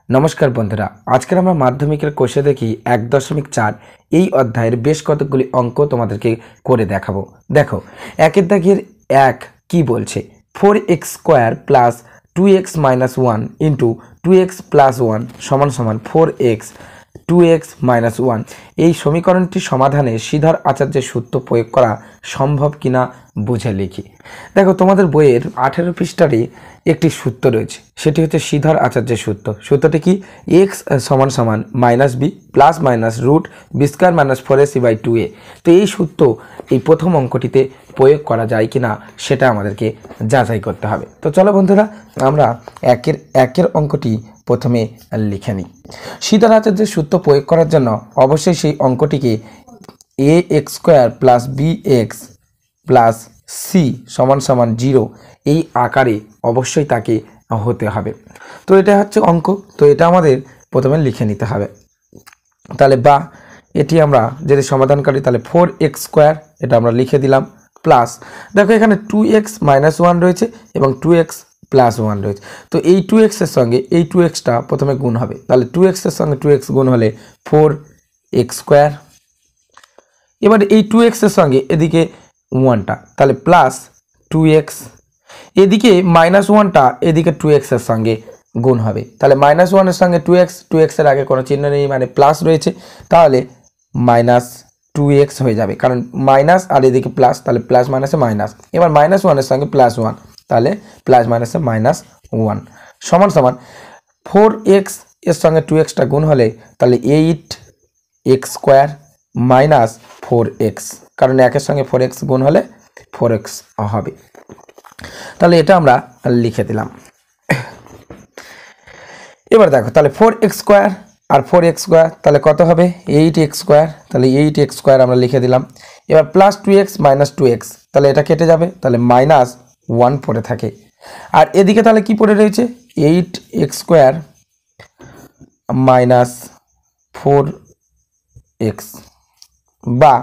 নমস্কার বন্ধুরা, আজকের আমরা মাধ্যমিকের কোষে দেখি 1.4 এই অধ্যায়ের বেশ কতগুলি অঙ্ক তোমাদেরকে করে দেখাবো। দেখো, একের দাগের 1 কি বলছে, 4x² plus 2x minus 1 into 2x plus 1 সমান সমান 4x 2x মাইনাস 1। এই সমীকরণটি সমাধানে শ্রীধর আচার্যের সূত্র প্রয়োগ করা সম্ভব কিনা বুঝে লিখি। দেখো, তোমাদের বইয়ের 18 পৃষ্ঠারে একটি সূত্র রয়েছে, সেটি হচ্ছে শ্রীধর আচার্যের সূত্র। সূত্রটি কি, এক্স সমান সমান minus b plus minus root b square minus 4ac by 2a। তো এই সূত্র এই প্রথম অঙ্কটিতে প্রয়োগ করা যায় কিনা সেটা আমাদেরকে যাচাই করতে হবে। তো চলো বন্ধুরা, আমরা একের অঙ্কটি প্রথমে লিখে নিই। শ্রীধর আচার্যের সূত্র প্রয়োগ করার জন্য অবশ্যই সেই অঙ্কটিকে ax² plus bx plus c সমান সমান 0 এই আকারে অবশ্যই তাকে হতে হবে। তো এটা হচ্ছে অঙ্ক, তো এটা আমাদের প্রথমে লিখে নিতে হবে। তাহলে বা এটি আমরা যদি সমাধান করি তাহলে 4x² এটা আমরা লিখে দিলাম, প্লাস দেখো এখানে 2x মাইনাস 1 রয়েছে এবং 2x প্লাস 1 রয়েছে। তো এই 2x এর সঙ্গে এই 2xটা প্রথমে গুণ হবে, তাহলে 2x এর সঙ্গে 2x গুণ হলে 4x²। এবার এই 2x এর সঙ্গে এদিকে 1টা, তাহলে প্লাস 2x, এদিকে মাইনাস 1টা এদিকে 2x এর সঙ্গে গুণ হবে, তাহলে মাইনাস 1 এর সঙ্গে 2x এর আগে কোনো চিহ্ন নেই মানে প্লাস রয়েছে, তাহলে মাইনাস 2x হয়ে যাবে, কারণ মাইনাস আর এদিকে প্লাস, তাহলে প্লাস মাইনাসে মাইনাস। এবার মাইনাস 1 এর সঙ্গে প্লাস 1, তাহলে প্লাস মাইনাসে মাইনাস 1 সমান সমান 4x এর সঙ্গে 2xটা গুণ হলে তাহলে 8x² মাইনাস 4x, কারণ 1 এর সঙ্গে 4x গুণ হলে 4x হবে। তাহলে এটা আমরা লিখে দিলাম। এবার দেখো, তাহলে 4x² আর 4x² তাহলে কত হবে, 8x², তাহলে 8x² আমরা লিখে দিলাম। এবার প্লাস 2x মাইনাস 2x, তাহলে এটা কেটে যাবে, তাহলে মাইনাস 1 পড়ে থাকে। আর এদিকে তাহলে কি পড়ে রয়েছে, 8x² মাইনাস 4x। বা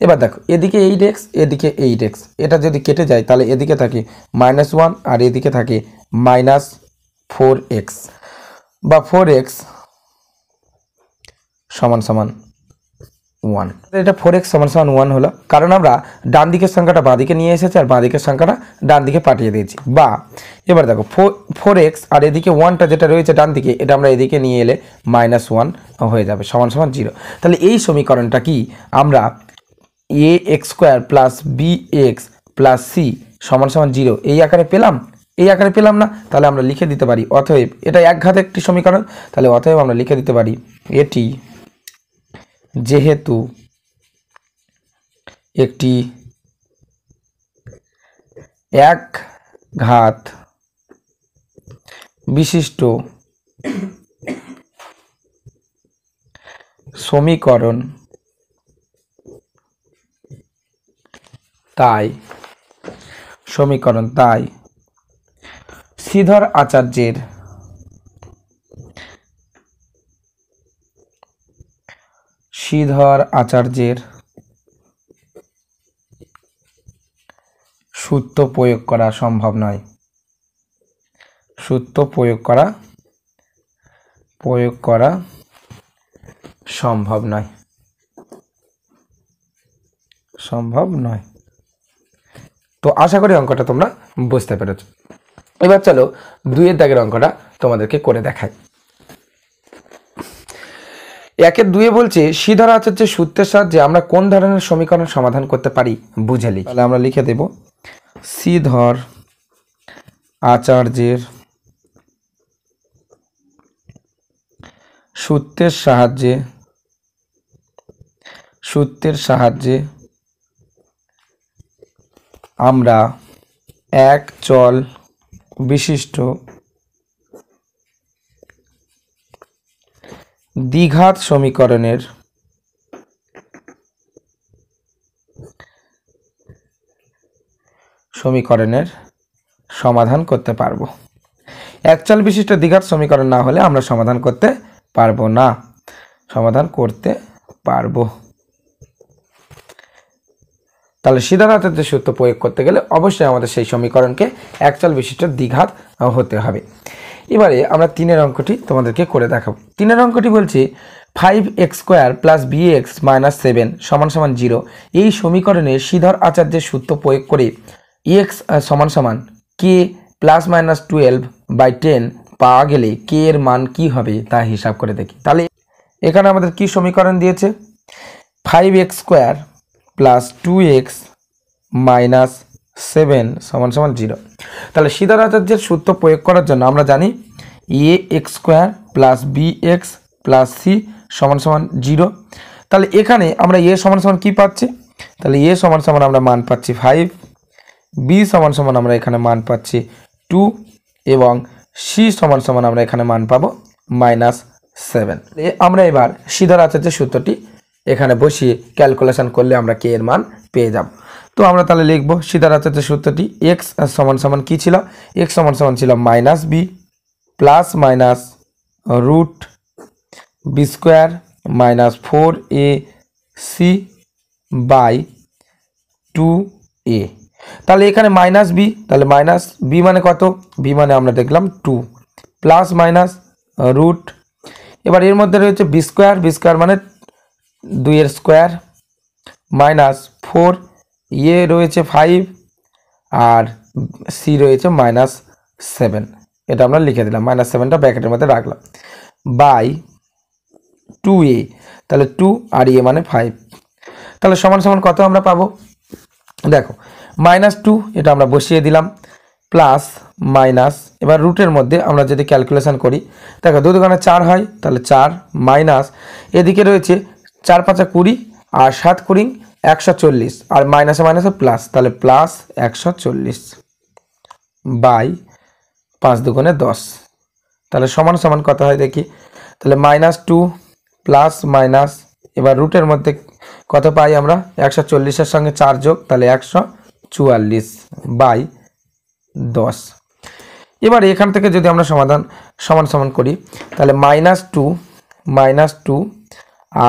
এবার দেখো, এদিকে 8x এদিকে 8x, এটা যদি কেটে যায় তাহলে এদিকে থাকে -1 আর এদিকে থাকে -4x, বা 4x সমান সমান 1। এটা 4x সমান সমান 1 হলো, কারণ আমরা ডান দিকের সংখ্যাটা বাঁ দিকে নিয়ে এসেছি আর বাঁ দিকের সংখ্যাটা ডান দিকে পাঠিয়ে দিয়েছি। বা এবার দেখো 4x আর এদিকে 1টা যেটা রয়েছে ডান দিকে, এটা আমরা এদিকে নিয়ে এলে -1 হয়ে যাবে সমান সমান 0। তাহলে এই সমীকরণটা কি, আমরা ax² plus bx plus c সমান সমান 0 এই আকারে পেলাম, এই আকারে পেলাম না, তাহলে আমরা লিখে দিতে পারি অতএব, এটা একঘাত একটি সমীকরণ, তাহলে অতএব আমরা লিখে দিতে পারি এটি যেহেতু একটি একঘাত বিশিষ্ট সমীকরণ, তাই শ্রীধর আচার্যের সূত্র প্রয়োগ করা সম্ভব নয়, সম্ভব নয়। তো আশা করি অঙ্কটা তোমরা বুঝতে পেরেছ। এবার চলো 2 দাগের অঙ্কটা তোমাদেরকে করে দেখাই। 1-2 বলছে শ্রীধর আচার্যের সূত্রের সাহায্যে আমরা কোন ধরনের সমীকরণ সমাধান করতে পারি বুঝে লিখি। তাহলে আমরা লিখে দেব শ্রীধর আচার্যের সূত্রের সাহায্যে আমরা এক চল বিশিষ্ট দ্বিঘাত সমীকরণের সমাধান করতে পারবো। এক চল বিশিষ্ট দ্বিঘাত সমীকরণ না হলে আমরা সমাধান করতে পারবো। তাহলে শ্রীধর আচার্যের সূত্র প্রয়োগ করতে গেলে অবশ্যই আমাদের সেই সমীকরণকে এক চল বিশিষ্ট দ্বিঘাত হতে হবে। এবারে আমরা 3-এর অঙ্কটি তোমাদেরকে করে দেখাবো। 3-এর অঙ্কটি বলছে 5x² প্লাস bx মাইনাস 7 সমান সমান 0 এই সমীকরণে শ্রীধর আচার্যের সূত্র প্রয়োগ করে x সমান সমান k প্লাস মাইনাস 12/10 পাওয়া গেলে k এর মান কি হবে তা হিসাব করে দেখি। তাহলে এখানে আমাদের কি সমীকরণ দিয়েছে, 5x² প্লাস 2x মাইনাস 7 সমান সমান 0। তাহলে শ্রীধর আচার্যের সূত্র প্রয়োগ করার জন্য আমরা জানি ax² plus bx plus c সমান সমান 0। তাহলে এখানে আমরা a সমান সমান কি পাচ্ছি, তাহলে a সমান সমান আমরা মান পাচ্ছি 5, b সমান সমান আমরা এখানে মান পাচ্ছি 2 এবং c সমান সমান আমরা এখানে মান পাবো -7। আমরা এবার শ্রীধর আচার্যের সূত্রটি এখানে বসিয়ে ক্যালকুলেশন করলে আমরা k এর মান পেয়ে যাব। তো আমরা তাহলে লিখব শ্রীধর আচার্যের সূত্রটি, x সমান সমান কি ছিল, x সমান সমান ছিল -b plus minus root b square minus 4ac by 2a। তাহলে এখানে -b, তাহলে -b মানে কত, b মানে আমরা দেখলাম 2 প্লাস মাইনাস রুট, এবার এর মধ্যে রয়েছে b স্কোয়ার মানে 2 এর স্কোয়ার মাইনাস 4, এ রয়েছে 5 আর c রয়েছে -7, এটা আমরা লিখে দিলাম, -7টা ব্র্যাকেটের মধ্যে রাখলাম বাই 2a, তাহলে 2 আর এ মানে 5, তাহলে সমান সমান কত আমরা পাবো, দেখো -2 এটা আমরা বসিয়ে দিলাম প্লাস মাইনাস, এবার রুটের মধ্যে আমরা যদি ক্যালকুলেশন করি দেখো 2 দুগুণে 4 হয়, তাহলে 4 মাইনাস এদিকে রয়েছে 4 5 20 আর 7 কুড়ি 140 আর মাইনাসে মাইনাসে প্লাস, তাহলে প্লাস 140 বাই 5 দুগুণে 10, তাহলে সমান সমান কত হয় দেখি, তাহলে -2 প্লাস মাইনাস, এবার রুটের মধ্যে কত পাই আমরা 140-এর সঙ্গে 4 যোগ, তাহলে 144 বাই 10। এবার এখান থেকে যদি আমরা সমান সমান করি তাহলে -2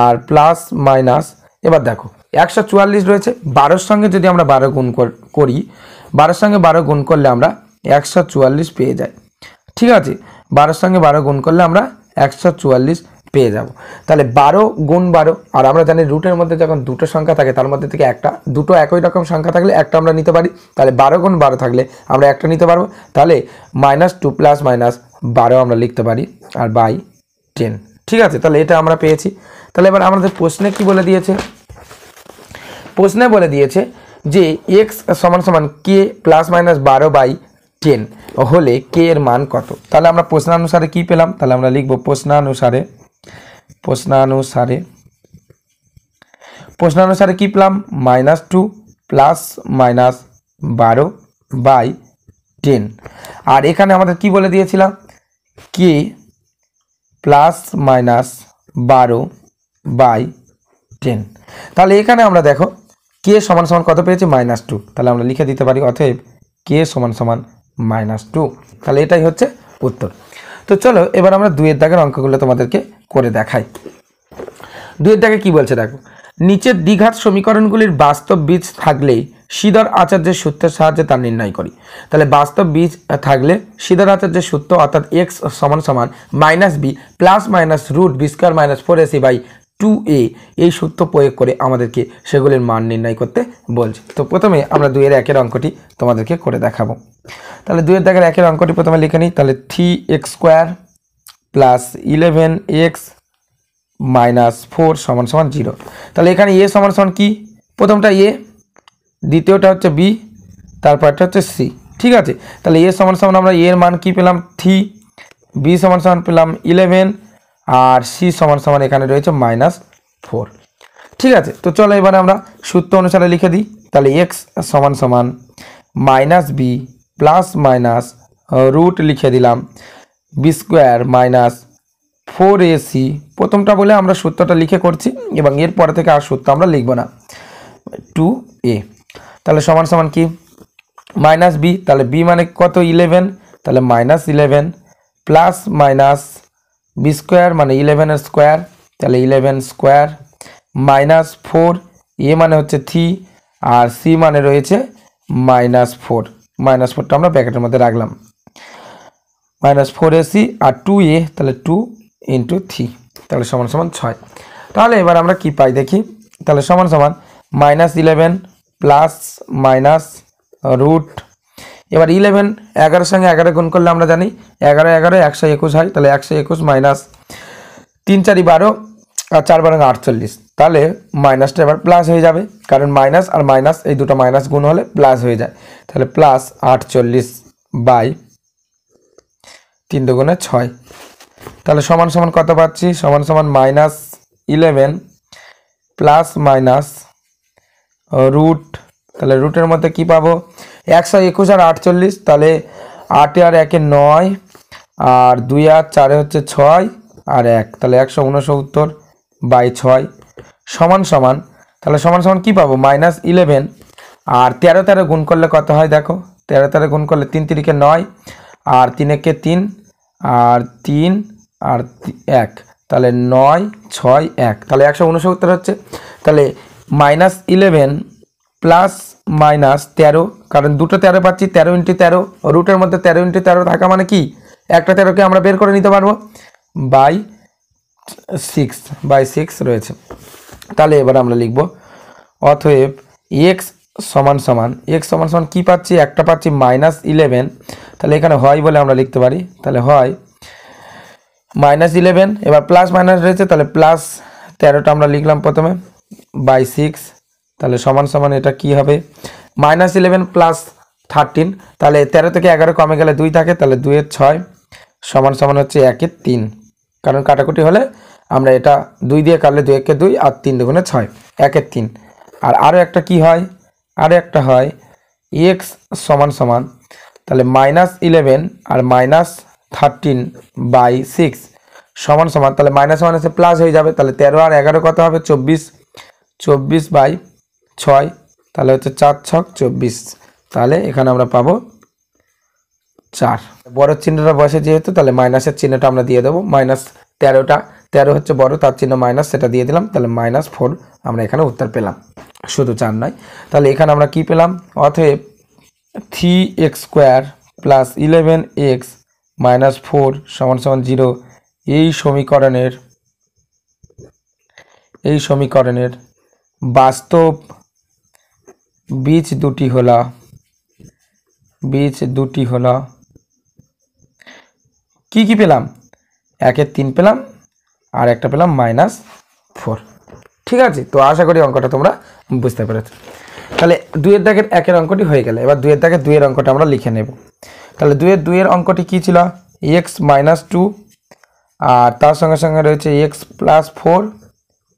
আর প্লাস মাইনাস, এবার দেখো 144 রয়েছে, 12-এর সঙ্গে যদি আমরা 12 গুণ করি, 12-এর সঙ্গে 12 গুণ করলে আমরা 144 পেয়ে যাই, ঠিক আছে, 12-এর সঙ্গে 12 গুণ করলে আমরা 144 পেয়ে যাব। তাহলে 12 গুণ 12, আর আমরা জানি রুটের মধ্যে যখন দুটো সংখ্যা থাকে তার মধ্যে থেকে দুটো একই রকম সংখ্যা থাকলে একটা আমরা নিতে পারি, তাহলে 12 গুণ 12 থাকলে আমরা একটা নিতে পারবো, তাহলে -2 প্লাস মাইনাস 12 আমরা লিখতে পারি আর বাই 10, ঠিক আছে, তাহলে এটা আমরা পেয়েছি। তাহলে এবার আমাদের প্রশ্নে কি বলে দিয়েছে, প্রশ্নে বলে দিয়েছে যে x সমান সমান k প্লাস মাইনাস 12/10 হলে k এর মান কত। তাহলে আমরা প্রশ্নানুসারে কি পেলাম, তাহলে আমরা লিখব প্রশ্নানুসারে কি পেলাম, -2 প্লাস মাইনাস 12/10, আর এখানে আমাদের কি বলে দিয়েছিলাম k প্লাস মাইনাস 12/10। তাহলে এখানে আমরা দেখো k সমান সমান কত পেয়েছি -2, তাহলে আমরা লিখে দিতে পারি অতএব k সমান সমান -2, তাহলে এটাই হচ্ছে উত্তর। তো চলো এবার আমরা 2-এর দাগের অঙ্কগুলো তোমাদেরকে করে দেখাই। 2-এর দাগে কি বলছে দেখো, নিচের দ্বিঘাত সমীকরণগুলির বাস্তব বীজ থাকলে শ্রীধর আচার্যের সূত্রের সাহায্যে তা নির্ণয় করি। তাহলে বাস্তব বীজ থাকলে শ্রীধর আচার্যের সূত্র অর্থাৎ x সমান সমান -b plus minus root b square minus 4ac by 2a এই সূত্র প্রয়োগ করে আমাদেরকে সেগুলির মান নির্ণয় করতে বলছে। তো প্রথমে আমরা 2-এর 1-এর অঙ্কটি তোমাদেরকে করে দেখাবো। তাহলে 2-এর দাগের 1-এর অঙ্কটি প্রথমে লিখে নিই, তাহলে 3x² প্লাস 11x মাইনাস 4 সমান সমান 0। তাহলে এখানে a সমান সমান কি, প্রথমটা a, দ্বিতীয়টা হচ্ছে b, তারপরটা হচ্ছে c, ঠিক আছে। তাহলে a সমান সমান আমরা a এর মান কি পেলাম 3, b সমান সমান পেলাম 11 আর c সমান সমান এখানে রয়েছে -4, ঠিক আছে। তো চলো এবারে আমরা সূত্র অনুসারে লিখে দিই, তাহলে x সমান সমান -b প্লাস মাইনাস রুট লিখে দিলাম b স্কোয়ার মাইনাস 4ac, প্রথমটা বলে আমরা সূত্রটা লিখে করছি এবং এর পরে থেকে আর সূত্র আমরা লিখব না, 2a, তাহলে সমান সমান কি -b, তাহলে b মানে কত 11, তাহলে -11 প্লাস মাইনাস b স্কোয়ার মানে 11 এর স্কোয়ার, তাহলে 11 স্কোয়ার মাইনাস 4, a মানে হচ্ছে 3 আর c মানে রয়েছে -4, -4টা আমরা ব্র্যাকেটের মধ্যে রাখলাম মাইনাস 4ac আর 2a, তাহলে 2 ইন্টু 3, তাহলে সমান সমান 6। তাহলে এবার আমরা কি পাই দেখি। তাহলে সমান সমান -11 প্লাস মাইনাস রুট, এবার 11 11 সঙ্গে 11 গুণ করলে আমরা জানি 11 11 121 হয়, তাহলে 121 মাইনাস 3 4 12 আর 4 12 48, তাহলে মাইনাসটা এবার প্লাস হয়ে যাবে, কারণ মাইনাস আর মাইনাস এই দুটো মাইনাস গুণ হলে প্লাস হয়ে যায়। তাহলে প্লাস 48 বাই 3 দুগুণে 6, তাহলে সমান সমান কত পাচ্ছি, সমান সমান -11 প্লাস মাইনাস রুট, তাহলে রুটের মধ্যে কি পাবো 121 আর 48, তাহলে 8 আর 1 9 আর 2 আর 4 হচ্ছে 6 আর 1, তাহলে 169 বাই 6 সমান সমান, তাহলে সমান সমান কি পাবো -11 আর 13 13 গুণ করলে কত হয় দেখো, 13 13 গুণ করলে 3 3 9 আর 3 1 3 আর 3 আর 1, তাহলে 9 6 1, তাহলে 169 হচ্ছে। তাহলে -11 প্লাস মাইনাস 13, কারণ দুটো 13 পাচ্ছি, 13 ইন্টু 13, রুটের মধ্যে 13 ইন্টু 13 থাকা মানে কি একটা 13কে আমরা বের করে নিতে পারবো, বাই 6 রয়েছে। তাহলে এবার আমরা লিখব অতএব x সমান সমান কি পাচ্ছি, একটা পাচ্ছি -11, তাহলে এখানে হয় বলে আমরা লিখতে পারি, তাহলে হয় -11, এবার প্লাস মাইনাস রয়েছে, তাহলে প্লাস 13টা আমরা লিখলাম প্রথমে বাই 6, তাহলে সমান সমান এটা কি হবে -11 প্লাস 13, তাহলে 13 থেকে 11 কমে গেলে 2 থাকে, তাহলে 2 এর 6 সমান সমান হচ্ছে 1 এর 3, কারণ কাটাকুটি হলে আমরা এটা 2 দিয়ে কাটলে 2 একে 2 আর 3 দুগুণে 6, 1 এর 3। আর আরও একটা কি হয়, আরও একটা হয় x সমান সমান, তাহলে -11 আর -13 বাই 6 সমান সমান, তাহলে মাইনাস মাইনাসে প্লাস হয়ে যাবে, তাহলে 13 আর 11 কত হবে 24 বাই 6, তাহলে হচ্ছে 4 6 24, তাহলে এখানে আমরা পাবো 4। বড় চিহ্নটা বসে যেহেতু, তাহলে মাইনাসের চিহ্নটা আমরা দিয়ে দেবো, -13 হচ্ছে বড়, তার চিহ্ন মাইনাস, সেটা দিয়ে দিলাম, তাহলে -4 আমরা এখানে উত্তর পেলাম, শুধু 4 নয়। তাহলে এখানে আমরা কি পেলাম, অতএব 3x² প্লাস 11x মাইনাস 4 সমান সমান 0, এই সমীকরণের বাস্তব বীজ দুটি হলো কি পেলাম, 1 এর 3 পেলাম আর একটা পেলাম -4। ঠিক আছে, তো আশা করি অঙ্কটা তোমরা বুঝতে পেরেছো। তাহলে 2 এর দাগের 1 এর অঙ্কটি হয়ে গেল, এবার 2 এর দাগের 2 এর অঙ্কটা আমরা লিখে নেব। তাহলে 2 এর অঙ্কটি কি ছিল, x - 2 আর তার সঙ্গে সঙ্গে রয়েছে x + 4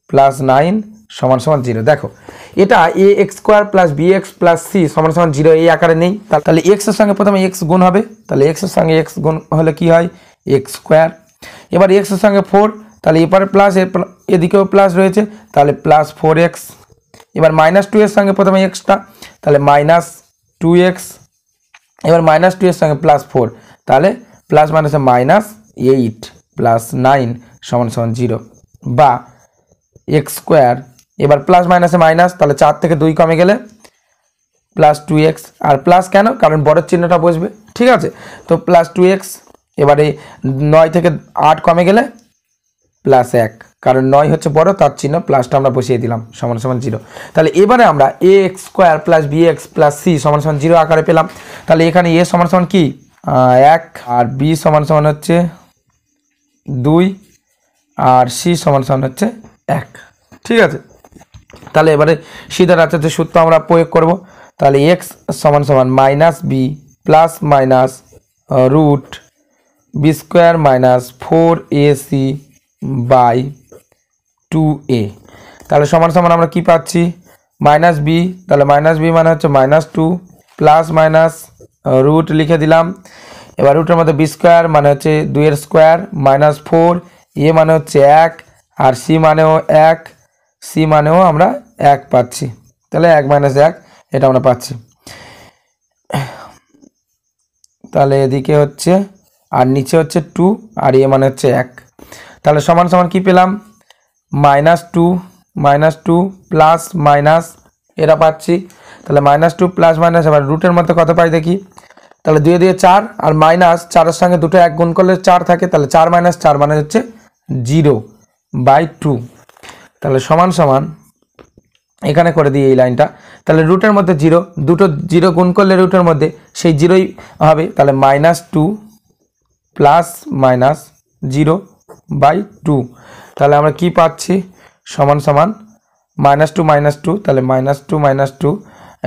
+ 9 সমান সমান 0। দেখো এটা ax² + bx + c সমান সমান 0 এই আকারে নেই, তাহলে x এর সঙ্গে প্রথমে x গুণ হবে, তাহলে x এর সঙ্গে x গুণ হলে কি হয় x², এবার x এর সঙ্গে 4, তাহলে এপারে প্লাস এদিকেও প্লাস রয়েছে, তাহলে +4x, এবার -2 এর সঙ্গে প্রথমে xটা, তাহলে -2x, এবার -2 এর সঙ্গে +4, তাহলে প্লাস মাইনাসে -8 + 9 সমান সমান 0, বা x², এবার প্লাস মাইনাসে মাইনাস, তাহলে 4 থেকে 2 কমে গেলে +2x, আর প্লাস কেন, কারণ বড় চিহ্নটা বসবে। ঠিক আছে, তো +2x, এবারে 9 থেকে 8 কমে গেলে +1, কারণ 9 হচ্ছে বড়, তার চিহ্ন প্লাসটা আমরা বসিয়ে দিলাম সমান সমান 0। তাহলে এবারে আমরা ax² + bx + c সমান সমান 0 আকারে পেলাম। তাহলে এখানে a সমান সমান কি 1 আর b সমান সমান হচ্ছে 2 আর c সমান সমান হচ্ছে 1। ঠিক আছে, তাহলে এবারে সিধা রাচাতে সূত্র আমরা প্রয়োগ করব। তাহলে x সমান সমান -b plus minus root b² - 4ac by 2a, তাহলে সমান সমান আমরা কি পাচ্ছি -b, তাহলে -b মানে হচ্ছে -2 প্লাস মাইনাস রুট লিখে দিলাম, এবার রুটের মধ্যে b² মানে হচ্ছে 2 এর স্কোয়ার -4, a মানে হচ্ছে 1 আর c মানেও 1, c মানেও আমরা 1 পাচ্ছি, তাহলে 1 - 1 এটা আমরা পাচ্ছি। তাহলে এদিকে হচ্ছে আর নিচে হচ্ছে 2 আর a মানে হচ্ছে 1, তাহলে সমান সমান কি পেলাম -2 প্লাস মাইনাস এটা পাচ্ছি, তাহলে -2 প্লাস মাইনাস, এবার রুটের মধ্যে কত পাই দেখি, তাহলে 2 দিয়ে 4 আর মাইনাস 4-এর সঙ্গে দুটো 1 গুণ করলে 4 থাকে, তাহলে 4 - 4 মানে হচ্ছে 0/2। তাহলে সমান সমান এখানে করে দিই এই লাইনটা। তাহলে রুটের মধ্যে 0, দুটো 0 গুণ করলে রুটের মধ্যে সেই 0ই হবে, তাহলে -2 প্লাস মাইনাস 0/2। তাহলে আমরা কি পাচ্ছি সমান সমান -2 - 2, তাহলে -2 - 2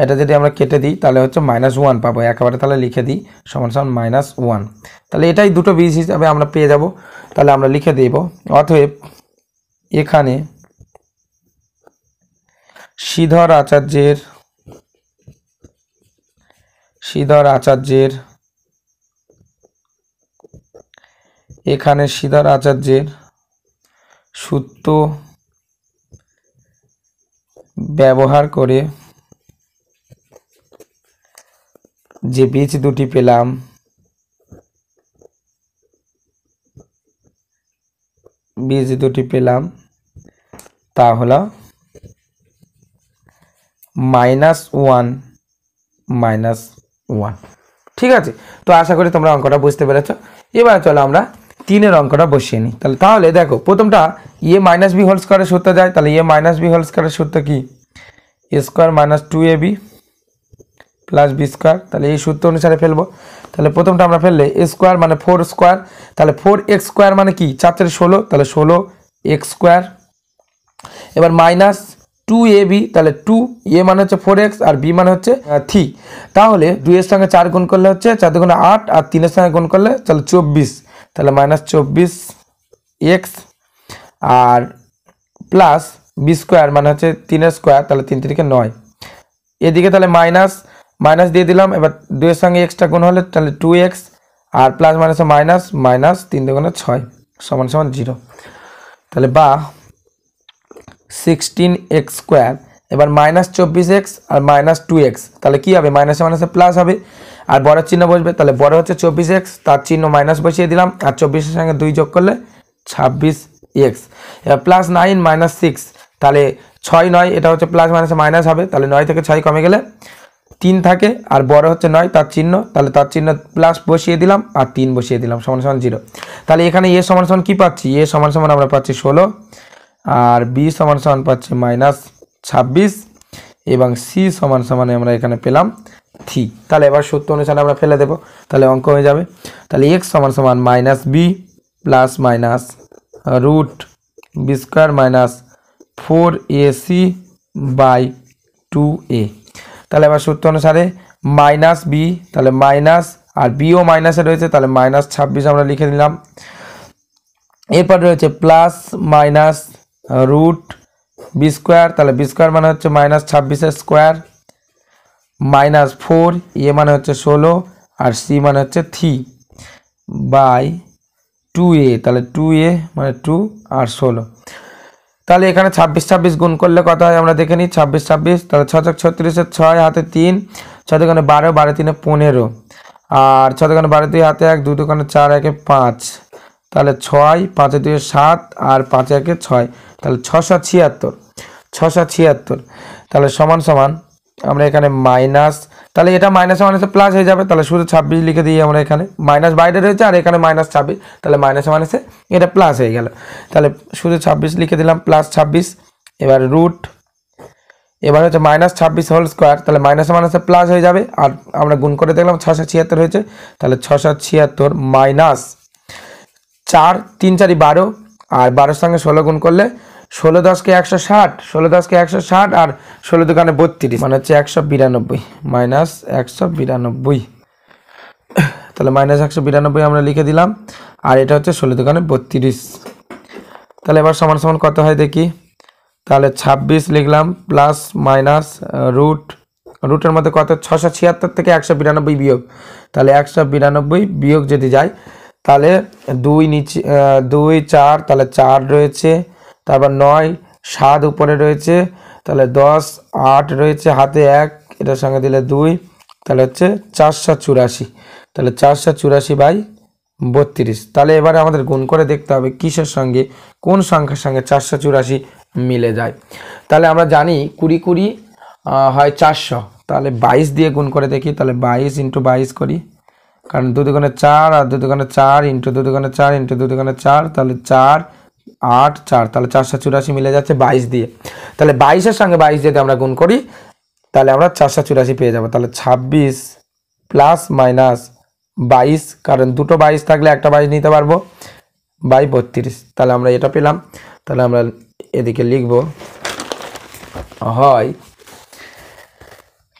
এটা যদি আমরা কেটে দিই তাহলে হচ্ছে -1 পাবো একেবারে। তাহলে লিখে দিই সমান সমান -1। তাহলে এটাই দুটো বীজ হিসাবে আমরা পেয়ে যাব। তাহলে আমরা লিখে দেব অতএব এখানে শ্রীধর আচার্যের এখানে শ্রীধর আচার্যের সূত্র ব্যবহার করে যে বীজ দুটি পেলাম তা হলো -1 -1। ঠিক আছে, তো আশা করি তোমরা অঙ্কটা বুঝতে পেরেছো। এবার চলো আমরা 3-এর অঙ্কটা বসিয়ে নিই। তাহলে দেখো প্রথমটা a - b হোল স্কয়ারের সূত্র যায়। তাহলে a - b হোল স্কয়ারের সূত্র কি? a square - 2ab plus b square. তাহলে এই সূত্র অনুসারে ফেলবো। তাহলে প্রথমটা আমরা ফেললে a স্কয়ার মানে 4 স্কয়ার, তাহলে 4x স্কয়ার মানে কি 4 × 16, তাহলে 16x স্কয়ার। এবার -2ab, তাহলে 2 a মানে হচ্ছে 4x আর b মানে হচ্ছে 3। তাহলে 2 এর সঙ্গে 4 গুণ করলে হচ্ছে 4 × 8 আর 3 এর সঙ্গে গুণ করলে তাহলে 24, তাহলে -24x আর প্লাস b স্কয়ার মানে হচ্ছে 3 এর স্কয়ার, তাহলে 3 × 3 = 9। এদিকে তাহলে মাইনাস দিয়ে দিলাম। এবার 2 এর সঙ্গে xটা গুণ হলে তাহলে 2x আর প্লাস মাইনাসে মাইনাস, -3 × 6 সমান সমান 0। তাহলে বা 16x স্কয়ার। এবার -24x আর -2x, তাহলে কি হবে মাইনাসে মাইনাসে প্লাস হবে আর বড়ের চিহ্ন বসবে। তাহলে বড় হচ্ছে 24x, তার চিহ্ন মাইনাস বসিয়ে দিলাম আর 24 এর সঙ্গে 2 যোগ করলে 26x। এবার +9 - 6, তাহলে 6 9 এটা হচ্ছে প্লাস মাইনাসে মাইনাস হবে। তাহলে 9 থেকে 6 কমে গেলে 3 থাকে আর বড় হচ্ছে 9 তার চিহ্ন, তাহলে তার চিহ্ন প্লাস বসিয়ে দিলাম আর 3 বসিয়ে দিলাম সমান সমান 0। তাহলে এখানে a সমান সমান কি পাচ্ছি? a সমান সমান আমরা পাচ্ছি 16 আর b সমান সমান পাচ্ছি -26 এবং c সমান সমান আমরা এখানে পেলাম 3। তাহলে এবার সূত্র অনুসারে আমরা ফেলে দেব, তাহলে অঙ্ক হয়ে যাবে। তাহলে x সমান সমান -b plus minus root b square minus 4ac/2a। তাহলে এবার সূত্র অনুসারে -b, তাহলে মাইনাস আর bও মাইনাসে রয়েছে, তাহলে -26 আমরা লিখে দিলাম। এরপর রয়েছে plus minus root b square, তাহলে বি স্কোয়ার মানে হচ্ছে -26 স্কোয়ার -4, এ মানে হচ্ছে 16 আর সি মানে হচ্ছে 3/2a, তাহলে 2a মানে 2 আর 16। তাহলে এখানে 26 গুণ করলে কত হয় আমরা দেখে নিই। 26 তাহলে 6 × 36 6 হাতে 3, 6 × 12 12 × 3 15 আর 6 × 12 2 হাতে 1 2 × 4 1 5, তাহলে 6 5 2 7 আর 5 1 6, তাহলে 676। তাহলে সমান সমান আমরা এখানে মাইনাস, তাহলে এটা মাইনাসে মাইনাসে প্লাস হয়ে যাবে, তাহলে শুধু 26 লিখে দিই আমরা। এখানে মাইনাস বাইরে রয়েছে আর এখানে -26, তাহলে মাইনাসে মাইনাসে এটা প্লাস হয়ে গেল, তাহলে শুধু 26 লিখে দিলাম +26। এবার রুট, এবার হচ্ছে -26 হোল স্কোয়ার, তাহলে মাইনাসে মাইনাসে প্লাস হয়ে যাবে আর আমরা গুণ করে দেখলাম 676 হয়েছে, তাহলে 676 মাইনাস 4 3 4 12 আর 12 সঙ্গে 16 গুণ করলে 16 10 কে 160, 16 10 কে 160 আর 16 দুগুণে 32 মানে হচ্ছে 192 -192। তাহলে -192 আমরা লিখে দিলাম আর এটা হচ্ছে 16 দুগুণে 32। তাহলে এবার সমান সমান কত হয় দেখি। তাহলে 26 লিখলাম প্লাস মাইনাস রুটের মধ্যে কত 676 থেকে 192 বিয়োগ, তাহলে 192 বিয়োগ যদি যায় তাহলে 2 নিচে 2 4, তাহলে 4 রয়েছে, তারপর 9 7 উপরে রয়েছে, তাহলে 10 8 রয়েছে হাতে 1, এটার সঙ্গে দিলে 2, তাহলে হচ্ছে 484, তাহলে 484/32। তাহলে এবারে আমাদের গুণ করে দেখতে হবে কিসের সঙ্গে কোন সংখ্যার সঙ্গে 484 মিলে যায়। তাহলে আমরা জানি 20 20 হয় 400, তাহলে 22 দিয়ে গুণ করে দেখি। তাহলে 22 × 22 করি, কারণ 2 দুগুণে 4 আর 2 দুগুণে 4 ইন্টু 2 দুগুণে 4 ইন্টু 2 দুগুণে 4, তাহলে 4 8 4, তাহলে 484 মিলে যাচ্ছে 22 দিয়ে। তাহলে 22-এর সঙ্গে 22 যদি আমরা গুণ করি তাহলে আমরা 484 পেয়ে যাব। তাহলে 26 প্লাস মাইনাস 22, কারণ দুটো 22 থাকলে একটা 22 নিতে পারবো, বাই 32। তাহলে আমরা এটা পেলাম। তাহলে আমরা এদিকে লিখব হয়,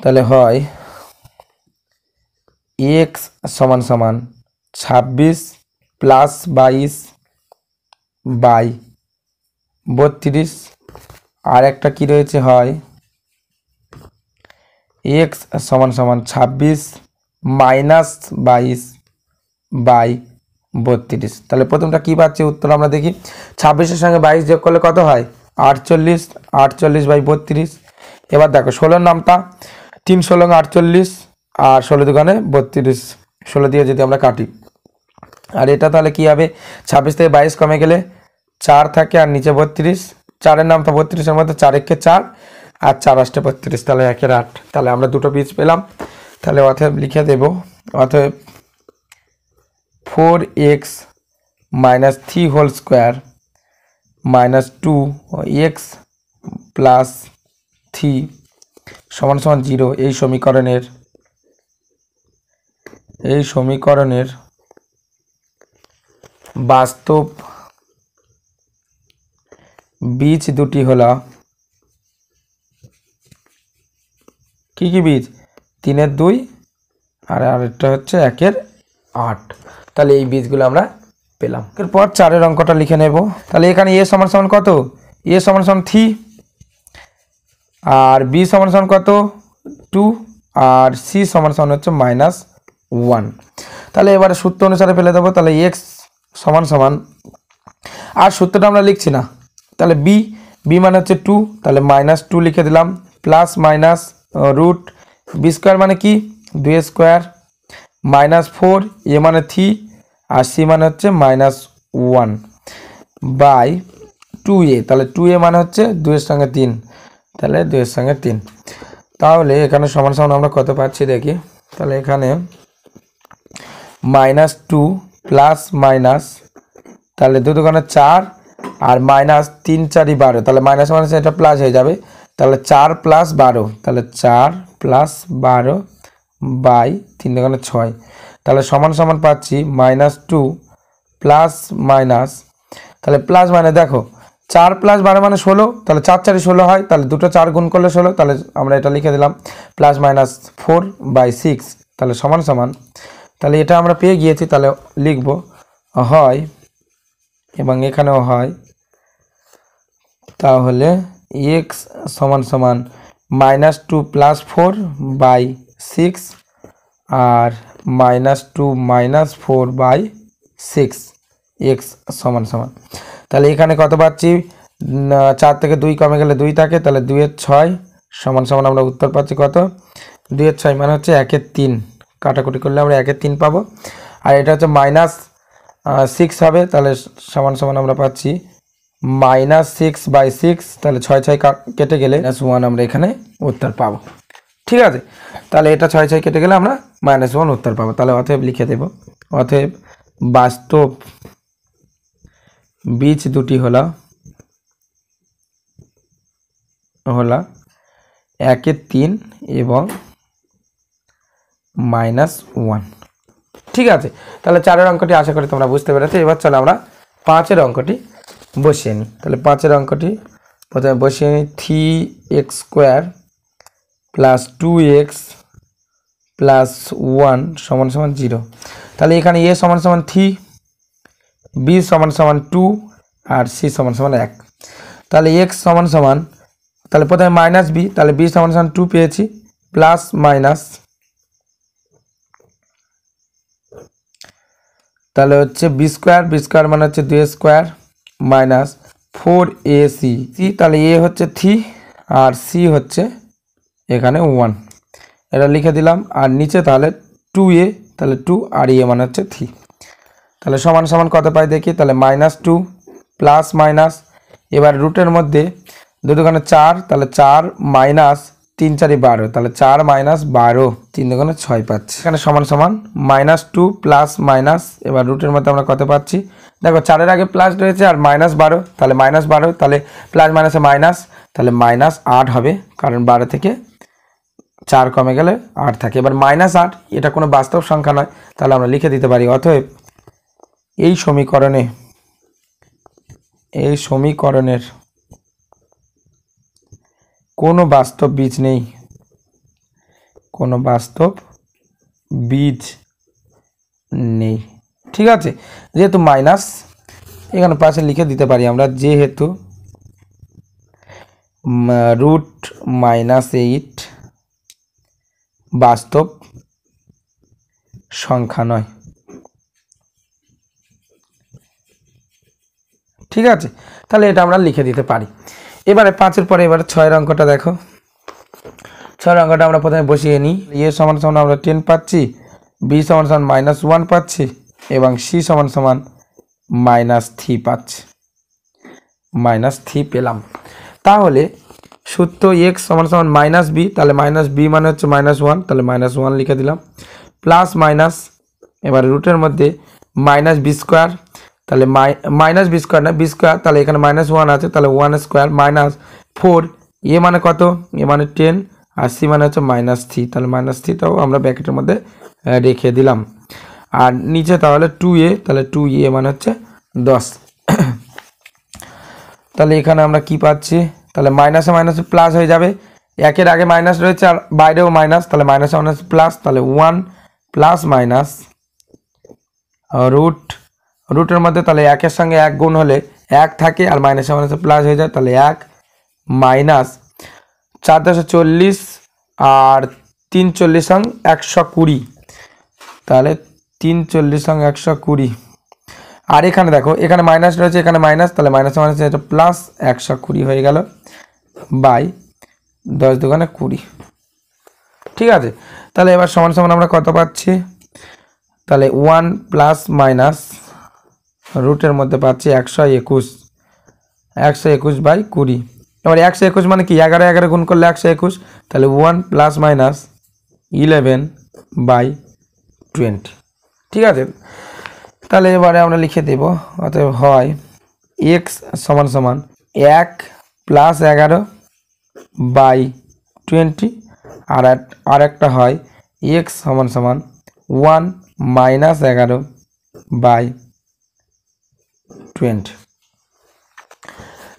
তাহলে হয় x সমান সমান 26 প্লাস 22 বাই 32, আর একটা কি রয়েছে হয় x সমান সমান 26 মাইনাস 22 বাই 32। তাহলে প্রথমটা কি পাচ্ছি উত্তর আমরা দেখি। 26-এর সঙ্গে 22 যোগ করলে কত হয় 48, 48 বাই 32। এবার দেখো 16-র নামটা 3 16 48 আর 16 দুগুণে 32, 16 দিয়ে যদি আমরা কাটি, আর এটা তাহলে কি হবে 26 থেকে 22 কমে গেলে 4 থাকে আর নিচে 32, 4-এর নামটা 32-এর মধ্যে 4 একে 4 আর 4 8 32, তাহলে 1 এর 8। তাহলে আমরা দুটো বীজ পেলাম। তাহলে অতএব লিখে দেব, অতএব 4x minus 3 whole square minus 2x plus 3 সমান সমান 0। এই সমীকরণের বাস্তব বীজ দুটি হলো কি কি বীজ, 3-এর 2 আর আরেকটা হচ্ছে 1-এর 8। তাহলে এই বীজগুলো আমরা পেলাম। এরপর 4-এর অঙ্কটা লিখে নেব। তাহলে এখানে a সমান সমান কত, a সমান সমান 3 আর b সমান সমান কত 2 আর c সমান সমান হচ্ছে -1। তাহলে এবারে সূত্র অনুসারে ফেলে দেবো। তাহলে x সমান সমান, আর সূত্রটা আমরা লিখছি না, তাহলে b মানে হচ্ছে 2, তাহলে -2 লিখে দিলাম, plus minus root b square মানে কি 2a স্কোয়ার, -4 a মানে 3 আর c মানে হচ্ছে -1 বাই 2a। তাহলে 2a মানে হচ্ছে 2-এর সঙ্গে 3, তাহলে 2-এর সঙ্গে 3। তাহলে এখানে সমান সমান আমরা কত পাচ্ছি দেখি। তাহলে এখানে -2 প্লাস মাইনাস, তাহলে 2 দুগুণে 4 আর মাইনাস 3 4 12, তাহলে মাইনাস মাইনাস এটা প্লাস হয়ে যাবে, তাহলে 4 প্লাস 12, তাহলে 4 প্লাস 12 বাই 3 দুগুণে 6। তাহলে সমান সমান পাচ্ছি -2 প্লাস মাইনাস, তাহলে প্লাস মানে দেখো 4 প্লাস 12 মানে 16, তাহলে 4 4 16 হয়, তাহলে দুটো 4 গুণ করলে 16, তাহলে আমরা এটা লিখে দিলাম প্লাস মাইনাস 4 বাই 6। তাহলে সমান সমান, তাহলে এটা আমরা পেয়ে গিয়েছি, তাহলে লিখব হয় এবং এখানেও হয়। তাহলে x সমান সমান -2 প্লাস 4 বাই 6 আর -2 মাইনাস 4 বাই 6 x সমান সমান। তাহলে এখানে কত পাচ্ছি 4 থেকে 2 কমে গেলে 2 থাকে, তাহলে 2-এর 6 সমান সমান আমরা উত্তর পাচ্ছি কত 2-এর 6 মানে হচ্ছে 1-এর 3, কাটাকুটি করলে আমরা 1-এর 3 পাবো। আর এটা হচ্ছে -6 হবে, তাহলে সমান সমান আমরা পাচ্ছি -6 বাই 6, তাহলে 6 6 কেটে গেলে -1 আমরা এখানে উত্তর পাবো। ঠিক আছে, তাহলে এটা 6 6 কেটে গেলে আমরা -1 উত্তর পাবো। তাহলে অতএব লিখে দেব, অতএব বাস্তব বীজ দুটি হলো 1-এর 3 এবং -1। ঠিক আছে, তাহলে 4-এর অঙ্কটি আশা করি তোমরা বুঝতে পেরেছো। এবার চলো আমরা 5-এর অঙ্কটি বসিয়ে নিই। তাহলে 5-এর অঙ্কটি প্রথমে বসিয়ে নিই, 3x square plus 2x plus 1 সমান সমান 0। তাহলে এখানে a সমান সমান 3, b সমান সমান 2 আর c সমান সমান 1। তাহলে x সমান সমান, তাহলে প্রথমে মাইনাস b, তাহলে b সমান সমান 2 পেয়েছি, প্লাস মাইনাস, তাহলে হচ্ছে b স্কোয়ার মানে হচ্ছে 2a স্কোয়ার মাইনাস 4ac, তাহলে a হচ্ছে 3 আর c হচ্ছে এখানে 1, এটা লিখে দিলাম। আর নিচে তাহলে 2a, তাহলে 2 আর a মানে হচ্ছে 3। তাহলে সমান সমান কত পাই দেখি, তাহলে -2 প্লাস মাইনাস, এবার রুটের মধ্যে 2 দুগুণে 4, তাহলে 4 মাইনাস তিন চারি 12, তাহলে 4 মাইনাস 12, 3 দুগুণে 6 পাচ্ছি। এখানে সমান সমান -2 প্লাস মাইনাস, এবার রুটের মধ্যে আমরা কত পাচ্ছি দেখো, 4-এর আগে প্লাস রয়েছে আর -12, তাহলে -12, তাহলে প্লাস মাইনাসে মাইনাস, তাহলে -8 হবে, কারণ 12 থেকে 4 কমে গেলে 8 থাকে। এবার -8 এটা কোনো বাস্তব সংখ্যা নয়, তাহলে আমরা লিখে দিতে পারি অতএব এই সমীকরণের কোনো বাস্তব বীজ নেই, কোনো বাস্তব বীজ নেই। ঠিক আছে, যেহেতু মাইনাস এখানে পাশে লিখে দিতে পারি আমরা, যেহেতু √-8 বাস্তব সংখ্যা নয়। ঠিক আছে, তাহলে এটা আমরা লিখে দিতে পারি। এবারে 5-এর পরে এবারে 6-এর অঙ্কটা দেখো। 6-এর অঙ্কটা আমরা প্রথমে বসিয়ে নিই। এ সমান সমান আমরা 10 পাচ্ছি, বি সমান সমান -1 পাচ্ছি এবং সি সমান সমান -3 পাচ্ছি, -3 পেলাম। তাহলে সূত্র x সমান সমান -b, তাহলে -b মানে হচ্ছে -1, তাহলে -1 লিখে দিলাম, প্লাস মাইনাস, এবার রুটের মধ্যে -b², তাহলে -b² না b², তাহলে এখানে -1 আছে, তাহলে 1² -4, এ মানে কত, এ মানে 10 আর সি মানে হচ্ছে -3, তাহলে -3টাও আমরা ব্র্যাকেটের মধ্যে রেখে দিলাম। আর নিচে তাহলে 2a, তাহলে 2a মানে হচ্ছে 10। তাহলে এখানে আমরা কি পাচ্ছি, তাহলে মাইনাসে মাইনাসে প্লাস হয়ে যাবে, 1-এর আগে মাইনাস রয়েছে আর বাইরেও মাইনাস, তাহলে মাইনাসে মাইনাসে প্লাস, তাহলে 1 প্লাস মাইনাস রুটের মধ্যে, তাহলে 1-এর সঙ্গে 1 গুণ হলে 1 থাকে আর মাইনাসে মাইনাসে প্লাস হয়ে যায়, তাহলে 1 মাইনাস 4×40 আর 3×40 120, তাহলে 3×40 120। আর এখানে দেখো, এখানে মাইনাস রয়েছে, এখানে মাইনাস, তাহলে মাইনাসে মাইনাসে এটা প্লাস 120 হয়ে গেল বাই 10 দুগুণে 20। ঠিক আছে, তাহলে এবার সমান সমান আমরা কত পাচ্ছি, তাহলে 1 প্লাস মাইনাস রুটের মধ্যে পাচ্ছি 121 বাই 20। এবার 121 মানে কি, 11 গুণ করলে 121, তাহলে 1 প্লাস মাইনাস 11 বাই 20। ঠিক আছে, তাহলে এবারে আমরা লিখে দেব, অতএব হয় x সমান সমান 1 প্লাস 11 বাই 20, আর একটা হয় x সমান সমান 1 মাইনাস 11 বাই 20।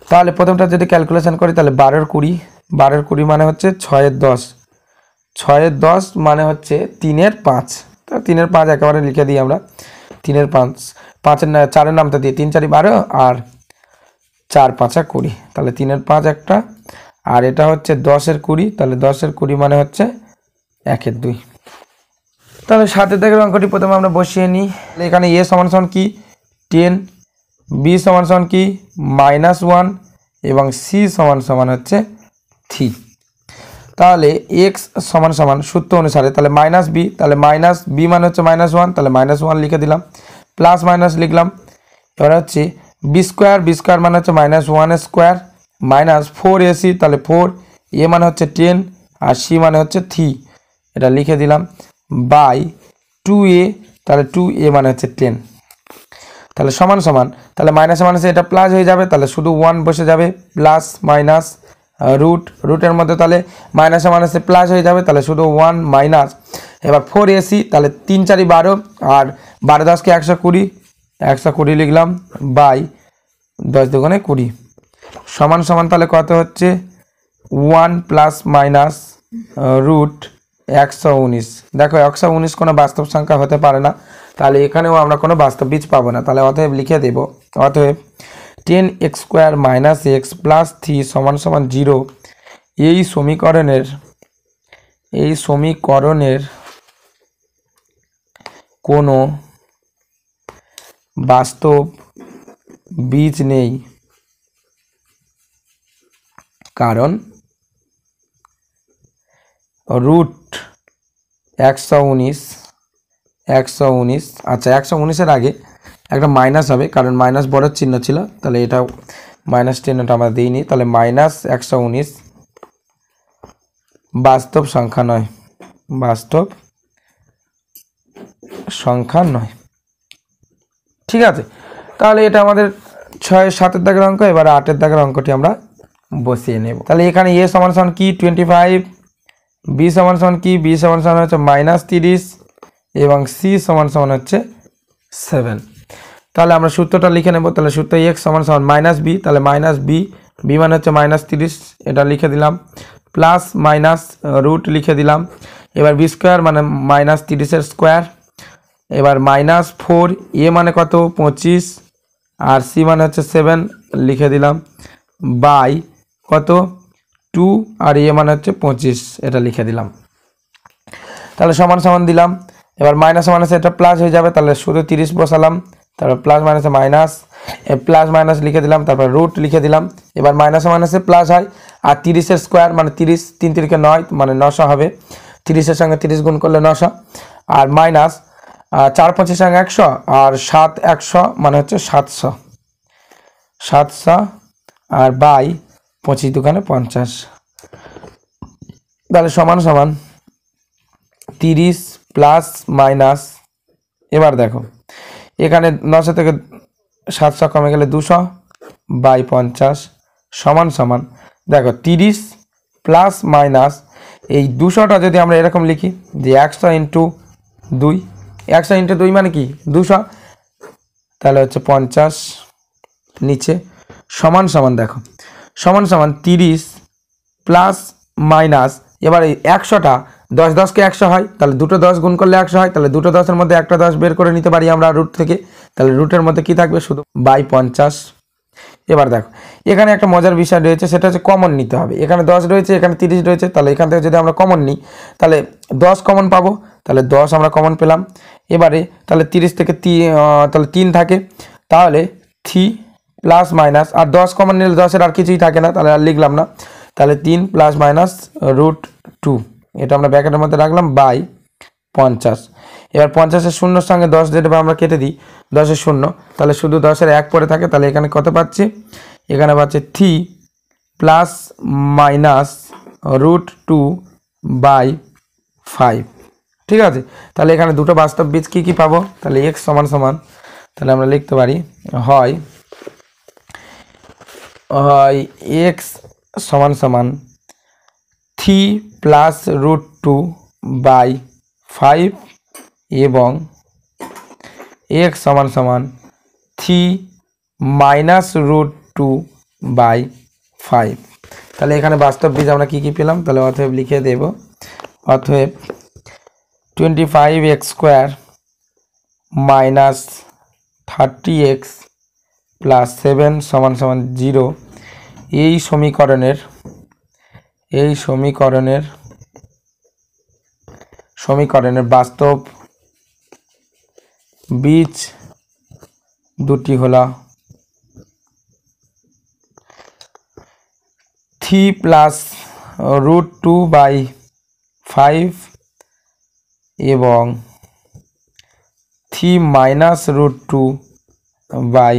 তাহলে প্রথমটা যদি ক্যালকুলেশন করি, তাহলে 12-20 মানে হচ্ছে 6-10 মানে হচ্ছে 3-5, তো 3-5 একেবারে লিখে দিই আমরা, 3-5, 4-এর নামটা দিয়ে 3 4 12 আর 4 5 20, তাহলে 3-5 একটা, আর এটা হচ্ছে 10-20, তাহলে 10-20 মানে হচ্ছে 1-2। তাহলে 7-এর দাগের অঙ্কটি প্রথমে আমরা বসিয়ে নিই। এখানে a সমান সমান কি 10, b সমান সমান কি -1 এবং c সমান সমান হচ্ছে 3। তাহলে x সমান সমান সূত্র অনুসারে, তাহলে -b, তাহলে -b মানে হচ্ছে -1, তাহলে -1 লিখে দিলাম, প্লাস মাইনাস লিখলাম, এবার হচ্ছে b² মানে হচ্ছে -1² মাইনাস 4ac, তাহলে 4, a মানে হচ্ছে 10 আর c মানে হচ্ছে 3, এটা লিখে দিলাম বাই 2a, তাহলে 2a মানে হচ্ছে 10, তাহলে সমান সমান, তাহলে মাইনাসে মাইনাসে এটা প্লাস হয়ে যাবে, তাহলে শুধু 1 বসে যাবে, প্লাস মাইনাস রুটের মধ্যে, তাহলে মাইনাসে মাইনাসে প্লাস হয়ে যাবে, তাহলে শুধু 1 মাইনাস, এবার 4ac, তাহলে 3 4 12 আর 12×10 120 লিখলাম বাই 10 দুগুণে 20 সমান সমান, তাহলে কত হচ্ছে 1 প্লাস মাইনাস √119। দেখো 119 কোনো বাস্তব সংখ্যা হতে পারে না, তাহলে এখানেও আমরা কোনো বাস্তব বীজ পাবো না, তাহলে অতএব লিখে দেব, অতএব 10x² - x + 3 সমান সমান 0। এই সমীকরণের কোনো বাস্তব বীজ নেই, কারণ √119, আচ্ছা 119-এর আগে একটা মাইনাস হবে, কারণ মাইনাস বড় চিহ্ন ছিল, তাহলে এটা মাইনাস চিহ্নটা আমরা দিইনি, তাহলে -119 বাস্তব সংখ্যা নয়, বাস্তব সংখ্যা নয়। ঠিক আছে, তাহলে এটা আমাদের 6 7 দাগের অঙ্ক। এবার 8 দাগের অঙ্কটি আমরা বসিয়ে নেব। তাহলে এখানে a সমান সমান কি 25, b সমান সমান কি b সমান সমান হচ্ছে -30 এবং c সমান সমান হচ্ছে 7। তাহলে আমরা সূত্রটা লিখে নেব। তাহলে সূত্র x সমান সমান -b, তাহলে -b, b মানে হচ্ছে -30, এটা লিখে দিলাম, প্লাস মাইনাস রুট লিখে দিলাম। এবার b স্কোয়ার মানে -30 এর স্কোয়ার, এবার -4, a মানে কত 25 আর c মানে হচ্ছে 7 লিখে দিলাম, বাই কত 2 আর a মানে হচ্ছে 25, এটা লিখে দিলাম। তাহলে সমান সমান দিলাম। এবার মাইনাস মাইনাসে এটা প্লাস হয়ে যাবে, তাহলে শুধু 30 বসালাম, তারপর প্লাস মাইনাসে মাইনাস, প্লাস মাইনাস লিখে দিলাম, তারপর রুট লিখে দিলাম। এবার মাইনাসে মাইনাসে প্লাস হয়, আর 30 এর স্কোয়ার মানে 30, 3 3 9 মানে 900 হবে, 30 এর সঙ্গে 30 গুণ করলে 900, আর মাইনাস 4 25 সঙ্গে 100 আর 7 100 মানে হচ্ছে 700, 700 আর বাই 25 দুখানে 50। তাহলে সমান সমান 30 প্লাস মাইনাস, এবার দেখো এখানে 900 থেকে 700 কমে গেলে 200 বাই 50 সমান সমান দেখো 30 প্লাস মাইনাস এই 200টা যদি আমরা এরকম লিখি যে 100 ইন্টু 2, 100 ইন্টু 2 মানে কি 200, তাহলে হচ্ছে 50 নিচে সমান সমান দেখো সমান সমান 30 প্লাস মাইনাস, এবার এই 100টা 10 10কে 100 হয়, তাহলে দুটো 10 গুণ করলে 100 হয়, তাহলে দুটো 10-এর মধ্যে একটা 10 বের করে নিতে পারি আমরা রুট থেকে, তাহলে রুটের মধ্যে কি থাকবে শুধু বাই 50। এবার দেখো এখানে একটা মজার বিষয় রয়েছে, সেটা হচ্ছে কমন নিতে হবে। এখানে 10 রয়েছে, এখানে 30 রয়েছে, তাহলে এখান থেকে যদি আমরা কমন নিই তাহলে 10 কমন পাবো, তাহলে 10 আমরা কমন পেলাম। এবারে তাহলে 30 থেকে তাহলে 3 থাকে, তাহলে 3 প্লাস মাইনাস, আর 10 কমন নিলে 10-এর আর কিছুই থাকে না, তাহলে আর লিখলাম না, তাহলে 3 প্লাস মাইনাস রুট 2, এটা আমরা ব্র্যাকেটের মধ্যে রাখলাম বাই 50। এবার 50-এর শূন্যর সঙ্গে 10 যেটা আমরা কেটে দিই, 10-এর শূন্য, তাহলে শুধু 10-এর 1 পড়ে থাকে, তাহলে এখানে কত পাচ্ছি, এখানে পাচ্ছি 3 প্লাস মাইনাস রুট 2 বাই 5। ঠিক আছে, তাহলে এখানে দুটো বাস্তব বীজ কী কী পাবো, তাহলে x সমান সমান, তাহলে আমরা লিখতে পারি হয় x সমান সমান 3 প্লাস রুট 2 বাই 5 এবং x সমান সমান 3 মাইনাস রুট 2 বাই 5। তাহলে এখানে বাস্তব বীজ আমরা কী কী পেলাম, তাহলে অতএব লিখে দেব, অতএব 25x square minus 30x plus 7 সমান সমান 0। এই সমীকরণের বাস্তব বীজ দুটি হলো 3 প্লাস রুট 2 বাই 5 এবং 3 মাইনাস রুট 2 বাই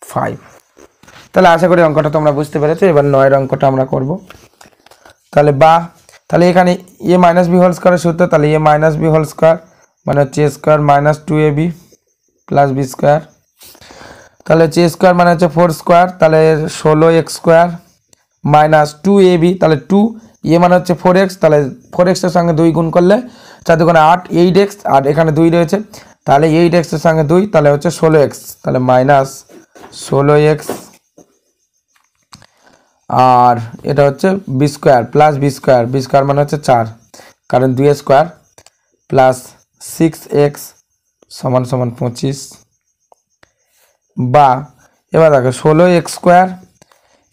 5। তাহলে আশা করি অঙ্কটা তোমরা বুঝতে পেরেছো। এবার 9-এর অঙ্কটা আমরা করব। তাহলে এখানে a মাইনাস বি হোল স্কোয়ারের সূত্র, তাহলে a minus b whole square মানে হচ্ছে a square minus 2ab plus b square, তাহলে হচ্ছে a স্কোয়ার মানে হচ্ছে 4 স্কোয়ার, তাহলে 16x স্কোয়ার মাইনাস 2ab, তাহলে 2 a মানে হচ্ছে 4x, তাহলে 4x এর সঙ্গে 2 গুণ করলে 4 দুগুণে 8, 8x, আর এখানে 2 রয়েছে, তাহলে 8x এর সঙ্গে 2 তাহলে হচ্ছে 16x, তাহলে মাইনাস 16x, আর এটা হচ্ছে b square plus b square মানে হচ্ছে 4, কারণ 2 স্কোয়ার প্লাস 6x সমান সমান 25, বা এবার দেখো 16x স্কোয়ার,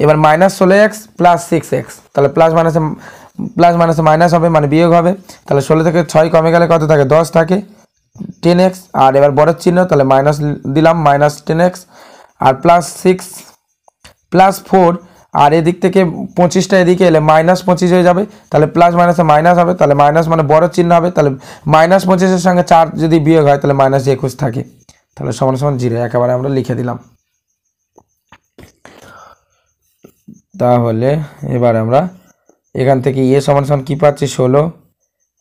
এবার মাইনাস 16x প্লাস 6x, তাহলে প্লাস মাইনাসে মাইনাস হবে মানে বিয়োগ হবে, তাহলে 16 থেকে 6 কমে গেলে কত থাকে 10 থাকে, 10x, আর এবার বড়ের চিহ্ন, তাহলে মাইনাস দিলাম মাইনাস 10x, আর প্লাস 6 প্লাস 4, আর এদিক থেকে 25টা এদিকে এলে মাইনাস 25 হয়ে যাবে, তাহলে প্লাস মাইনাসে মাইনাস হবে, তাহলে মাইনাস মানে বড় চিহ্ন হবে, তাহলে মাইনাস 25-এর সঙ্গে 4 যদি বিয়োগ হয় তাহলে মাইনাস 21 থাকে, তাহলে সমান সমান 0 একেবারে আমরা লিখে দিলাম। তাহলে এবার আমরা এখান থেকে এ সমান সমান কী পাচ্ছি 16,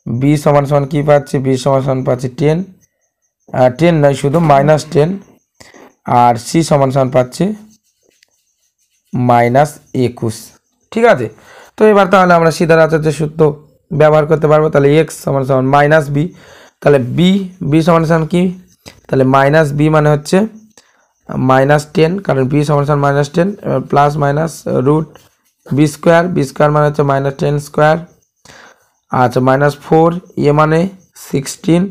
বি সমান সমান কী পাচ্ছি, বি সমান সমান পাচ্ছি 10, 10 নয় শুধু -10, আর সি সমান সমান পাচ্ছি -21। ঠিক আছে, তো এবার তাহলে আমরা সিদ্ধার আচার্যের সূত্র ব্যবহার করতে পারবো। তাহলে এক্স সমান সমান মাইনাস বি, তাহলে বি সমান সমান কি, তাহলে মাইনাস বি মানে হচ্ছে -10, কারণ বি সমান সমান -10, এবার plus minus root b square, b square মানে হচ্ছে -10 স্কোয়ার, আচ্ছা -4, এ মানে 16,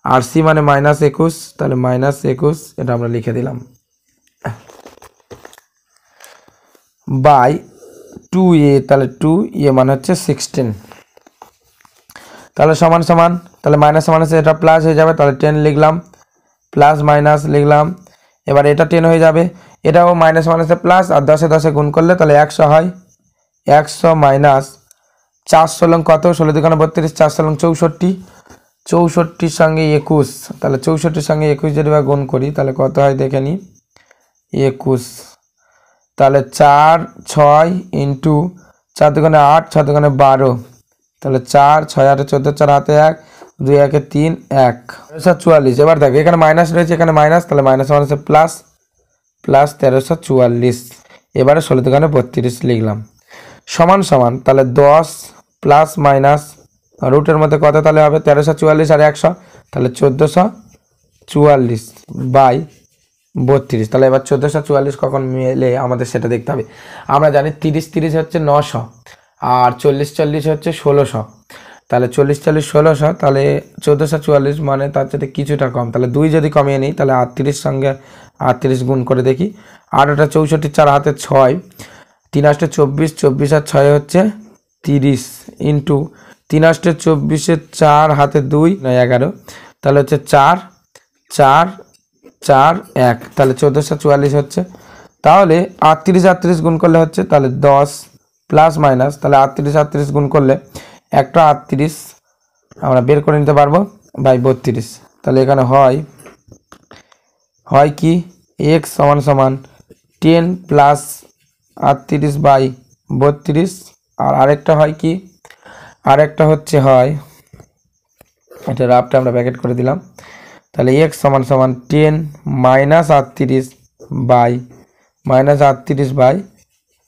আর সি মানে -21, তাহলে -21 এটা আমরা লিখে দিলাম বাই 2a, তাহলে 2a মানে হচ্ছে 16, তাহলে সমান সমান, তাহলে মাইনাস মাইনাস এটা প্লাস হয়ে যাবে, তাহলে 10 লিখলাম, প্লাস মাইনাস লিখলাম, এবার এটা 10 হয়ে যাবে, এটাও মাইনাস মাইনাসে প্লাস, আর 10 10 গুণ করলে তাহলে 100 হয়, 100 মাইনাস 4 16 কত, 16 দুগুণে 32, 4 16 64, 64 সঙ্গে 21, তাহলে 64 সঙ্গে 21 যদি গুণ করি তাহলে কত হয় দেখে নিই, 21, তাহলে 4 6 ইন্টু 4 দুগুণে 8, 6 দুগুণে 12, তাহলে 4 6 8 14, 4 হাতে 1, 2 1 3 1, 1344। এবার দেখো এখানে মাইনাস রয়েছে, এখানে মাইনাস, তাহলে মাইনাস মাইনাসে প্লাস, প্লাস 1344, এবারে 16 দুগুণে 32 লিখলাম, সমান সমান, তাহলে 10 প্লাস মাইনাস রুটের মধ্যে কত তাহলে হবে 1344 আর 100, তাহলে 1444 বাই 32। তাহলে এবার 1444 কখন মেলে আমাদের সেটা দেখতে হবে। আমরা জানি 30 30 হচ্ছে 900, আর 40 40 হচ্ছে 1600, তাহলে 40 40 1600, তাহলে 1444 মানে তার সাথে কিছুটা কম, তাহলে 2 যদি কমিয়ে নিই তাহলে 38 সঙ্গে 38 গুণ করে দেখি, 8 8 64, 4 হাতে 6, 3 8 24, 24 আর 6 হচ্ছে 30, ইন্টু 3 8 24, 4 হাতে 2 11, তাহলে হচ্ছে 4 4 4 1, তাহলে 1444 হচ্ছে, তাহলে 38 38 গুণ করলে হচ্ছে তাহলে 10 প্লাস মাইনাস, তাহলে 38 38 গুণ করলে একটা 38 আমরা বের করে নিতে পারবো বাই 32, তাহলে এখানে হয় কি এক্স সমান সমান 10 প্লাস 38 বাই 32, আর আরেকটা হয় কি, আরেকটা হচ্ছে হয় এটা রাফটা আমরা ব্র্যাকেট করে দিলাম, তাহলে এক্স সমান সমান 10 মাইনাস 38 বাই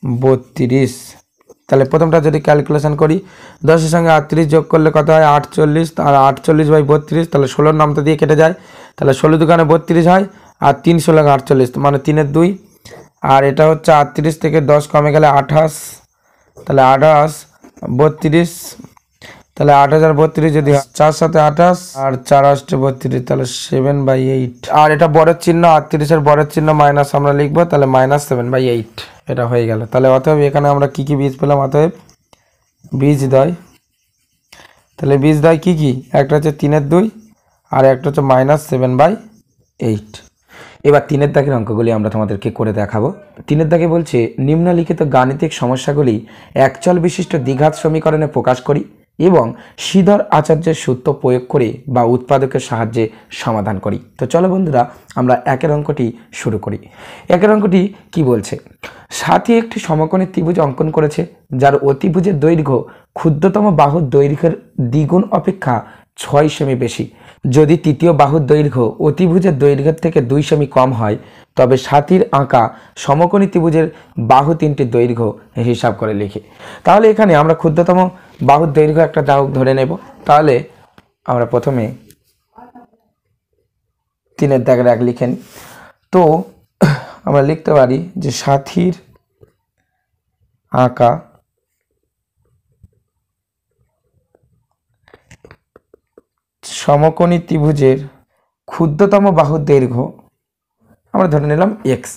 32, তাহলে প্রথমটা যদি ক্যালকুলেশন করি 10 এর সঙ্গে 38 যোগ করলে কত হয় 48, আর 48 বাই 32, তাহলে 16 নামটা দিয়ে কেটে যায়, তাহলে 16 দুগুণে 32 হয়, আর 3 16 48, মানে 3 এর 2, আর এটা হচ্ছে 38 থেকে 10 কমে গেলে 28, তাহলে 28 32, তাহলে 8032 যদি 4 7 28 আর 4 8 32, তাহলে 7/8, আর এটা বড়ের চিহ্ন 38 এর বড়ের চিহ্ন মাইনাস আমরা লিখবো, তাহলে -7/8 এটা হয়ে গেল। তাহলে অতএব এখানে আমরা কি কি বীজ পেলাম, অতএব বীজদ্বয়, তাহলে বীজদ্বয় কি কি, একটা হচ্ছে 3 এর 2 আর একটা হচ্ছে -7/8। এবার 3 দাগের অঙ্কগুলি আমরা তোমাদেরকে করে দেখাবো। 3 দাগে বলছে নিম্নলিখিত গাণিতিক সমস্যাগুলি একচল বিশিষ্ট দ্বিঘাত সমীকরণে প্রকাশ করি এবং শ্রীধর আচার্যের সূত্র প্রয়োগ করে বা উৎপাদকের সাহায্যে সমাধান করি। তো চলো বন্ধুরা আমরা একের অঙ্কটি শুরু করি। একের অঙ্কটি কি বলছে, সাথী একটি সমকোণী ত্রিভুজ অঙ্কন করেছে যার অতিভুজের দৈর্ঘ্য ক্ষুদ্রতম বাহুর দৈর্ঘ্যের দ্বিগুণ অপেক্ষা 6 সেমি বেশি। যদি তৃতীয় বাহুর দৈর্ঘ্য অতিভুজের দৈর্ঘ্যের থেকে 2 সেমি কম হয় তবে সাথীর আঁকা সমকোণী ত্রিভুজের বাহু তিনটির দৈর্ঘ্য হিসাব করে লিখি। তাহলে এখানে আমরা ক্ষুদ্রতম বাহুর দৈর্ঘ্য একটা দাগ ধরে নেব। তাহলে আমরা প্রথমে 3 দাগের 1 লিখেন, তো আমরা লিখতে পারি যে সাথীর আঁকা সমকোণী ত্রিভুজের ক্ষুদ্রতম বাহুর দৈর্ঘ্য আমরা ধরে নিলাম এক্স,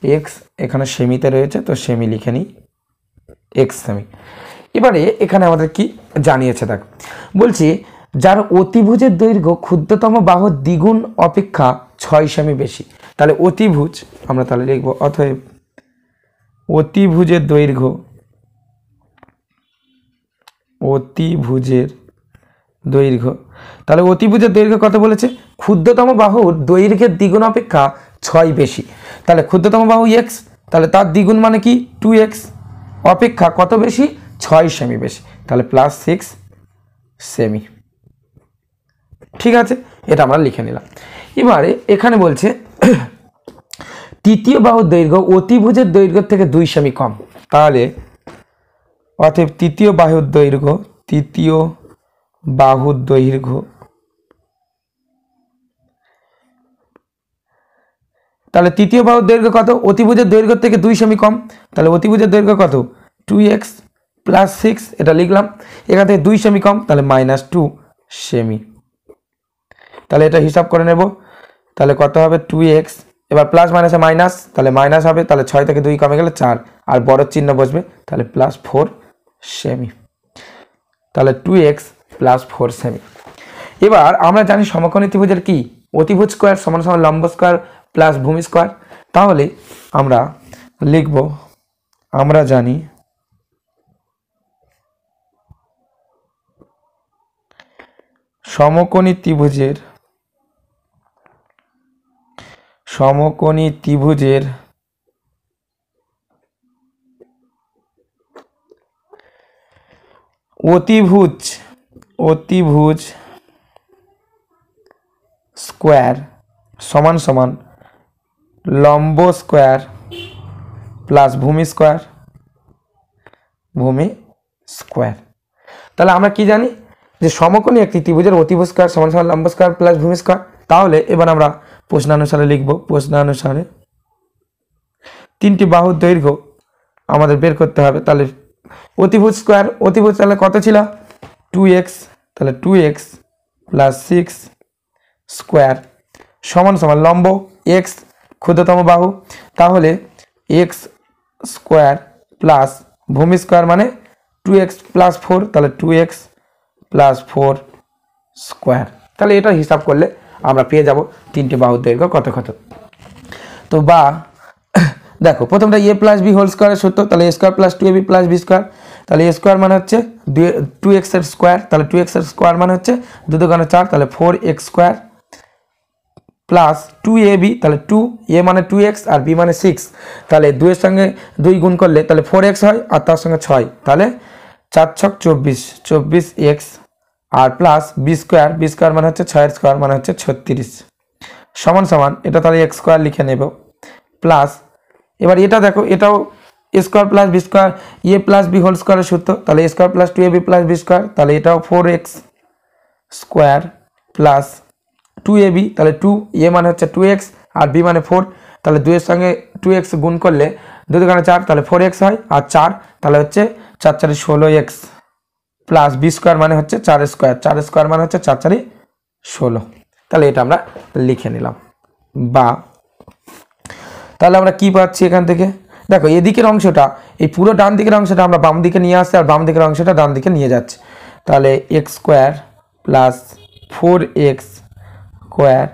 এক্স এখানে সেমিতে রয়েছে তো সেমি লিখে নিই, এক্স সেমি। এবারে এখানে আমাদের কি জানিয়েছে দেখ, বলছি যার অতিভুজের দৈর্ঘ্য ক্ষুদ্রতম বাহুর দ্বিগুণ অপেক্ষা 6 সেমি বেশি। তাহলে অতিভুজ আমরা তাহলে লিখবো, অতএব অতিভুজের দৈর্ঘ্য, অতিভুজের দৈর্ঘ্য, তাহলে অতিভুজের দৈর্ঘ্য কত বলেছে, ক্ষুদ্রতম বাহুর দৈর্ঘ্যের দ্বিগুণ অপেক্ষা 6 বেশি। তাহলে ক্ষুদ্রতম বাহু এক্স, তাহলে তার দ্বিগুণ মানে কি 2x, অপেক্ষা কত বেশি 6 সেমি বেশি, তাহলে প্লাস 6 সেমি। ঠিক আছে, এটা আমরা লিখে নিলাম। এবারে এখানে বলছে তৃতীয় বাহুর দৈর্ঘ্য অতিভুজের দৈর্ঘ্য থেকে 2 সেমি কম। তাহলে অতএব তৃতীয় বাহুর দৈর্ঘ্য তাহলে তৃতীয় বাহুর দৈর্ঘ্য কত? অতিভুজের দৈর্ঘ্য থেকে 2 সেমি কম। তাহলে অতিভুজের দৈর্ঘ্য কত? 2x প্লাস 6, এটা লিখলাম। এখান থেকে 2 সেমি কম, তাহলে -2 সেমি। তাহলে এটা হিসাব করে নেব। তাহলে কত হবে? 2x, এবার প্লাস মাইনাসে মাইনাস, তাহলে মাইনাস হবে, তাহলে 6 থেকে 2 কমে গেলে 4, আর বড় চিহ্ন বসবে, তাহলে +4 সেমি। তাহলে 2x + 4 সেমি। এবার আমরা জানি সমকোণী ত্রিভুজের কি? অতিভুজ স্কয়ার সমান সমান লম্ব স্কয়ার প্লাস ভূমি স্কয়ার। তাহলে আমরা লিখব, আমরা জানি সমকোণী ত্রিভুজের অতিভুজ স্কয়ার সমান সমান লম্ব স্কয়ার প্লাস ভূমি স্কয়ার। তাহলে আমরা কি জানি যে সমকোণী একটি ত্রিভুজের অতিভুজ স্কয়ার সমান সমান লম্ব স্কয়ার প্লাস ভূমি স্কয়ার। তাহলে এবার আমরা প্রশ্নানুসারে লিখব। প্রশ্নানুসারে তিনটি বাহুর দৈর্ঘ্য আমাদের বের করতে হবে। তাহলে অতিভুজ স্কয়ার, অতিভুজ তাহলে কত ছিল? 2x, তাহলে 2x প্লাস 6 স্কয়ার সমান সমান লম্ব x ক্ষুদ্রতম বাহু, তাহলে x স্কয়ার প্লাস ভূমি স্কয়ার মানে 2x প্লাস 4, তাহলে 2x প্লাস 4 স্কয়ার। তাহলে এটা হিসাব করলে আমরা পেয়ে যাব তিনটি বাহুর দৈর্ঘ্য কত কত। তো বা দেখো প্রথমটা a প্লাস b হোল স্কয়ারের সূত্র, তাহলে a square plus 2ab plus b square. তাহলে a স্কয়ার মানে হচ্ছে 2x এর স্কয়ার, তাহলে 2x এর স্কয়ার মানে হচ্ছে 2 দুগুণে 4, তাহলে 4x স্কয়ার প্লাস 2ab, তাহলে 2a মানে 2x আর b মানে 6, তাহলে 2 এর সঙ্গে 2 গুণ করলে তাহলে 4x হয় আর তার সঙ্গে 6, তাহলে 4 ছক 24, 24x আর প্লাস b স্কয়ার মানে হচ্ছে 6 এর স্কয়ার মানে হচ্ছে 36 সমান সমান, এটা তাহলে x স্কয়ার লিখে নেব প্লাস, এবার এটা দেখো এটাও a square plus b square a plus b whole স্কয়ারের সূত্র, তাহলে a square plus 2ab plus b square, তাহলে এটাও 4x স্কয়ার প্লাস 2ab, তাহলে 2a মানে হচ্ছে 2x আর b মানে 4, তাহলে 2 এর সঙ্গে 2x গুণ করলে 2 দুগুণে 4, তাহলে 4x হয় আর 4, তাহলে হচ্ছে 4 4 16x প্লাস b স্কয়ার মানে হচ্ছে 4 স্কয়ার, 4 স্কয়ার মানে হচ্ছে 4 4 16। তাহলে এটা আমরা লিখে নিলাম। বা তাহলে আমরা কি পাচ্ছি এখান থেকে? দেখো এদিকের অংশটা, এই পুরো ডান দিকের অংশটা আমরা বাম দিকে নিয়ে আসছি আর বাম দিকের অংশটা ডান দিকে নিয়ে যাচ্ছি। তাহলে x square plus 4x square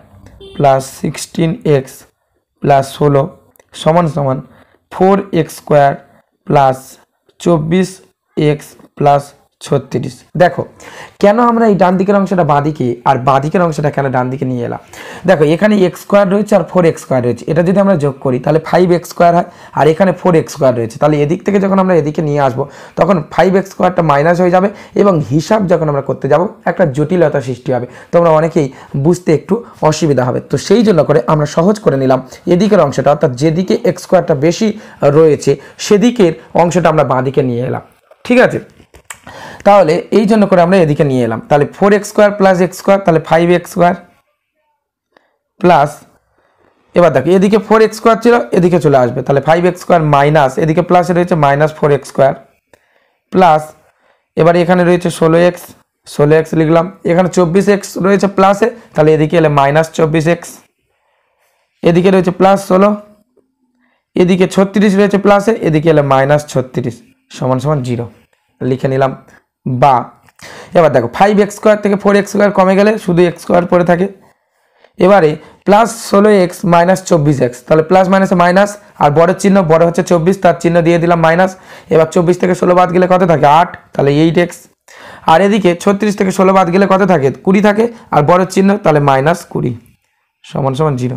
plus 16x plus 16 সমান সমান 4x square plus 24x plus 36। দেখো কেন আমরা এই ডান দিকের অংশটা বাঁ দিকে আর বাঁ দিকের অংশটা কেন ডান দিকে নিয়ে এলাম? দেখো এখানে x স্কয়ার রয়েছে আর 4x স্কয়ার রয়েছে, এটা যদি আমরা যোগ করি তাহলে 5x স্কয়ার হয়, আর এখানে 4x স্কয়ার রয়েছে, তাহলে এদিক থেকে যখন আমরা এদিকে নিয়ে আসব তখন 5x স্কয়ারটা মাইনাস হয়ে যাবে এবং হিসাব যখন আমরা করতে যাব একটা জটিলতা সৃষ্টি হবে, তোমরা অনেকেই বুঝতে একটু অসুবিধা হবে। তো সেই জন্য করে আমরা সহজ করে নিলাম এদিকের অংশটা, অর্থাৎ যেদিকে x স্কয়ারটা বেশি রয়েছে সেদিকের অংশটা আমরা বাঁ দিকে নিয়ে এলাম। ঠিক আছে, তাহলে এই জন্য করে আমরা এদিকে নিয়ে এলাম। তাহলে 4x square plus x square, তাহলে 5x স্কয়ার প্লাস, এবার দেখো এদিকে 4x স্কয়ার ছিল এদিকে চলে আসবে, তাহলে 5x স্কয়ার মাইনাস এদিকে প্লাসে রয়েছে মাইনাস 4x স্কয়ার প্লাস, এবার এখানে রয়েছে 16x লিখলাম, এখানে 24x রয়েছে প্লাসে, তাহলে এদিকে এলে মাইনাস 24x, এদিকে রয়েছে প্লাস 16, এদিকে 36 রয়েছে প্লাসে, এদিকে এলে মাইনাস 36 সমান সমান 0 লিখে নিলাম। বা এবার দেখো 5x স্কয়ার থেকে 4x স্কয়ার কমে গেলে শুধু x স্কয়ার পড়ে থাকে, এবারে প্লাস 16x মাইনাস 24x, তাহলে প্লাস মাইনাসে মাইনাস আর বড়ের চিহ্ন, বড় হচ্ছে 24 তার চিহ্ন দিয়ে দিলাম মাইনাস, এবার 24 থেকে 16 বাদ গেলে কত থাকে 8, তাহলে 8x, আর এদিকে 36 থেকে 16 বাদ গেলে কত থাকে 20 থাকে আর বড়ের চিহ্ন, তাহলে মাইনাস 20 সমান সমান 0।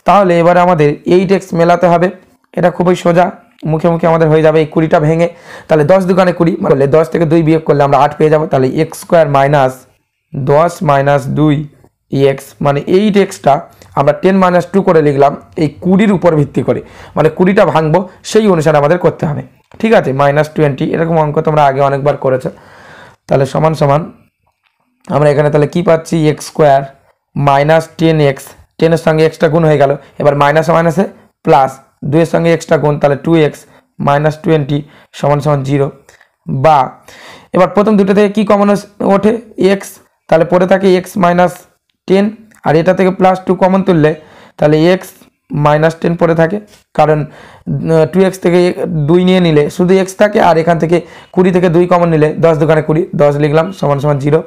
তাহলে এবারে আমাদের 8x মেলাতে হবে, এটা খুবই সোজা, মুখে মুখে আমাদের হয়ে যাবে এই 20টা ভেঙে, তাহলে 10 দুগুণে 20, মানে 10 থেকে 2 বিয়োগ করলে আমরা 8 পেয়ে যাব। তাহলে x square minus 10 minus 2 x, মানে 8xটা আমরা 10 মাইনাস 2 করে লিখলাম এই 20-র উপর ভিত্তি করে, মানে 20টা ভাঙবো সেই অনুসারে আমাদের করতে হবে, ঠিক আছে। -20, এরকম অঙ্ক তোমরা আগে অনেকবার করেছো। তাহলে সমান সমান আমরা এখানে তাহলে কি পাচ্ছি, এক্স স্কোয়ার মাইনাস 10x, 10-এর সঙ্গে এক্সটা গুণ হয়ে গেল, এবার মাইনাসে মাইনাসে প্লাস 2-এর সঙ্গে এক্সটা গুণ, তাহলে 2x মাইনাস 20 সমান সমান 0। বা এবার প্রথম দুটো থেকে কি কমন ওঠে, এক্স, তাহলে পরে থাকে এক্স মাইনাস 10, আর এটা থেকে +2 কমন তুললে তাহলে এক্স মাইনাস 10 পরে থাকে, কারণ 2x থেকে 2 নিয়ে নিলে শুধু এক্স থাকে, আর এখান থেকে 20 থেকে 2 কমন নিলে 10 দুগুণে 20, 10 লিখলাম সমান সমান 0।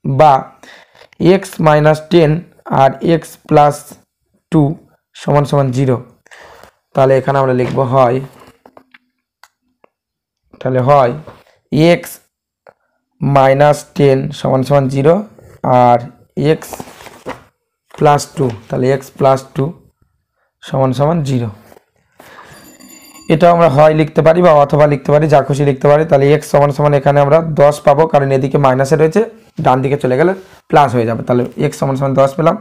বা এক্স মাইনাস 10 আর এক্স প্লাস 2 সমান সমান 0। তাহলে এখানে আমরা লিখবো হয়, তাহলে হয় এক্স মাইনাস 10 সমান সমান 0 আর এক্স প্লাস 2, তাহলে এক্স প্লাস 2 সমান সমান 0। এটা আমরা হয় লিখতে পারি বা অথবা লিখতে পারি, যা খুশি লিখতে পারি। তাহলে এক্স সমান সমান এখানে আমরা 10 পাবো, কারণ এদিকে মাইনাসে রয়েছে, ডান দিকে চলে গেলে প্লাস হয়ে যাবে। তাহলে এক্স সমান সমান 10 পেলাম,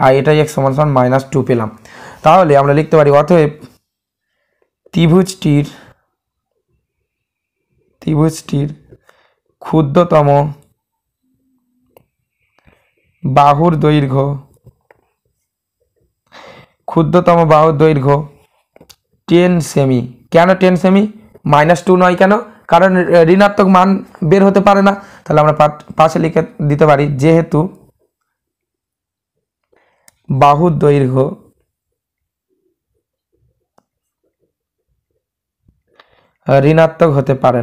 আর এটাই এক্স সমান সমান -2 পেলাম। তাহলে আমরা লিখতে পারি অতএব ত্রিভুজটির ক্ষুদ্রতম বাহুর দৈর্ঘ্য 10 সেমি। কেন 10 সেমি, -2 নয় কেন, কারণ ঋণাত্মক মান বের হতে পারে না। তাহলে আমরা পাশে লিখে দিতে পারি যেহেতু বাহুর দৈর্ঘ্য ঋণাত্মক হতে পারে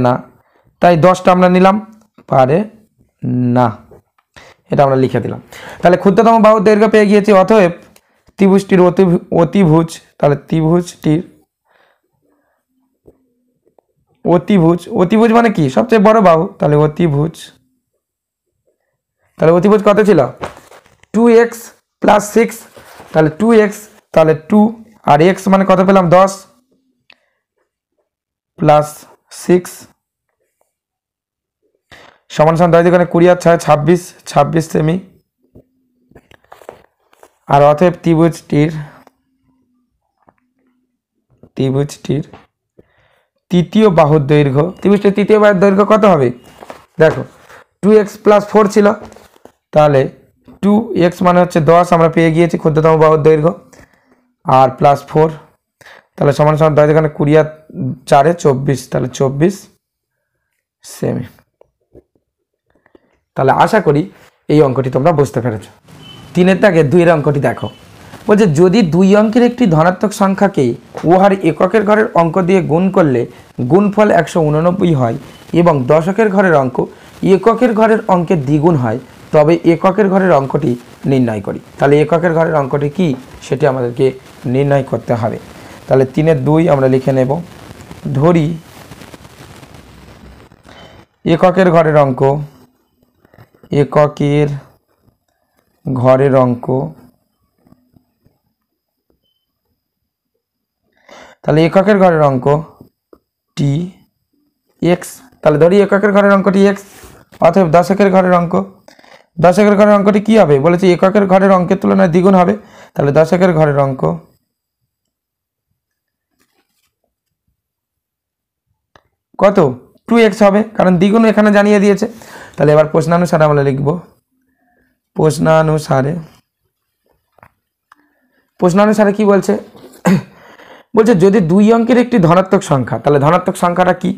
না, তাই 10টা আমরা নিলাম, পারে না, এটা আমরা লিখে দিলাম। তাহলে ক্ষুদ্রতম বাহুর দৈর্ঘ্য পেয়ে গিয়েছি। অতএব ত্রিভুজটির অতিভুজ, তাহলে ত্রিভুজটির অতিভুজ মানে কি, সবচেয়ে বড় বাহু, তাহলে অতিভুজ কত ছিল, 2x প্লাস 6, তাহলে 2x, তাহলে 2 আর x মানে কত পেলাম, 10 প্লাস 6 সমান সমান 10 দুগুণে 20 আর 6 26 সেমি। আর অতএব ত্রিভুজটির তৃতীয় বাহুর দৈর্ঘ্য কত হবে, দেখো 2x প্লাস 4 ছিল, তাহলে 2x মানে হচ্ছে 10, আমরা পেয়ে গিয়েছি ক্ষুদ্রতম বাহুর দৈর্ঘ্য, আর প্লাস 4, তাহলে সমান সমান 10 দুগুণে 20 আর 4 24, তাহলে 24 সেমি। তাহলে আশা করি এই অঙ্কটি তোমরা বুঝতে পেরেছো। 3-এর দাগে 2-এর অঙ্কটি দেখো, বলছে যদি 2 অঙ্কের একটি ধনাত্মক সংখ্যাকে উহার এককের ঘরের অঙ্ক দিয়ে গুণ করলে গুণফল 189 হয় এবং দশকের ঘরের অঙ্ক এককের ঘরের অঙ্কের দ্বিগুণ হয়, তবে এককের ঘরের অঙ্কটি নির্ণয় করি। তাহলে এককের ঘরের অঙ্কটি কি সেটি আমাদেরকে নির্ণয় করতে হবে। তাহলে 3-এর 2 আমরা লিখে নেব। ধরি এককের ঘরের অঙ্ক তাহলে এককের ঘরের অঙ্ক টি এক্স, তাহলে ধরি এককের ঘরের অঙ্কটি এক্স। অতএব দশকের ঘরের অঙ্কটি কি হবে, বলেছি এককের ঘরের অঙ্কের তুলনায় দ্বিগুণ হবে, তাহলে দশকের ঘরের অঙ্ক কত, 2x হবে, কারণ দ্বিগুণ এখানে জানিয়ে দিয়েছে। তাহলে এবার প্রশ্নানুসারে আমরা লিখব, প্রশ্নানুসারে কি বলছে, বলছে যদি 2 অঙ্কের একটি ধনাত্মক সংখ্যা, তাহলে ধনাত্মক সংখ্যাটা কি,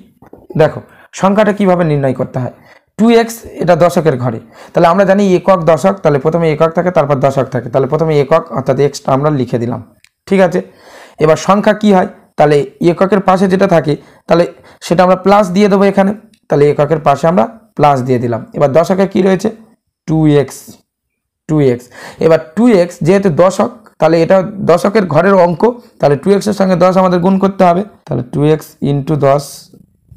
দেখো সংখ্যাটা কিভাবে নির্ণয় করতে হয়, 2x এটা দশকের ঘরে, তাহলে আমরা জানি একক দশক, তাহলে প্রথমে একক থাকে তারপর দশক থাকে, তাহলে প্রথমে একক অর্থাৎ এক্সটা আমরা লিখে দিলাম, ঠিক আছে। এবার সংখ্যা কি হয়, তাহলে এককের পাশে যেটা থাকে তাহলে সেটা আমরা প্লাস দিয়ে দেবো এখানে, তাহলে এককের পাশে আমরা প্লাস দিয়ে দিলাম। এবার দশকে কি রয়েছে, 2x, এবার 2x যেহেতু দশক, তাহলে এটা দশকের ঘরের অঙ্ক, তাহলে 2x এর সঙ্গে 10 আমাদের গুণ করতে হবে, তাহলে 2x ইন্টু 10,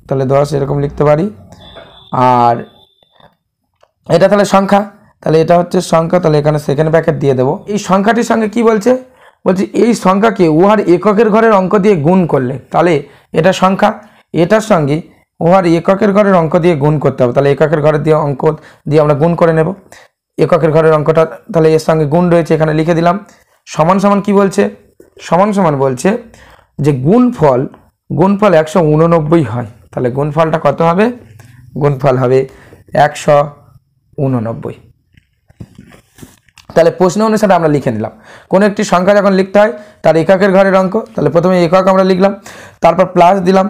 তাহলে 10 এরকম লিখতে পারি। আর এটা তাহলে সংখ্যা, তাহলে এটা হচ্ছে সংখ্যা, তাহলে এখানে সেকেন্ড ব্র্যাকেট দিয়ে দেবো। এই সংখ্যাটির সঙ্গে কি বলছে, বলছি এই সংখ্যাকে উহার এককের ঘরের অঙ্ক দিয়ে গুণ করলে, তাহলে এটা সংখ্যা, এটার সঙ্গে উহার এককের ঘরের অঙ্ক দিয়ে গুণ করতে হবে। তাহলে এককের ঘরের দিয়ে অঙ্ক দিয়ে আমরা গুণ করে নেব। এককের ঘরের অঙ্কটা তাহলে এর সঙ্গে গুণ রয়েছে, এখানে লিখে দিলাম। সমান সমান কি বলছে, সমান সমান বলছে যে গুণফল 189 হয়। তাহলে গুণফলটা কত হবে, গুণফল হবে 189। তাহলে প্রশ্ন অনুসারে আমরা লিখে নিলাম। কোনো একটি সংখ্যা যখন লিখতে হয় তার এককের ঘরের অঙ্ক, তাহলে প্রথমে একক আমরা লিখলাম, তারপর প্লাস দিলাম,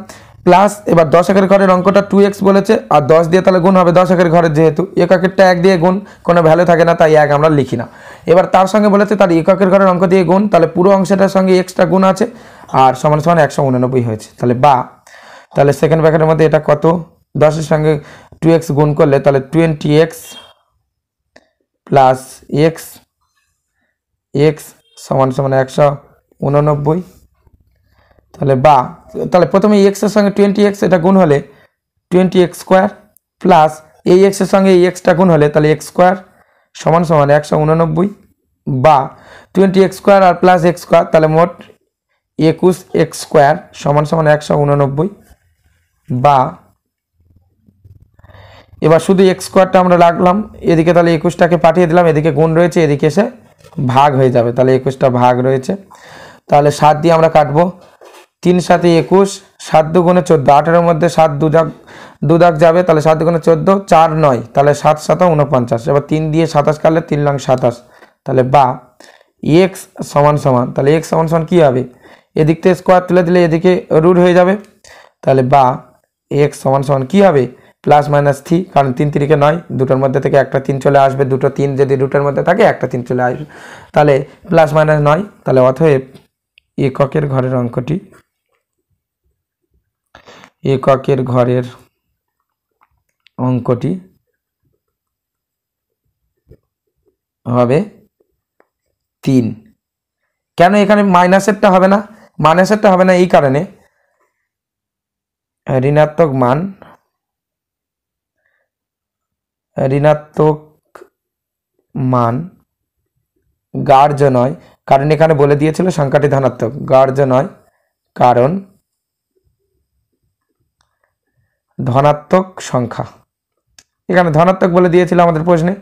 প্লাস এবার 10 একের ঘরের অঙ্কটা 2x বলেছে, আর 10 দিয়ে তাহলে গুণ হবে 10 একের ঘরের, যেহেতু এককেরটা 1 দিয়ে গুণ কোনো ভ্যালু থাকে না তাই 1 আমরা লিখি না। এবার তার সঙ্গে বলেছে তার এককের ঘরের অঙ্ক দিয়ে গুণ, তাহলে পুরো অংশটার সঙ্গে এক্সট্রা গুণ আছে, আর সমান সমান 189 হয়েছে। তাহলে বা, তাহলে সেকেন্ড ব্র্যাকেটের মধ্যে এটা কত, 10 এর সঙ্গে 2x গুণ করলে তাহলে 20x প্লাস এক্স এক্স সমান সমান 189। তাহলে বা, তাহলে প্রথমে এক্স এর সঙ্গে 20x এটা গুণ হলে 20x স্কোয়ার, প্লাস এই এক্স এর সঙ্গে এই এক্সটা গুণ হলে তাহলে x স্কোয়ার সমান সমান 189, বা 20x স্কোয়ার আর প্লাস x স্কোয়ার, তাহলে মোট 21x স্কোয়ার সমান সমান 189। বা এবার শুধু x স্কোয়ারটা আমরা রাখলাম এদিকে, তাহলে 21টাকে পাঠিয়ে দিলাম, এদিকে গুণ রয়েছে, এদিকে এসে ভাগ হয়ে যাবে, তাহলে 21টা ভাগ রয়েছে। তাহলে 7 দিয়ে আমরা কাটবো, 3 7 21, 7 2 গুণে 14, 18 মধ্যে 7 দু দাগ যাবে, তাহলে 7 গুণে 14, 4 9, তাহলে 7 7 49। এবার 3 দিয়ে 27 কাটলে 3 লং 27, তাহলে বা x সমান সমান, তাহলে x সমান সমান কী হবে, এদিক থেকে স্কোয়ার তুলে দিলে এদিকে রুট হয়ে যাবে, তাহলে বা x সমান সমান কী হবে, প্লাস মাইনাস 3, কারণ 3 3 9, দুটোর মধ্যে থেকে একটা 3 চলে আসবে, দুটো 3 যদি রুটের মধ্যে থাকে একটা 3 চলে আসবে, তাহলে প্লাস মাইনাস 9। তাহলে অতএব এককের ঘরের অঙ্কটি, এককের ঘরের অঙ্কটি হবে 3। কেন এখানে মাইনাসেরটা হবে না, মাইনাসেরটা হবে না এই কারণে ঋণাত্মক মান গ্রাহ্য নয়, কারণ এখানে বলে দিয়েছিল সংখ্যাটি ধনাত্মক, গ্রাহ্য নয় কারণ ধনাত্মক সংখ্যা, এখানে ধনাত্মক বলে দিয়েছিল আমাদের প্রশ্নে,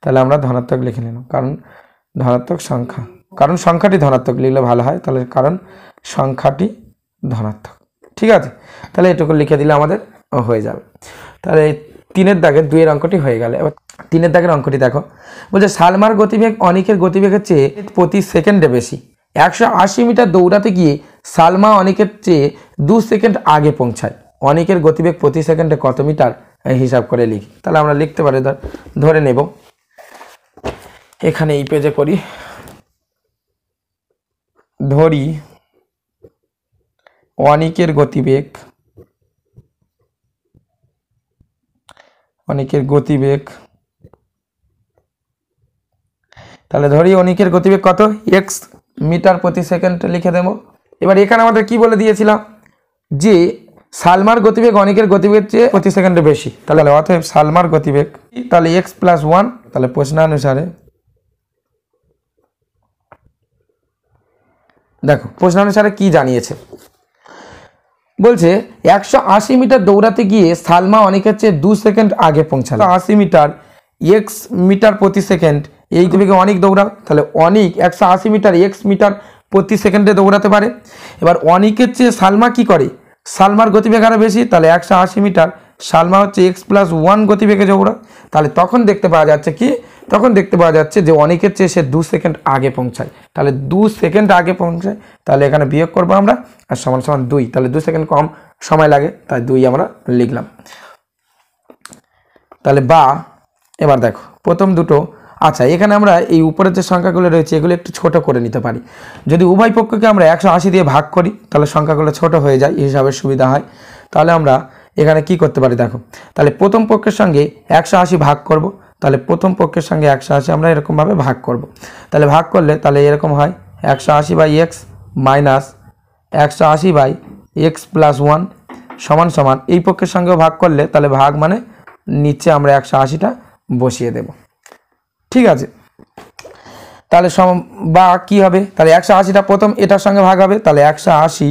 তাহলে আমরা ধনাত্মক লিখে নিলাম, কারণ ধনাত্মক সংখ্যা, কারণ সংখ্যাটি ধনাত্মক লিখলে ভালো হয়, তাহলে কারণ সংখ্যাটি ধনাত্মক। ঠিক আছে, তাহলে এটুকু লিখে দিলে আমাদের হয়ে যাবে। তাহলে 3-এর দাগের 2-এর অঙ্কটি হয়ে গেল। এবার 3-এর দাগের অঙ্কটি দেখো, বলছে সালমার গতিবেগ অনিকের গতিবেগের চেয়ে প্রতি সেকেন্ডে বেশি। 180 মিটার দৌড়াতে গিয়ে সালমা অনিকের চেয়ে 2 সেকেন্ড আগে পৌঁছায়। অনিকের গতিবেগ প্রতি সেকেন্ডে কত মিটার হিসাব করে লিখি। তাহলে আমরা লিখতে পারি, ধরে নেব এখানে এই পেজে করি, ধরি অনিকের গতিবেগ তাহলে ধরি অনিকের গতিবেগ কত, x মিটার প্রতি সেকেন্ড লিখে দেব। এবার এখানে আমাদের কি বলে দিয়েছিলাম যে সালমার গতিবেগ অনিকের গতিবেগের চেয়ে প্রতি সেকেন্ডে বেশি, তাহলে অতএব সালমার গতিবেগ তাহলে x + 1, তাহলে প্রশ্নানুসারে দেখো প্রশ্নানুসারে কি জানিয়েছে, বলছে 180 মিটার দৌড়াতে গিয়ে সালমা অনিকের চেয়ে 2 সেকেন্ড আগে পৌঁছালো। 80 মিটার x মিটার প্রতি সেকেন্ড, এই গতিবেগে অনিক দৌড়াও, তাহলে অনিক 180 মিটার x মিটার প্রতি সেকেন্ডে দৌড়াতে পারে। এবার অনিকের চেয়ে সালমা কি করে, সালমার গতিবেগ আরও বেশি, তাহলে 180 মিটার, সালমা হচ্ছে x + 1 গতিবেগে দৌড়ায়, তাহলে তখন দেখতে পাওয়া যাচ্ছে কি, তখন দেখতে পাওয়া যাচ্ছে যে অনিকের চেয়ে সে 2 সেকেন্ড আগে পৌঁছায়, তাহলে 2 সেকেন্ড আগে পৌঁছায়, তাহলে এখানে বিয়োগ করবো আমরা, আর সমান সমান 2, তাহলে 2 সেকেন্ড কম সময় লাগে, তাই 2 আমরা লিখলাম। তাহলে বা, এবার দেখো প্রথম দুটো, আচ্ছা এখানে আমরা এই উপরের যে সংখ্যাগুলো রয়েছে এগুলো একটু ছোট করে নিতে পারি, যদি উভয় পক্ষকে আমরা 180 দিয়ে ভাগ করি তাহলে সংখ্যাগুলো ছোট হয়ে যায়, হিসাবের সুবিধা হয়। তাহলে আমরা এখানে কি করতে পারি দেখো, তাহলে প্রথম পক্ষের সঙ্গে 180 ভাগ করব, তাহলে প্রথম পক্ষের সঙ্গে 180 আমরা এরকমভাবে ভাগ করব, তাহলে ভাগ করলে তাহলে এরকম হয় 180/x মাইনাস 180/x + 1 সমান সমান, এই পক্ষের সঙ্গেও ভাগ করলে তাহলে ভাগ মানে নিচে আমরা 180টা বসিয়ে দেব। ঠিক আছে, তাহলে বা কি হবে, তাহলে 180টা প্রথম এটার সঙ্গে ভাগ হবে, তাহলে 180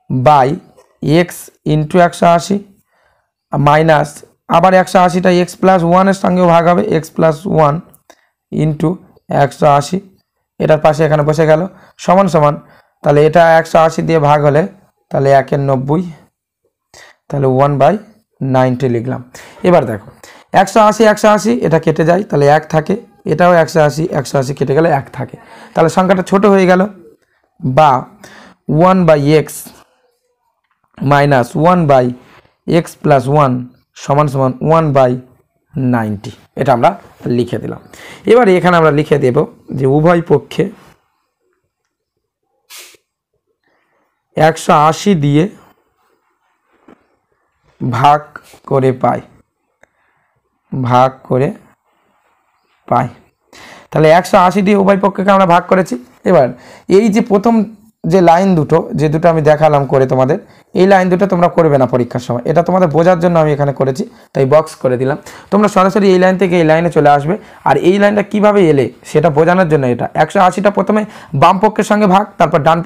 বাই এক্স ইন্টু 180 মাইনাস আবার 180টা এক্স প্লাস ওয়ানের সঙ্গেও ভাগ হবে, এক্স প্লাস ওয়ান ইন্টু 180, এটার পাশে এখানে বসে গেল সমান সমান, তাহলে এটা 180 দিয়ে ভাগ হলে তাহলে 1/90, তাহলে 1/90 লিখলাম। এবার দেখো 180 180 এটা কেটে যায়, তাহলে 1 থাকে, এটাও 180 180 কেটে গেলে 1 থাকে, তাহলে সংখ্যাটা ছোট হয়ে গেল, বা 1/x মাইনাস 1/x প্লাস 1 সমান সমান 1/90, এটা আমরা লিখে দিলাম। এবার এখানে আমরা লিখে দেব যে উভয় পক্ষে 180 দিয়ে ভাগ করে পাই, তাহলে 180 দিয়ে উভয় পক্ষকে আমরা ভাগ করেছি। এবার এই যে প্রথম যে লাইন দুটো আমি দেখালাম করে তোমাদের, এই লাইন দুটো তোমরা করবে না পরীক্ষার সময়, এটা তোমাদের বোঝার জন্য আমি এখানে করেছি, তাই বক্স করে দিলাম। তোমরা সরাসরি এই লাইন থেকে এই লাইনে চলে আসবে, আর এই লাইনটা কিভাবে এলে সেটা বোঝানোর জন্য এটা 180টা প্রথমে বাম পক্ষের সঙ্গে ভাগ, তারপর ডান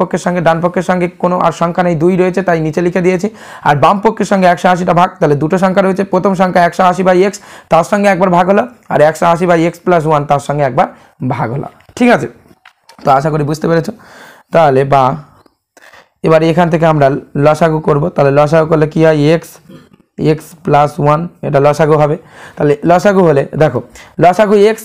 পক্ষের সঙ্গে কোনো আর সংখ্যা নেই, 2 রয়েছে তাই নিচে লিখে দিয়েছি, আর বাম পক্ষের সঙ্গে 180টা ভাগ, তাহলে দুটো সংখ্যা রয়েছে, প্রথম সংখ্যা 180/x তার সঙ্গে একবার ভাগ হলো, আর 180/x প্লাস 1 তার সঙ্গে একবার ভাগ হলো। ঠিক আছে, তো আশা করি বুঝতে পেরেছো। তাহলে বা এবার এখান থেকে আমরা লসাগু করব, তাহলে লসাগু করলে কি হয়, x প্লাস 1, এটা লসাগু হবে। তাহলে লসাগু হলে দেখো লসাগু x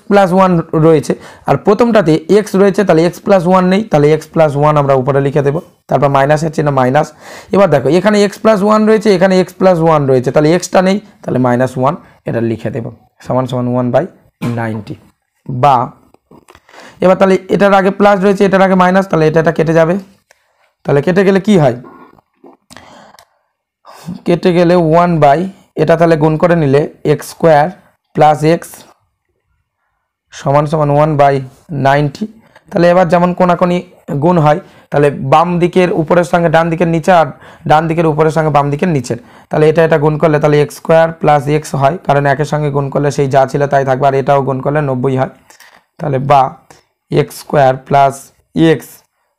প্লাস 1 রয়েছে, আর প্রথমটাতে x রয়েছে, তাহলে x প্লাস 1 নেই, তাহলে x প্লাস 1 আমরা উপরে লিখে দেবো, তারপর মাইনাসের চিহ্ন মাইনাস। এবার দেখো এখানে x প্লাস 1 রয়েছে, এখানে x প্লাস 1 রয়েছে, তাহলে এক্সটা নেই, তাহলে -1 এটা লিখে দেবো, সমান সমান 1/90। বা এবার তাহলে এটার আগে প্লাস রয়েছে, এটার আগে মাইনাস, তাহলে এটা কেটে যাবে, তাহলে কেটে গেলে কি হয়, কেটে গেলে 1 এটা তাহলে গুণ করে নিলে x² প্লাস x সমান সমান 1/90। তাহলে এবার যেমন কোনাকুনি গুণ হয়, তাহলে বাম দিকের উপরের সঙ্গে ডান দিকের নিচে, আর ডান দিকের উপরের সঙ্গে বাম দিকের নিচের, তাহলে এটা গুণ করলে তাহলে x² প্লাস x হয়, কারণ একের সঙ্গে গুণ করলে সেই যা ছিল তাই থাকবে, আর এটাও গুণ করলে 90 হয়। তাহলে বা x² প্লাস x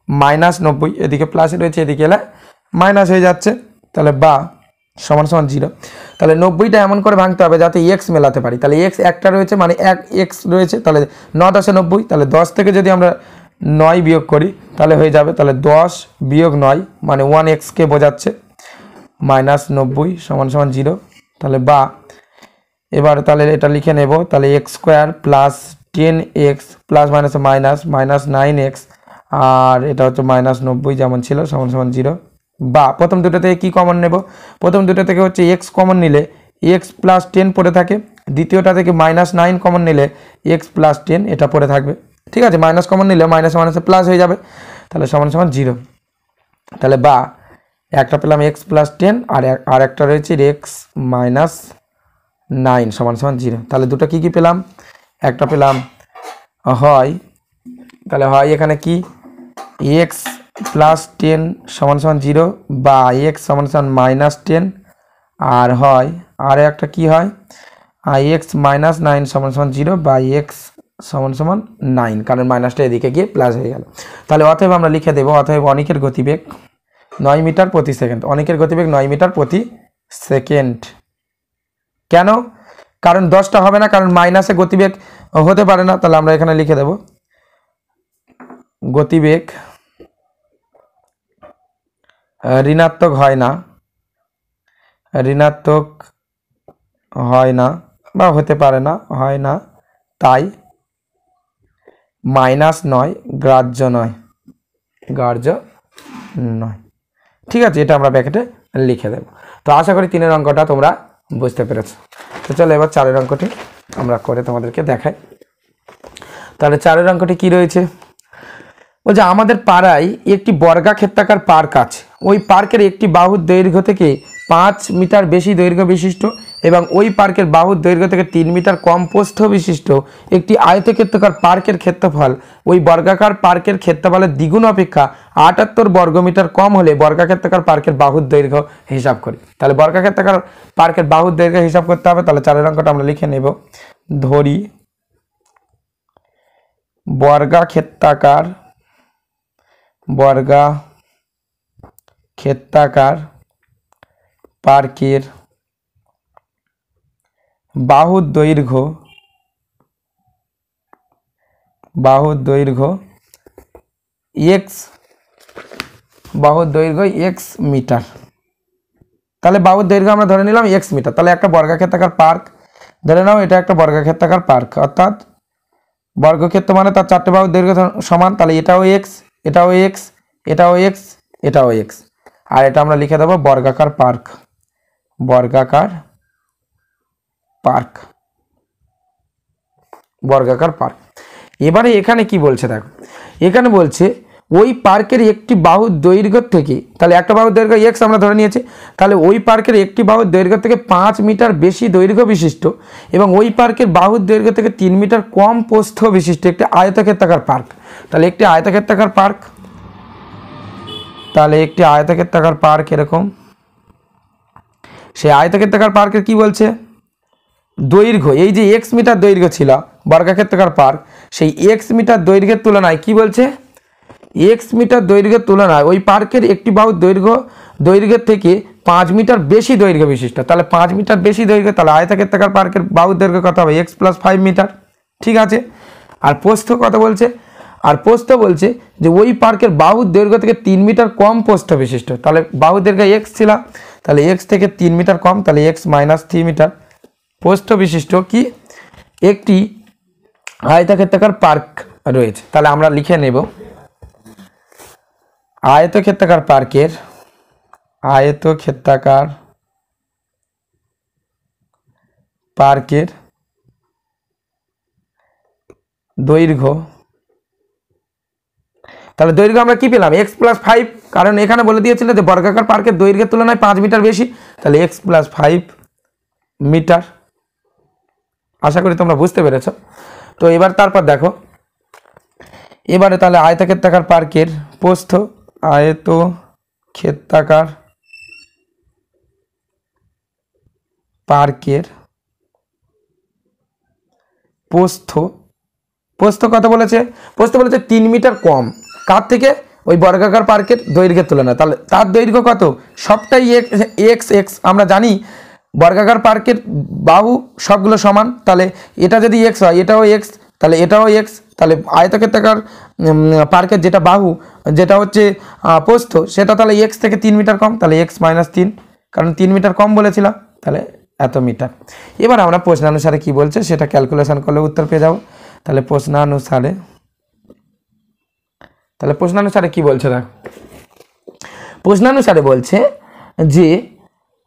মাইনাস 90, এদিকে প্লাস রয়েছে, এদিকে এলে মাইনাস হয়ে যাচ্ছে, তাহলে বা সমান সমান 0। তাহলে 90টা এমন করে ভাঙতে হবে যাতে x মেলাতে পারি, তাহলে x একটা রয়েছে মানে 1x রয়েছে, তাহলে 9 × 10 = 90, তাহলে 10 থেকে যদি আমরা 9 বিয়োগ করি তাহলে হয়ে যাবে, তাহলে 10 বিয়োগ 9 মানে 1x কে বোঝাচ্ছে, -90 সমান সমান 0। তাহলে বা এবার তাহলে এটা লিখে নেব, তাহলে x² plus 10x plus minus 9x, আর এটা হচ্ছে -90 যেমন ছিল সমান সমান 0। বা প্রথম দুটো থেকে কি কমন নেব, প্রথম দুটো থেকে হচ্ছে x কমন নিলে x প্লাস 10 পড়ে থাকে, দ্বিতীয়টা থেকে -9 কমন নিলে x প্লাস 10 এটা পড়ে থাকবে। ঠিক আছে, মাইনাস কমন নিলে মাইনাসে প্লাস হয়ে যাবে, তাহলে সমান সমান 0। তাহলে বা একটা পেলাম x প্লাস 10 আর একটা রয়েছে x মাইনাস 9 সমান সমান 0। তাহলে দুটো কি পেলাম, একটা পেলাম হয়, তাহলে হয় এখানে কি x প্লাস 10 সমান সমান 0 বা x সমান সমান -10, আর হয় আর একটা কি হয় x মাইনাস 9 সমান সমান 0 বা x সমান সমান 9, কারণ মাইনাসটা এদিকে গিয়ে প্লাস হয়ে গেল। তাহলে অতএব আমরা লিখে দেবো, অতএব অনিকের গতিবেগ 9 মিটার প্রতি সেকেন্ড, অনিকের গতিবেগ 9 মিটার প্রতি সেকেন্ড। কেন, কারণ 10টা হবে না, কারণ মাইনাসে গতিবেগ হতে পারে না, তাহলে আমরা এখানে লিখে দেব গতিবেগ ঋণাত্মক হয় বা হতে পারে না, হয় না, তাই -9 গ্রাহ্য নয়। ঠিক আছে, এটা আমরা ব্র্যাকেটে লিখে দেব। তো আশা করি 3-এর অঙ্কটা তোমরা বুঝতে পেরেছো। তো চলো এবার 4-এর অঙ্কটি আমরা করে তোমাদেরকে দেখাই। তাহলে 4-এর অঙ্কটি কি রয়েছে, বলছে আমাদের পাড়ায় একটি বর্গাক্ষেত্রাকার পার্ক আছে, ওই পার্কের একটি বাহুর দৈর্ঘ্য থেকে 5 মিটার বেশি দৈর্ঘ্য বিশিষ্ট এবং ওই পার্কের বাহুর দৈর্ঘ্য থেকে 3 মিটার কম প্রস্থ বিশিষ্ট একটি আয়তক্ষেত্রাকার পার্কের ক্ষেত্রফল ওই বর্গাকার পার্কের ক্ষেত্রফলের দ্বিগুণ অপেক্ষা 78 বর্গমিটার কম হলে বর্গাক্ষেত্রাকার পার্কের বাহুর দৈর্ঘ্য হিসাব করি। তাহলে বর্গাক্ষেত্রাকার পার্কের বাহুর দৈর্ঘ্য হিসাব করতে হবে। তাহলে 4-এর অঙ্কটা আমরা লিখে নেব, ধরি বর্গাক্ষেত্রাকার পার্কের বাহুর দৈর্ঘ্য এক্স মিটার। তাহলে বাহুর দৈর্ঘ্য আমরা ধরে নিলাম এক্স মিটার। তাহলে একটা বর্গাক্ষেত্রাকার পার্ক ধরে নাও, এটা একটা বর্গাক্ষেত্রাকার পার্ক, অর্থাৎ বর্গক্ষেত্র মানে তার চারটে বাহুর দৈর্ঘ্য সমান। তাহলে এটাও এক্স, এটাও এক্স, এটাও এক্স, এটাও এক্স, আর এটা আমরা লিখে দেবো বর্গাকার পার্ক। এবারে এখানে কি বলছে দেখো, এখানে বলছে ওই পার্কের একটি বাহুর দৈর্ঘ্য থেকে, তাহলে একটা বাহুর দৈর্ঘ্য এক্স আমরা ধরে নিয়েছি, তাহলে ওই পার্কের একটি বাহুর দৈর্ঘ্য থেকে 5 মিটার বেশি দৈর্ঘ্য বিশিষ্ট এবং ওই পার্কের বাহুর দৈর্ঘ্য থেকে 3 মিটার কম প্রস্থ বিশিষ্ট একটি আয়তক্ষেত্রাকার পার্ক। তাহলে একটি আয়তক্ষেত্রাকার পার্ক, এরকম। সেই আয়তক্ষেত্রাকার পার্কের কি বলছে, দৈর্ঘ্য, এই যে এক্স মিটার দৈর্ঘ্য ছিল বর্গাক্ষেত্রাকার পার্ক, সেই এক্স মিটার দৈর্ঘ্যের তুলনায় কি বলছে, এক্স মিটার দৈর্ঘ্যের তুলনায় ওই পার্কের একটি বাহুর দৈর্ঘ্যের থেকে 5 মিটার বেশি দৈর্ঘ্য বিশিষ্ট। তাহলে 5 মিটার বেশি দৈর্ঘ্য, তাহলে আয়তক্ষেত্রাকার পার্কের বাহুর দৈর্ঘ্য কত হবে, এক্স প্লাস 5 মিটার। ঠিক আছে। আর প্রস্থ কত বলছে, বলছে যে ওই পার্কের বাহুর দৈর্ঘ্য থেকে 3 মিটার কম প্রস্থ বিশিষ্ট। তাহলে বাহুর দৈর্ঘ্য এক্স ছিল, তাহলে এক্স থেকে 3 মিটার কম, তাহলে এক্স মাইনাস 3 মিটার প্রস্থ বিশিষ্ট কি একটি আয়তক্ষেত্রাকার পার্ক রয়েছে। তাহলে আমরা লিখে নেব আয়তক্ষেত্রাকার পার্কের দৈর্ঘ্য, তাহলে দৈর্ঘ্য আমরা কি পেলাম, এক্স প্লাস 5, কারণ এখানে বলে দিয়েছিল যে বর্গাকার পার্কের দৈর্ঘ্যের তুলনায় 5 মিটার বেশি, তাহলে এক্স প্লাস 5 মিটার। আশা করি তোমরা বুঝতে পেরেছ। তো এবার তারপর দেখো, এবারে তাহলে আয়তক্ষেত্রাকার পার্কের প্রস্থ, আয়তক্ষেত্রাকার পার্কের প্রস্থ কত বলেছে, 3 মিটার কম, কার থেকে, ওই বর্গাকার পার্কের দৈর্ঘ্যের তুলনায়। তাহলে তার দৈর্ঘ্য কত, সবটাই এক্স, আমরা জানি বর্গাকার পার্কের বাহু সবগুলো সমান, তাহলে এটা যদি এক্স হয় এটাও এক্স, তাহলে এটাও এক্স, তাহলে আয়তক্ষেত্রাকার পার্কের যেটা বাহু, যেটা হচ্ছে প্রস্থ, সেটা তাহলে এক্স থেকে 3 মিটার কম, তাহলে এক্স মাইনাস 3, কারণ 3 মিটার কম বলেছিলাম, তাহলে এত মিটার। এবার আমরা প্রশ্নানুসারে কি বলছে সেটা ক্যালকুলেশন করলে উত্তর পেয়ে যাব। তাহলে প্রশ্নানুসারে কি বলছে দেখো, প্রশ্নানুসারে বলছে যে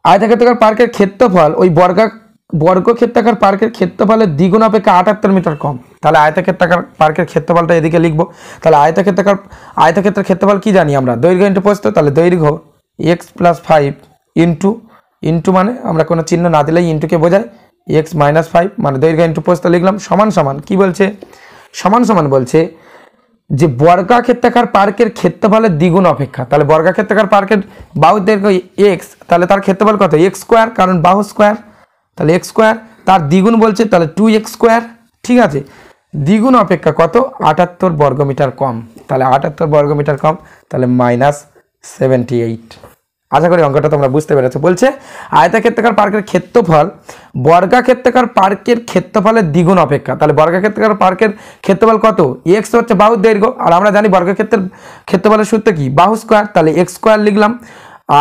আয়তক্ষেত্রাকার পার্কের ক্ষেত্রফল ওই বর্গক্ষেত্রাকার পার্কের ক্ষেত্রফলের দ্বিগুণ অপেক্ষা 78 মিটার কম। তাহলে আয়তক্ষেত্রাকার পার্কের ক্ষেত্রফলটা এদিকে লিখবো। তাহলে আয়তক্ষেত্রের ক্ষেত্রফল কি জানি আমরা, দৈর্ঘ্য ইন্টু প্রস্থ। তাহলে দৈর্ঘ্য এক্স প্লাস 5 ইন্টু মানে আমরা কোনো চিহ্ন না দিলেই ইন্টুকে বোঝায়, এক্স মাইনাস 5 মানে দৈর্ঘ্য ইন্টু প্রস্থ লিখলাম, সমান কি বলছে, বলছে যে বর্গাক্ষেত্রাকার পার্কের ক্ষেত্রফলের দ্বিগুণ অপেক্ষা। তাহলে বর্গাক্ষেত্রাকার পার্কের বাহুর দৈর্ঘ্য এক্স, তাহলে তার ক্ষেত্রফল কত, এক্স স্কোয়ার, কারণ বাহু স্কোয়ার, তাহলে এক্স স্কোয়ার, তার দ্বিগুণ বলছে, তাহলে 2x স্কোয়ার। ঠিক আছে, দ্বিগুণ অপেক্ষা কত, 78 বর্গমিটার কম, তাহলে 78 বর্গমিটার কম, তাহলে -78। আশা করি অঙ্কটা তোমরা বুঝতে পেরেছো। বলছে আয়তক্ষেত্রাকার পার্কের ক্ষেত্রফল বর্গাক্ষেত্রাকার পার্কের ক্ষেত্রফলের দ্বিগুণ অপেক্ষা। তাহলে বর্গাক্ষেত্রাকার পার্কের ক্ষেত্রফল কত, এক্স হচ্ছে বাহুর দৈর্ঘ্য, আর আমরা জানি বর্গক্ষেত্রের ক্ষেত্রফলের সূত্র কি, বাহু স্কোয়ার, তাহলে এক্স স্কোয়ার লিখলাম,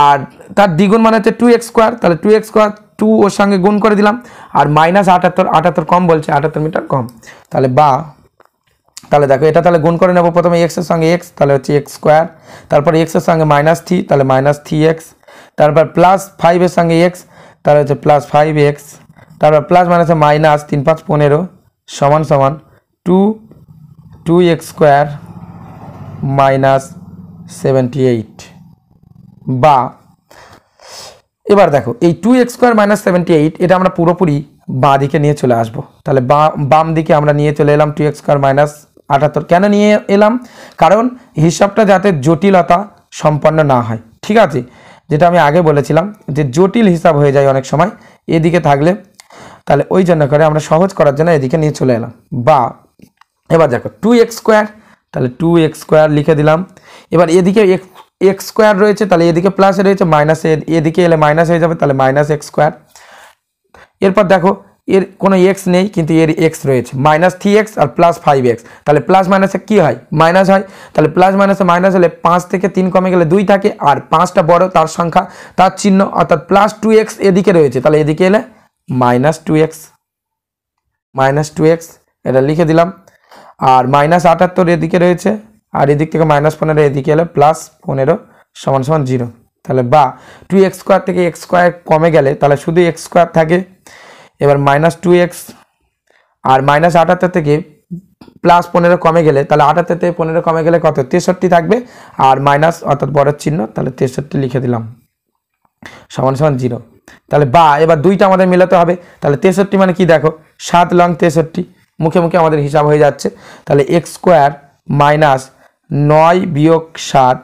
আর তার দ্বিগুণ মানে হচ্ছে 2x স্কোয়ার, তাহলে 2x স্কোয়ার 2 ওর সঙ্গে গুণ করে দিলাম, আর -78 কম বলছে, 78 মিটার কম। তাহলে দেখো এটা তাহলে গুণ করে নেব, প্রথমে এক্স এর সঙ্গে এক্স, তাহলে হচ্ছে এক্স স্কোয়ার, তারপর এক্স এর সঙ্গে -3, তাহলে -3x, তারপর প্লাস 5 এর সঙ্গে এক্স, তাহলে হচ্ছে +5x, তারপর প্লাস মানে হচ্ছে মাইনাস 3 5 15 সমান 2x স্কোয়ার -78। বা এবার দেখো এই 2x স্কোয়ার -78 এটা আমরা পুরোপুরি বাঁ দিকে নিয়ে চলে আসবো। তাহলে বাম দিকে আমরা নিয়ে চলে এলাম 2x স্কোয়ার -78। কেন নিয়ে এলাম, কারণ হিসাবটা যাতে জটিলতা সম্পন্ন না হয়। ঠিক আছে, যেটা আমি আগে বলেছিলাম যে জটিল হিসাব হয়ে যায় অনেক সময় এদিকে থাকলে, তাহলে ওই জন্য করে আমরা সহজ করার জন্য এদিকে নিয়ে চলে এলাম। বা এবার দেখো 2x স্কোয়ার, তাহলে 2x স্কোয়ার লিখে দিলাম। এবার এদিকে এক্স স্কোয়ার রয়েছে, তাহলে এদিকে প্লাস রয়েছে, মাইনাস এদিকে এলে মাইনাস হয়ে যাবে, তাহলে মাইনাস এক্স স্কোয়ার। এরপর দেখো এর কোনো এক্স নেই কিন্তু এর এক্স রয়েছে, মাইনাস 3x আর প্লাস 5x, তাহলে প্লাস মাইনাসে কী হয়, মাইনাস হয়। তাহলে প্লাস মাইনাসে মাইনাস হলে 5 থেকে 3 কমে গেলে 2 থাকে, আর 5টা বড় তার সংখ্যা তার চিহ্ন, অর্থাৎ প্লাস 2x এদিকে রয়েছে, তাহলে এদিকে এলে মাইনাস 2x, এটা লিখে দিলাম। আর মাইনাস 78 এদিকে রয়েছে, আর এদিক থেকে মাইনাস 15 এদিকে এলে প্লাস 15 সমান সমান 0। তাহলে বা 2x স্কোয়ার থেকে x স্কোয়ার কমে গেলে তাহলে শুধু x স্কোয়ার থাকে। এবার মাইনাস 2x আর মাইনাস 78 থেকে প্লাস 15 কমে গেলে, তাহলে 78 থেকে 15 কমে গেলে কত, 63 থাকবে, আর মাইনাস অর্থাৎ বড় চিহ্ন, তাহলে 63 লিখে দিলাম সমান সমান 0। তাহলে বা এবার দুইটা আমাদের মেলাতে হবে, তাহলে 63 মানে কি দেখো 7 লং 63, মুখে মুখে আমাদের হিসাব হয়ে যাচ্ছে। তাহলে এক্স স্কোয়ার মাইনাস 9 বিয়োগ 7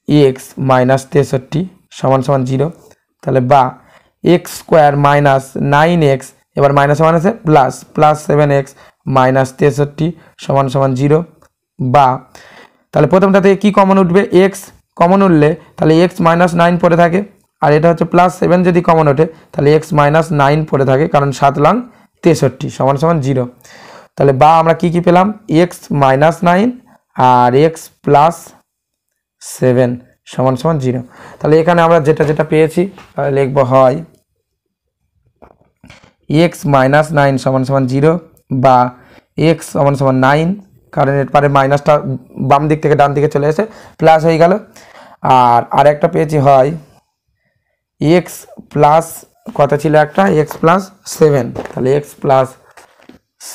এক্স মাইনাস 63 সমান সমান 0। তাহলে বা এক্স স্কোয়ার মাইনাস 9x, এবার মাইনাস মাইনাসে প্লাস, প্লাস 7x মাইনাস 63 সমান সমান 0। বা তাহলে প্রথমটা থেকে কী কমন উঠবে, এক্স কমন উঠলে তাহলে এক্স মাইনাস 9 পড়ে থাকে, আর এটা হচ্ছে প্লাস 7 যদি কমন ওঠে তাহলে এক্স মাইনাস 9 পড়ে থাকে, কারণ 7 লং 63 সমান সমান 0। তাহলে বা আমরা কি কি পেলাম, এক্স মাইনাস 9 আর এক্স প্লাস 7 সমান সমান 0। তাহলে এখানে আমরা যেটা যেটা পেয়েছি তাহলে লিখবো হয় এক্স মাইনাস 9 সমান সমান 0 বা এক্স সমান সমান 9, কারণ এর পরে মাইনাসটা বাম দিক থেকে ডান দিকে চলে এসে প্লাস হয়ে গেল। আর আরেকটা পেয়েছি হয় এক্স প্লাস কত ছিল একটা, এক্স প্লাস 7, তাহলে এক্স প্লাস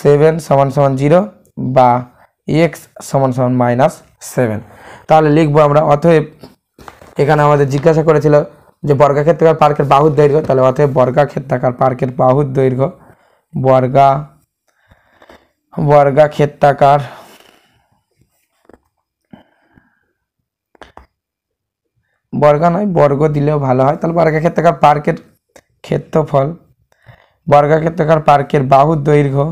7 সমান সমান 0 বা এক্স সমান সমান মাইনাস 7। তাহলে লিখবো আমরা অতএব, এখানে আমাদের জিজ্ঞাসা করেছিল যে বর্গাক্ষেত্রাকার পার্কের বাহুর দৈর্ঘ্য, তাহলে অতএব বর্গাক্ষেত্রাকার পার্কের বাহুর দৈর্ঘ্য বর্গাক্ষেত্রাকার বর্গা নয় বর্গ দিলেও ভালো হয়, তাহলে বর্গাক্ষেত্রাকার পার্কের ক্ষেত্রফল, বর্গাক্ষেত্রাকার পার্কের বাহুর দৈর্ঘ্য,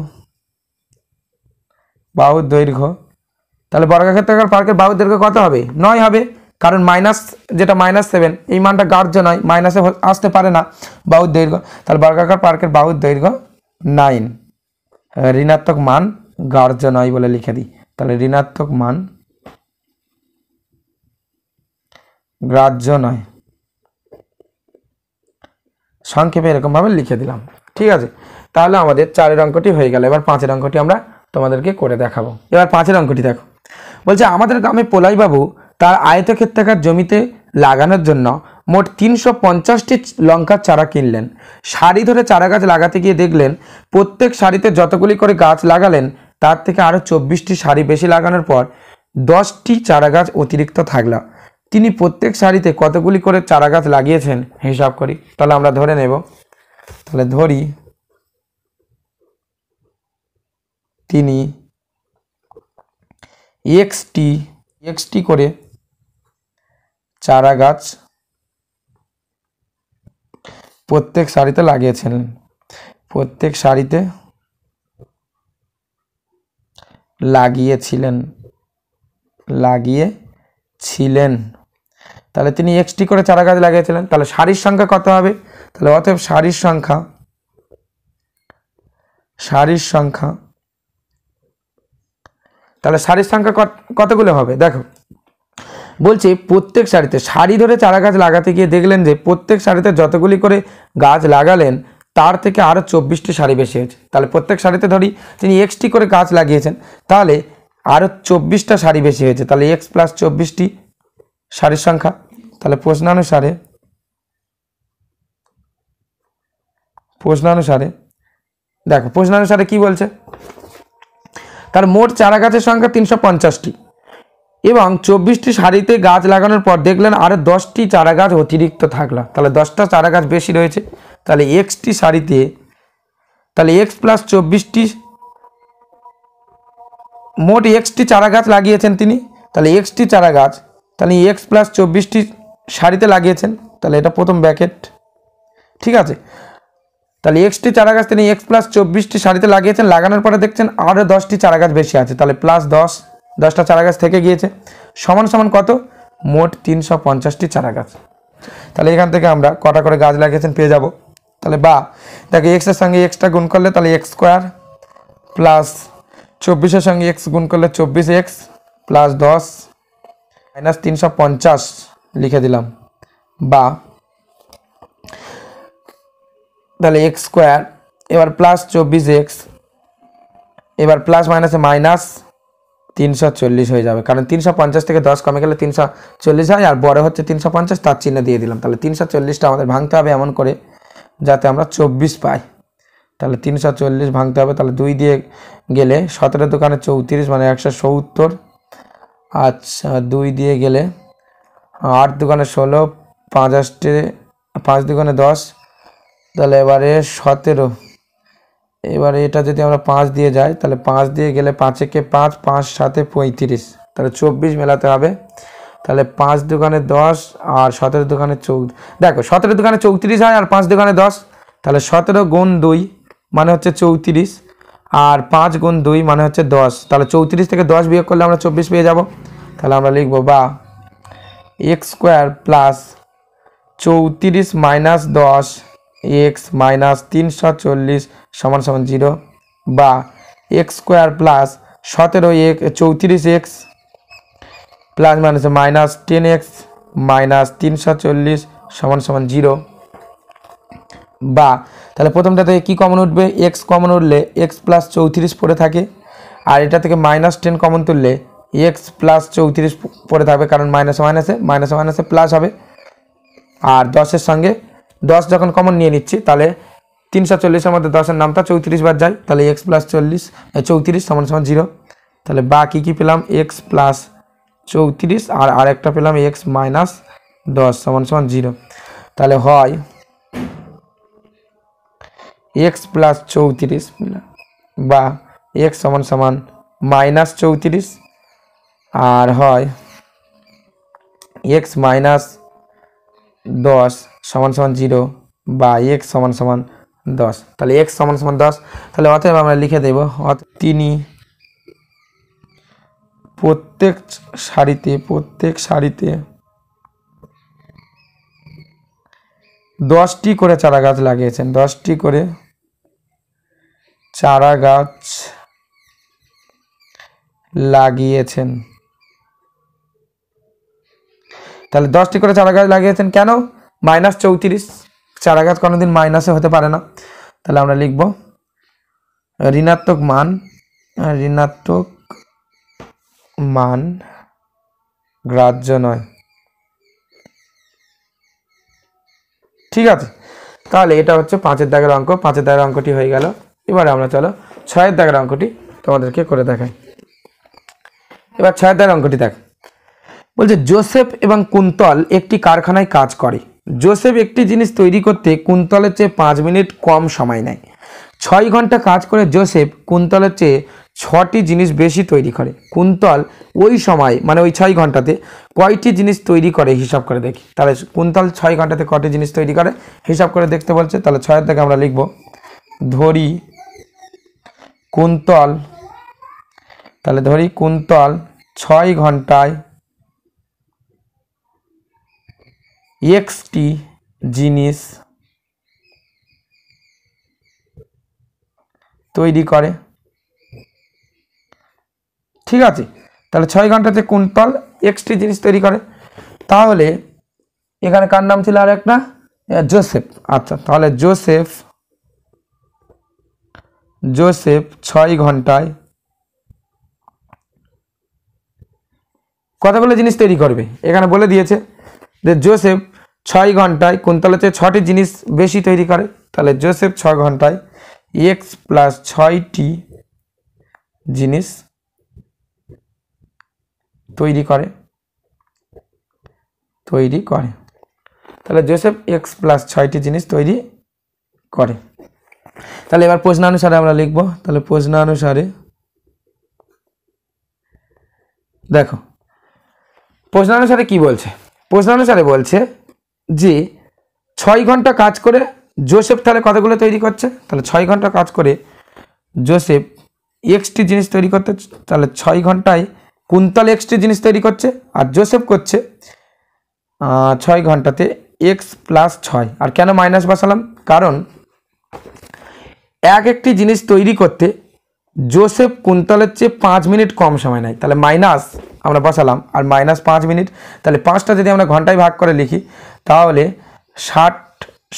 তাহলে বর্গাক্ষেত্রাকার পার্কের বাহুর দৈর্ঘ্য কত হবে, 9 হবে, কারণ মাইনাস যেটা -7 এই মানটা গ্রাহ্য নয়, মাইনাসে আসতে পারে না বাহুর দৈর্ঘ্য, তাহলে বর্গাকার পার্কের বাহুর দৈর্ঘ্য 9, ঋণাত্মক মান গ্রাহ্য নয় বলে লিখে দিই, তাহলে ঋণাত্মক মান গ্রাহ্য নয়, সংক্ষেপে এরকমভাবে লিখে দিলাম। ঠিক আছে, তাহলে আমাদের 4 অঙ্কটি হয়ে গেল। এবার 5 অঙ্কটি আমরা তোমাদেরকে করে দেখাবো। এবার 5 অঙ্কটি দেখো, বলছে আমাদের গ্রামে পোলাইবাবু তার আয়তক্ষেত্রাকার জমিতে লাগানোর জন্য মোট 350টি লঙ্কার চারা কিনলেন। সারি ধরে চারা গাছ লাগাতে গিয়ে দেখলেন প্রত্যেক সারিতে যতগুলি করে গাছ লাগালেন তার থেকে আরও 24টি সারি বেশি লাগানোর পর 10টি চারা গাছ অতিরিক্ত থাকলো। তিনি প্রত্যেক সারিতে কতগুলি করে চারা গাছ লাগিয়েছেন হিসাব করি। তাহলে আমরা ধরে নেব, তাহলে ধরি তিনি এক্সটি করে চারা গাছ প্রত্যেক সারিতে লাগিয়েছিলেন, তাহলে তিনি এক্সটি করে চারা গাছ লাগিয়েছিলেন। তাহলে সারির সংখ্যা কত হবে, তাহলে অতএব সারির সংখ্যা তাহলে সারির সংখ্যা কতগুলো হবে দেখো, বলছে প্রত্যেক সারিতে, সারি ধরে চারা গাছ লাগাতে গিয়ে দেখলেন যে প্রত্যেক সারিতে যতগুলি করে গাছ লাগালেন তার থেকে আরও 24টি সারি বেশি হয়েছে। তাহলে প্রত্যেক সারিতে ধরি তিনি এক্সটি করে গাছ লাগিয়েছেন, তাহলে আরও 24টা সারি বেশি হয়েছে, তাহলে এক্স প্লাস 24টি সারির সংখ্যা। তাহলে প্রশ্নানুসারে দেখো, প্রশ্নানুসারে কি বলছে, তার মোট চারা গাছের সংখ্যা 350টি এবং 24টি সারিতে গাছ লাগানোর পর দেখলেন আরও 10টি চারা গাছ অতিরিক্ত থাকলো, তাহলে 10টা চারা গাছ বেশি রয়েছে। তাহলে এক্সটি সারিতে, তাহলে এক্স প্লাস 24টি, মোট এক্সটি চারা গাছ লাগিয়েছেন তিনি, তাহলে এক্সটি চারা গাছ, তাহলে এক্স প্লাস 24টি সারিতে লাগিয়েছেন, তাহলে এটা প্রথম ব্র্যাকেট। ঠিক আছে, তাহলে এক্সটি চারা গাছ তিনি এক্স প্লাস 24টি সারিতে লাগিয়েছেন, লাগানোর পরে দেখছেন আরও 10টি চারা গাছ বেশি আছে, তাহলে প্লাস 10টা চারা গাছ থেকে গিয়েছে, সমান সমান কত, মোট 350টি চারা গাছ। তাহলে এখান থেকে আমরা কটা করে গাছ লাগিয়েছেন পেয়ে যাব। তাহলে বা দেখো এক্সের সঙ্গে এক্সটা গুণ করলে তাহলে এক্স স্কোয়ার প্লাস 24-এর সঙ্গে এক্স গুণ করলে 24x প্লাস 10 মাইনাস 350 লিখে দিলাম, বা তাহলে এক্স স্কোয়ার এবার প্লাস 24x এবার প্লাস মাইনাসে মাইনাস 340 হয়ে যাবে, কারণ 350 থেকে 10 কমে গেলে 340 হয়, আর বড় হচ্ছে 350, তার চিহ্ন দিয়ে দিলাম। তাহলে 340টা আমাদের ভাঙতে হবে এমন করে যাতে আমরা 24 পাই। তাহলে 340 ভাঙতে হবে, তাহলে 2 দিয়ে গেলে 17 দোকানে 34 মানে 170। আচ্ছা 2 দিয়ে গেলে 8 দোকানে 16, 5 আসতে 5 দোকানে 10, তাহলে এবারে 17। এবারে এটা যদি আমরা 5 দিয়ে যাই তাহলে 5 দিয়ে গেলে 5 একে 5, 5 7 35, তাহলে 24 মেলাতে হবে। তাহলে 5 দোকানে 10 আর 17 দোকানে 14, দেখো 17 দোকানে 34 হয় আর 5 দোকানে 10, তাহলে 17 গুণ 2 মানে হচ্ছে 34 আর 5 গুণ 2 মানে হচ্ছে 10, তাহলে 34 থেকে 10 বিয়োগ করলে আমরা 24 পেয়ে যাব। তাহলে আমরা লিখব বা x square plus 34 minus 10 x minus 340 সমান সমান 0, বা x square plus 34x plus মাইনাসে মাইনাস 10x মাইনাস 340 সমান সমান 0, বা তাহলে প্রথমটা থেকে কী কমন উঠবে, এক্স কমন উঠলে এক্স প্লাস 34 পড়ে থাকে, আর এটা থেকে মাইনাস 10 কমন তুললে এক্স প্লাস 34 পড়ে থাকবে, কারণ মাইনাসে মাইনাসে প্লাস হবে। আর 10-এর সঙ্গে 10 যখন কমন নিয়ে নিচ্ছি তাহলে 340-এর মধ্যে 10-এর নামটা 34 বার যায়, তাহলে এক্স প্লাস 34 সমান সমান 0। তাহলে বা কী পেলাম, এক্স প্লাস 34 আর আরেকটা পেলাম এক্স মাইনাস 10 সমান সমান 0। তাহলে হয় এক্স প্লাস 34 বা এক্স সমান সমান মাইনাস 34, আর হয় এক্স মাইনাস 10 সমান সমান 0 বা এক্স সমান সমান 10। তাহলে এক্স সমান সমান 10, তাহলে অতএব আমরা লিখে দেব তিনি প্রত্যেক সারিতে 10টি করে চারা গাছ লাগিয়েছেন, 10টি করে চারা গাছ লাগিয়েছেন। তাহলে 10টি করে চারা গাছ লাগিয়েছেন, কেন, মাইনাস 34 চারা গাছ কোনোদিন মাইনাসে হতে পারে না, তাহলে আমরা লিখব ঋণাত্মক মান গ্রাহ্য নয়। ঠিক আছে, তাহলে এটা হচ্ছে 5-এর দাগের অঙ্ক। 5-এর দাগের অঙ্কটি হয়ে গেল। এবারে আমরা চলো 6-এর দাগের অঙ্কটি তোমাদেরকে করে দেখাই। এবার 6-এর দাগের অঙ্কটি দেখ, বলছে জোসেফ এবং কুন্তল একটি কারখানায় কাজ করে। জোসেফ একটি জিনিস তৈরি করতে কুন্তলের চেয়ে 5 মিনিট কম সময় নেয়। 6 ঘন্টা কাজ করে জোসেফ কুন্তলের চেয়ে 6টি জিনিস বেশি তৈরি করে। কুন্তল ওই সময় মানে ওই 6 ঘন্টাতে কয়টি জিনিস তৈরি করে হিসাব করে দেখি। তাহলে কুন্তল 6 ঘন্টাতে কয়টি জিনিস তৈরি করে হিসাব করে দেখতে বলছে। তাহলে 6-এর থেকে আমরা লিখব ধরি কুন্তল, তাহলে ধরি কুন্তল 6 ঘন্টায় এক্সটি জিনিস তৈরি করে। ঠিক আছে, তাহলে 6 ঘন্টাতে কুন্তল এক্সটি জিনিস তৈরি করে। তাহলে এখানে কার নাম ছিল আর একটা, জোসেফ। আচ্ছা, তাহলে জোসেফ 6 ঘন্টায় কতগুলো জিনিস তৈরি করবে, এখানে বলে দিয়েছে যে জোসেফ 6 ঘন্টায় কুন্তলের চেয়ে 6টি জিনিস বেশি তৈরি করে। তাহলে জোসেফ 6 ঘন্টায় এক্স প্লাস 6টি জিনিস তৈরি করে। তাহলে জোসেফ এক্স প্লাস 6টি জিনিস তৈরি করে। তাহলে এবার প্রশ্নানুসারে আমরা লিখব। তাহলে প্রশ্নানুসারে দেখো, প্রশ্নানুসারে কি বলছে, প্রশ্নানুসারে বলছে যে 6 ঘন্টা কাজ করে জোসেফ তাহলে কতগুলো তৈরি করছে, তাহলে 6 ঘন্টা কাজ করে জোসেফ এক্সটি জিনিস তৈরি করতে, তাহলে 6 ঘন্টায় কুন্তল এক্সটি জিনিস তৈরি করছে, আর জোসেফ করছে 6 ঘন্টাতে এক্স প্লাস 6। আর কেন মাইনাস বসালাম, কারণ একটি জিনিস তৈরি করতে জোসেফ কুন্তলের চেয়ে 5 মিনিট কম সময় নেয়, তাহলে মাইনাস আমরা বসালাম, আর মাইনাস 5 মিনিট, তাহলে 5টা যদি আমরা ঘন্টায় ভাগ করে লিখি তাহলে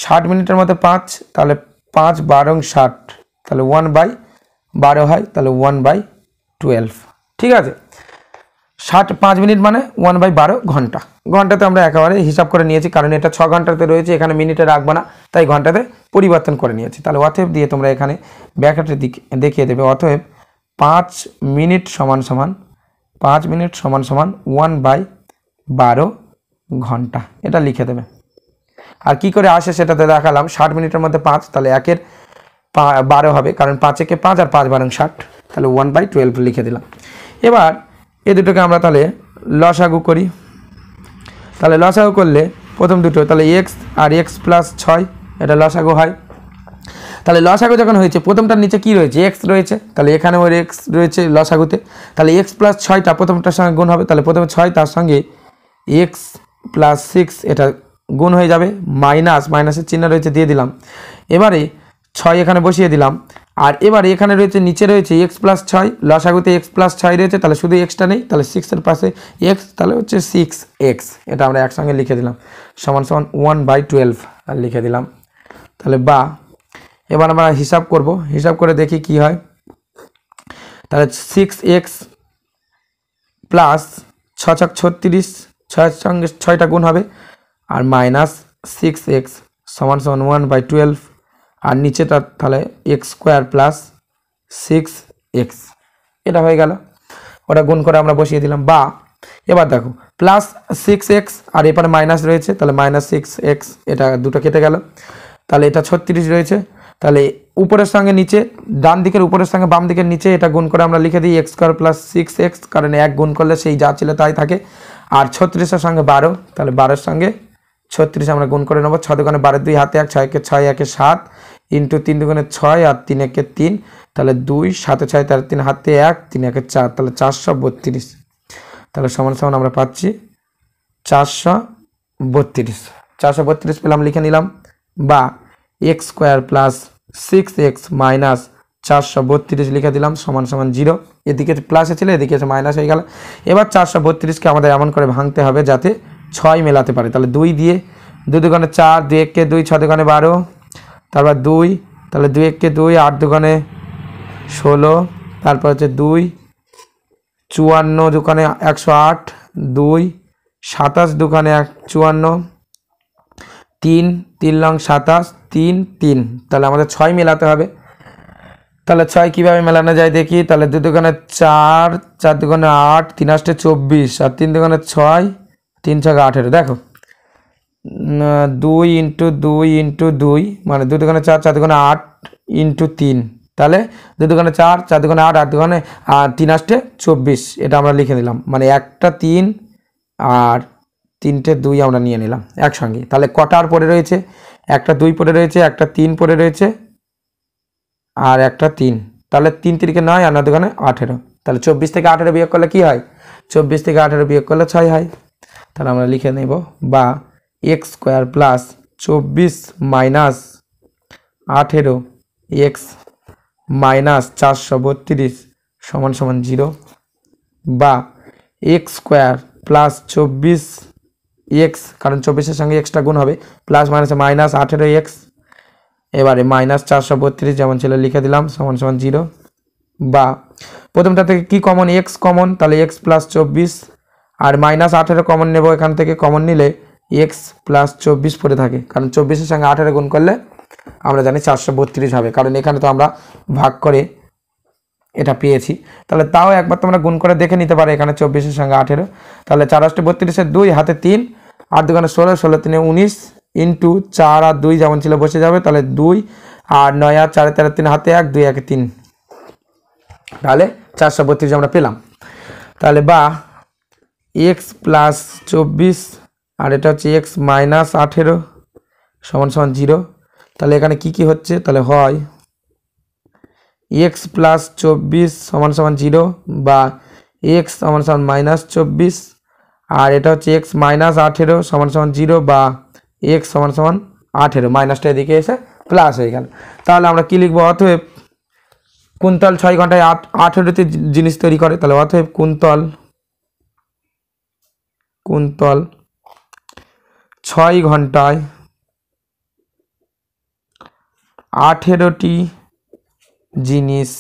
60 মিনিটের মধ্যে 5, তাহলে 5 12 60, তাহলে 1/12 হয়, তাহলে 1/12। ঠিক আছে, 5 মিনিট মানে 1/12 ঘন্টা। ঘন্টাতে আমরা একেবারে হিসাব করে নিয়েছি, কারণ এটা 6 ঘন্টাতে রয়েছে, এখানে মিনিটে রাখবো না, তাই ঘন্টাতে পরিবর্তন করে নিয়েছি। তাহলে অতএব দিয়ে তোমরা এখানে ব্র্যাকেটে দেখিয়ে দেবে, অতএব 5 মিনিট সমান সমান 1/12 ঘন্টা, এটা লিখে দেবে। আর কি করে আসে সেটাতে দেখালাম, 60 মিনিটের মধ্যে 5, তাহলে 1-এর 12 হবে, কারণ 5-একে 5 আর 5 12 60, তাহলে 1/12 লিখে দিলাম। এবার এই দুটোকে আমরা তাহলে লসাগু করি। তাহলে লসাগু করলে প্রথম দুটো, তাহলে এক্স আর এক্স প্লাস 6, এটা লসাগু হয়। তাহলে লসাগু যখন হয়েছে, প্রথমটার নিচে কি রয়েছে, এক্স রয়েছে, তাহলে এখানে ওর এক্স রয়েছে লসাগুতে, তাহলে এক্স প্লাস 6টা প্রথমটার সঙ্গে গুণ হবে, তাহলে প্রথমে 6, তার সঙ্গে এক্স প্লাস 6 এটা গুণ হয়ে যাবে, মাইনাসের চিহ্ন রয়েছে দিয়ে দিলাম। এবারে 6 এখানে বসিয়ে দিলাম, আর এবারে এখানে রয়েছে নিচে রয়েছে এক্স প্লাস 6, লসাগুতে এক্স প্লাস 6 রয়েছে, তাহলে শুধু এক্সটা নেই, তাহলে 6-এর পাশে এক্স, তাহলে হচ্ছে 6x, এটা আমরা একসঙ্গে লিখে দিলাম, সমান সমান 1/12 আর লিখে দিলাম। তাহলে বা এবার আমরা হিসাব করব, হিসাব করে দেখি কি হয়। তাহলে 6x প্লাস 6 × 36, 6-এর সঙ্গে 6টা গুণ হবে, আর মাইনাস 6x সমান সমান 1/12, আর নিচেটা তাহলে এক্স স্কোয়ার প্লাস 6x, এটা হয়ে গেল। ওটা গুণ করে আমরা বসিয়ে দিলাম। বা এবার দেখো প্লাস 6x আর এপারে মাইনাস রয়েছে, তাহলে মাইনাস 6x, এটা দুটো কেটে গেল, তাহলে এটা 36 রয়েছে, তাহলে উপরের সঙ্গে নিচে, ডান দিকের উপরের সঙ্গে বাম দিকের নিচে এটা গুণ করে আমরা লিখে দিই এক্স স্কোয়ার প্লাস 6x, কারণ 1 গুণ করলে সেই যা ছিল তাই থাকে। আর 36-এর সঙ্গে 12, তাহলে 12-এর সঙ্গে 36 আমরা গুণ করে নেবো, 6 দুগুণে 12, 2 হাতে 1, 6 1 7, ইন্টু 3 দুগুণে 6 আর 3 1 3, তাহলে 2 7 6 13 3 হাতে 1, 3 1 4, তাহলে 432, তাহলে সমান সমান আমরা পাচ্ছি 432 পেলাম, লিখে নিলাম। বা x square plus 6x minus 432 লিখে দিলাম, সমান সমান 0, এদিকে প্লাসে ছিল এদিকে এসে মাইনাস হয়ে গেল। এবার 432কে আমাদের এমন করে ভাঙতে হবে যাতে 6 মেলাতে পারে, তাহলে 2 দিয়ে 2 দুগুণে 4, 2 1 2, 6 দুগুণে 12, তারপর 2, তাহলে 2 1 2, 8 দুগুণে 16, তারপর হচ্ছে 2 54 দুগুণে 108, 2 27 দুগুণে 54, 3 3 লং 27, 3 3, তাহলে আমাদের 6 মেলাতে হবে। তাহলে 6 কীভাবে মেলানো যায় দেখি, তাহলে 2 দুগুণে 4, 4 দুগুণে 8, 3 8 24, আর 3 দুগুণে 6, 3 6 18, দেখো 2 × 2 × 2 মানে 2 দুগুণে 4, 4 দুগুণে 8 × 3, তাহলে 2 দুগুণে 4, 4 দুগুণে 8, 8 দুগুণে 3 8 24, এটা আমরা লিখে দিলাম, মানে একটা 3 আর 3টে 2 আমরা নিয়ে নিলাম একসঙ্গে। তাহলে কটার পড়ে রয়েছে, একটা 2 পড়ে রয়েছে, একটা 3 পড়ে রয়েছে, আর একটা 3, তাহলে 3 3 9 আর 9 দুগুণে 18, তাহলে 24 থেকে 18 বিয়োগ করলে কি হয়, 24 থেকে 18 বিয়োগ করলে 6 হয়। তাহলে আমরা লিখে নেব, বা x square plus 24 minus 18x minus 432 সমান সমান 0, বা এক্স স্কোয়ার প্লাস 24x, কারণ 24-এর সঙ্গে এক্সটা গুণ হবে, প্লাস মাইনাসে মাইনাস 18x, এবারে মাইনাস 432 যেমন ছিল লিখে দিলাম, সমান সমান 0। বা প্রথমটা থেকে কি কমন, এক্স কমন, তাহলে এক্স প্লাস 24, আর মাইনাস 18 কমন নেব, এখান থেকে কমন নিলে এক্স প্লাস 24 পড়ে থাকে, কারণ 24-এর সঙ্গে 18 গুণ করলে আমরা জানি 432 হবে, কারণ এখানে তো আমরা ভাগ করে এটা পেয়েছি। তাহলে তাও একবার তোমরা গুণ করে দেখে নিতে পারো, এখানে 24-এর সঙ্গে 18, তাহলে 4 8 32, 2 হাতে 3, 8 দুগুণে 16, 16 3 19, ইন্টু 4 আর 2 যেমন ছিল বসে যাবে, তাহলে 2 আর 9 আর 4 13 3 হাতে 1, 2 1 3, তাহলে 432 আমরা পেলাম। তাহলে বা এক্স প্লাস 24 আর এটা হচ্ছে এক্স মাইনাস 18 সমান সমান 0, তাহলে এখানে কি হচ্ছে, তাহলে হয় এক্স প্লাস 24 সমান সমান 0 বা এক্স সমান সমান -24, আর এটা হচ্ছে এক্স মাইনাস 18 সমান সমান 0 বা এক্স সমান সমান 18, মাইনাসটা এদিকে এসে প্লাস হয়ে গেল। তাহলে আমরা কি লিখবো, অতএব কুন্তল 6 ঘন্টায় 18টি জিনিস তৈরি করে, তাহলে অতএব কুন্তল 6 ঘন্টায় 18টি জিনিস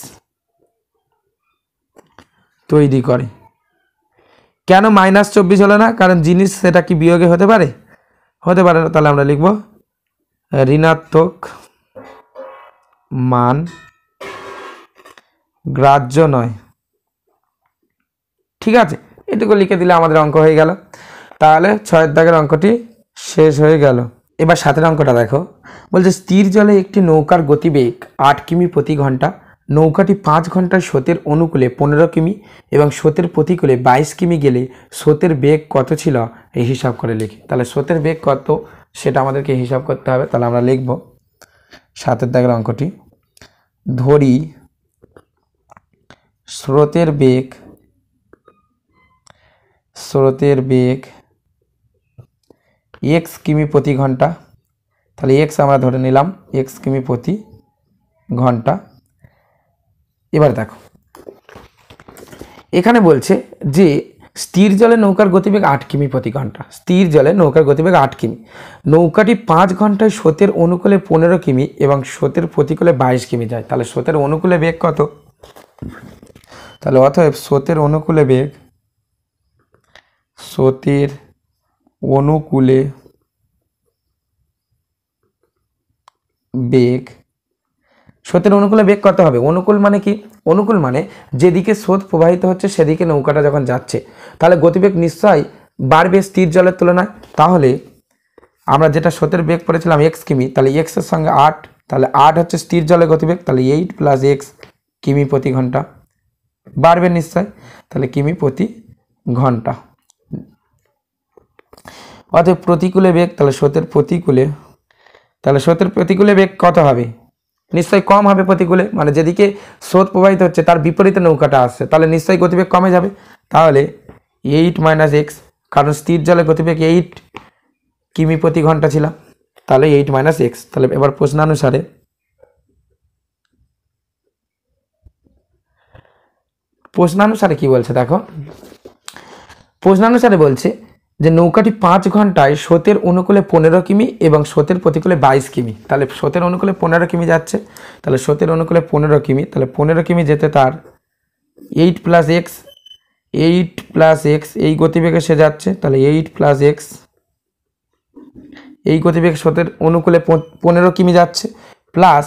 তৈরি করে। কেন -24 হলো না, কারণ জিনিস সেটা কি বিয়োগে হতে পারে, হতে পারে না। তাহলে আমরা লিখব ঋণাত্মক মান গ্রাহ্য নয়। ঠিক আছে, এটুকু লিখে দিলে আমাদের অঙ্ক হয়ে গেল। তাহলে 6 দাগের অঙ্কটি শেষ হয়ে গেল। এবার 7 অঙ্কটা দেখো, বলছে স্থির জলে একটি নৌকার গতিবেগ 8 কিমি প্রতি ঘন্টা। নৌকাটি 5 ঘন্টায় স্রোতের অনুকূলে 15 কিমি এবং স্রোতের প্রতিকূলে 22 কিমি গেলে স্রোতের বেগ কত ছিল, এই হিসাব করে লিখি। তাহলে স্রোতের বেগ কত সেটা আমাদেরকে হিসাব করতে হবে। তাহলে আমরা লিখব 7 দাগের অঙ্কটি, ধরি স্রোতের বেগ x কিমি প্রতি ঘন্টা। তাহলে x আমরা ধরে নিলাম x কিমি প্রতি ঘন্টা। এবার দেখো এখানে বলছে যে স্থির জলে নৌকার গতিবেগ 8 কিমি প্রতি ঘন্টা। স্থির জলে নৌকার গতিবেগ 8 কিমি, নৌকাটি 5 ঘন্টায় স্রোতের অনুকূলে 15 কিমি এবং স্রোতের প্রতিকূলে 22 কিমি যায়। তাহলে স্রোতের অনুকূলে বেগ কত, তাহলে অতএব স্রোতের অনুকূলে বেগ স্রোতের অনুকূলে বেগ কত হবে, অনুকূল মানে কি, অনুকূল মানে যেদিকে স্রোত প্রবাহিত হচ্ছে সেদিকে নৌকাটা যখন যাচ্ছে, তাহলে গতিবেগ নিশ্চয়ই বাড়বে স্থির জলের তুলনায়। তাহলে আমরা যেটা স্রোতের বেগ পড়েছিলাম x কিমি, তাহলে x এর সঙ্গে 8, তাহলে 8 হচ্ছে স্থির জলের গতিবেগ, তাহলে 8 + x কিমি প্রতি ঘন্টা বাড়বে নিশ্চয়, তাহলে কিমি প্রতি ঘন্টা। অতএব প্রতিকূলে বেগ, তাহলে স্রোতের প্রতিকূলে বেগ কত হবে, নিশ্চয়ই কম হবে প্রতিকূলে, মানে যেদিকে স্রোত প্রবাহিত হচ্ছে তার বিপরীতে নৌকাটা আসছে, তাহলে নিশ্চয়ই গতিবেগ কমে যাবে। তাহলে 8 - x, কারণ স্থির জলে গতিবেগ 8 কিমি প্রতি ঘন্টা ছিল, তাহলে 8 - x। তাহলে এবার প্রশ্নানুসারে কি বলছে দেখো, প্রশ্নানুসারে বলছে যে নৌকাটি 5 ঘন্টায় স্রোতের অনুকূলে 15 কিমি এবং স্রোতের প্রতিকূলে 22 কিমি। তাহলে স্রোতের অনুকূলে 15 কিমি যাচ্ছে, তাহলে স্রোতের অনুকূলে 15 কিমি, তাহলে 15 কিমি যেতে তার 8 + x এই গতিবেগে সে যাচ্ছে, তাহলে 8 + x এই গতিবেগ স্রোতের অনুকূলে 15 কিমি যাচ্ছে, প্লাস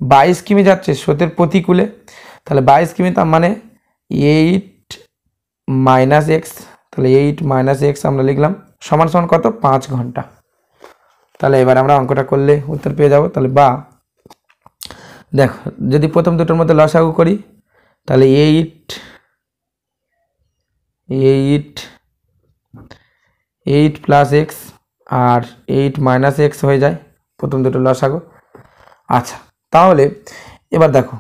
22 কিমি যাচ্ছে স্রোতের প্রতিকূলে, তাহলে 22 কিমি তার মানে 8 - x, তাহলে 8 - x আমরা লিখলাম সমান সমান কত, 5 ঘন্টা। তাহলে এবার আমরা অঙ্কটা করলে উত্তর পেয়ে যাব। তাহলে বা দেখো যদি প্রথম দুটোর মধ্যে লসাগু করি, তাহলে 8 + x আর 8 - x হয়ে যায় প্রথম দুটো লসাগু। আচ্ছা, তাহলে এবার দেখো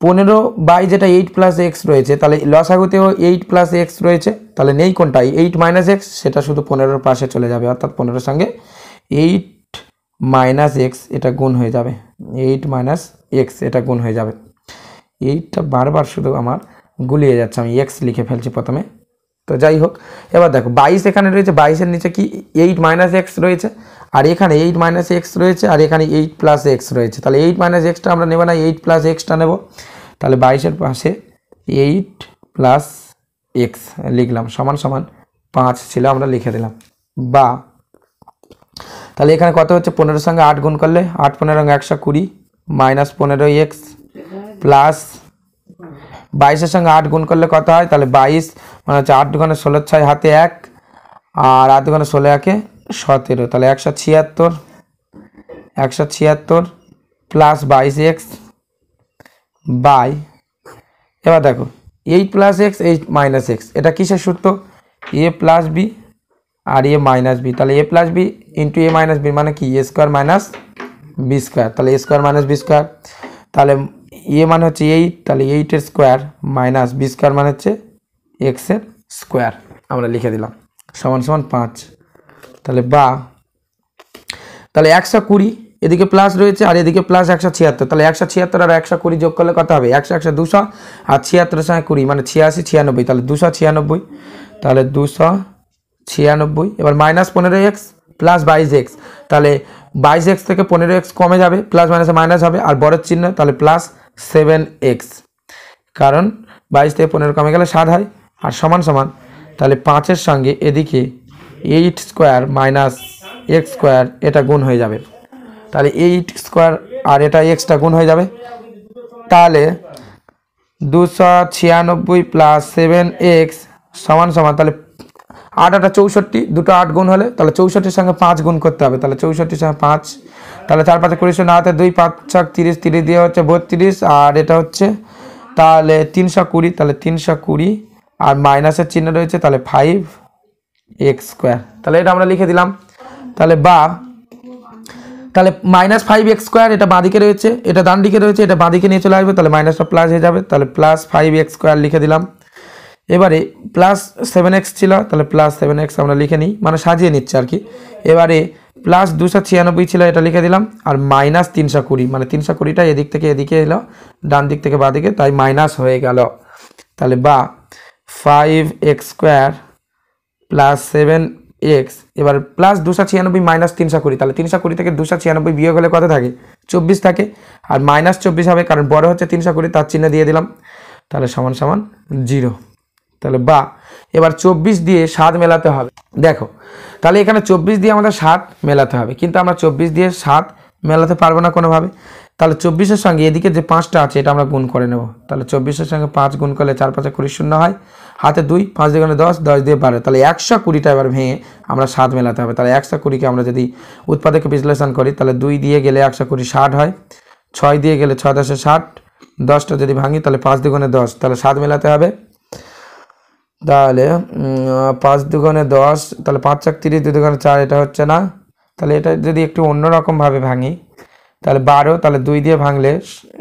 15 বাই যেটা 8 + x রয়েছে, তাহলে লসাগুতেও 8 + x রয়েছে, তাহলে নেই কোনটাই 8 - x, সেটা শুধু 15-র পাশে চলে যাবে, অর্থাৎ 15-র সঙ্গে 8 - x এটা গুণ হয়ে যাবে, 8 - x এটা গুণ হয়ে যাবে। 8টা বারবার শুধু আমার গুলিয়ে যাচ্ছে, আমি x লিখে ফেলছি প্রথমে। তো যাই হোক, এবার দেখো 22 এখানে রয়েছে, 22-এর নিচে কি 8 - x রয়েছে, আর এখানে 8 - x রয়েছে, আর এখানে 8 + x রয়েছে, তাহলে 8 - xটা আমরা নেব না, 8 + xটা নেব। তাহলে 22-এর পাশে 8 + x লিখলাম সমান সমান 5 ছিল, আমরা লিখে দিলাম। বা তাহলে এখানে কত হচ্ছে, 15-এর সঙ্গে 8 গুণ করলে 8 × 15 = 120 -15x প্লাস 22-এর সঙ্গে 8 গুণ করলে কত হয়, তাহলে 22 মানে হচ্ছে 8 × 16 6 হাতে 1 আর 8 × 16 1 17, তাহলে 176 প্লাস 22x বাই, এবার দেখো 8 + x 8 - x, এটা কিসের সূত্র, a + b R a - b, তাহলে a + b × a - b মানে কি a² - বি স্কোয়ার, তাহলে এ স্কোয়ার মাইনাস বি স্কোয়ার, তাহলে এ মানে হচ্ছে 8, তাহলে 8 স্কোয়ার মাইনাস বি স্কোয়ার মানে হচ্ছে এক্সের স্কোয়ার, আমরা লিখে দিলাম সমান সমান 5। তাহলে বা তাহলে 120 এদিকে প্লাস রয়েছে আর এদিকে প্লাস 176, তাহলে 176 আর 120 যোগ করলে কত হবে? 100 100 200 আর 76 এর সঙ্গে 20 মানে 86 96, তাহলে 296, তাহলে 296। এবার মাইনাস 15x প্লাস 22x, তাহলে 22x থেকে 15x কমে যাবে, প্লাস মাইনাসে মাইনাস হবে আর বড়ের চিহ্ন, তাহলে প্লাস 7x, কারণ 22 থেকে 15 কমে গেলে 7 হয়, আর সমান সমান তাহলে 5-এর সঙ্গে এদিকে 8 স্কোয়ার মাইনাস এক্স স্কোয়ার এটা গুণ হয়ে যাবে, তাহলে 8 স্কোয়ার আর এটা এক্সটা গুণ হয়ে যাবে, তাহলে 296 প্লাস 7x সমান সমান তাহলে 8 8 64, দুটো 8 গুণ হলে তাহলে 64-এর সঙ্গে 5 গুণ করতে হবে, তাহলে 64-এর সঙ্গে 5, তাহলে 4 5 20 না হাতে 2 5 6 30, 30 দিয়ে হচ্ছে 32, আর এটা হচ্ছে তাহলে 320, তাহলে 320 আর মাইনাসের চিহ্ন রয়েছে, তাহলে 5x স্কোয়ার, তাহলে এটা আমরা লিখে দিলাম। তাহলে বা তাহলে মাইনাস 5x স্কোয়ার এটা বাঁদিকে রয়েছে, এটা ডান দিকে রয়েছে, এটা বাঁদিকে নিয়ে চলে আসবে, তাহলে মাইনাসটা প্লাস হয়ে যাবে, তাহলে প্লাস 5x স্কোয়ার লিখে দিলাম। এবারে প্লাস 7x ছিল, তাহলে প্লাস 7x আমরা লিখে নিই, মানে সাজিয়ে নিচ্ছে আর কি। এবারে প্লাস 296 ছিল, এটা লিখে দিলাম, আর মাইনাস 320 মানে 320টা এদিক থেকে এদিকে এলো, ডান দিক থেকে বাঁদিকে, তাই মাইনাস হয়ে গেল। তাহলে বা 5x স্কোয়ার প্লাস 7x, এবার প্লাস 296 মাইনাস 320, তাহলে 320 থেকে 296 বিয়োগ হলে কত থাকে? 24 থাকে, আর মাইনাস 24 হবে কারণ বড় হচ্ছে 320, তার চিহ্ন দিয়ে দিলাম, তাহলে সমান সমান 0। তাহলে বা এবার 24 দিয়ে 7 মেলাতে হবে, দেখো তাহলে এখানে 24 দিয়ে আমাদের 7 মেলাতে হবে, কিন্তু আমরা 24 দিয়ে 7 মেলাতে পারবো না কোনোভাবে, তাহলে 24-এর সঙ্গে এদিকে যে 5টা আছে এটা আমরা গুণ করে নেব, তাহলে 24-এর সঙ্গে 5 গুণ করলে 4 5 20 শূন্য হয়, হাতে 2, 5 দিয়ে 10, 10 দিয়ে 12, তাহলে 120টা এবার ভেঙে আমরা 7 মেলাতে হবে, তাহলে 120কে আমরা যদি উৎপাদকে বিশ্লেষণ করি তাহলে 2 দিয়ে গেলে 120 60 হয়, 6 দিয়ে গেলে 6 10 60, 10টা যদি ভাঙি তাহলে 5 দুগুণে 10, তাহলে 7 মেলাতে হবে, তাহলে 5 দুগুণে 10, তাহলে 5 4 30, 2 দুগুণে 4, এটা হচ্ছে না, তাহলে এটা যদি একটু অন্যরকমভাবে ভাঙি তাহলে 12, তাহলে 2 দিয়ে ভাঙলে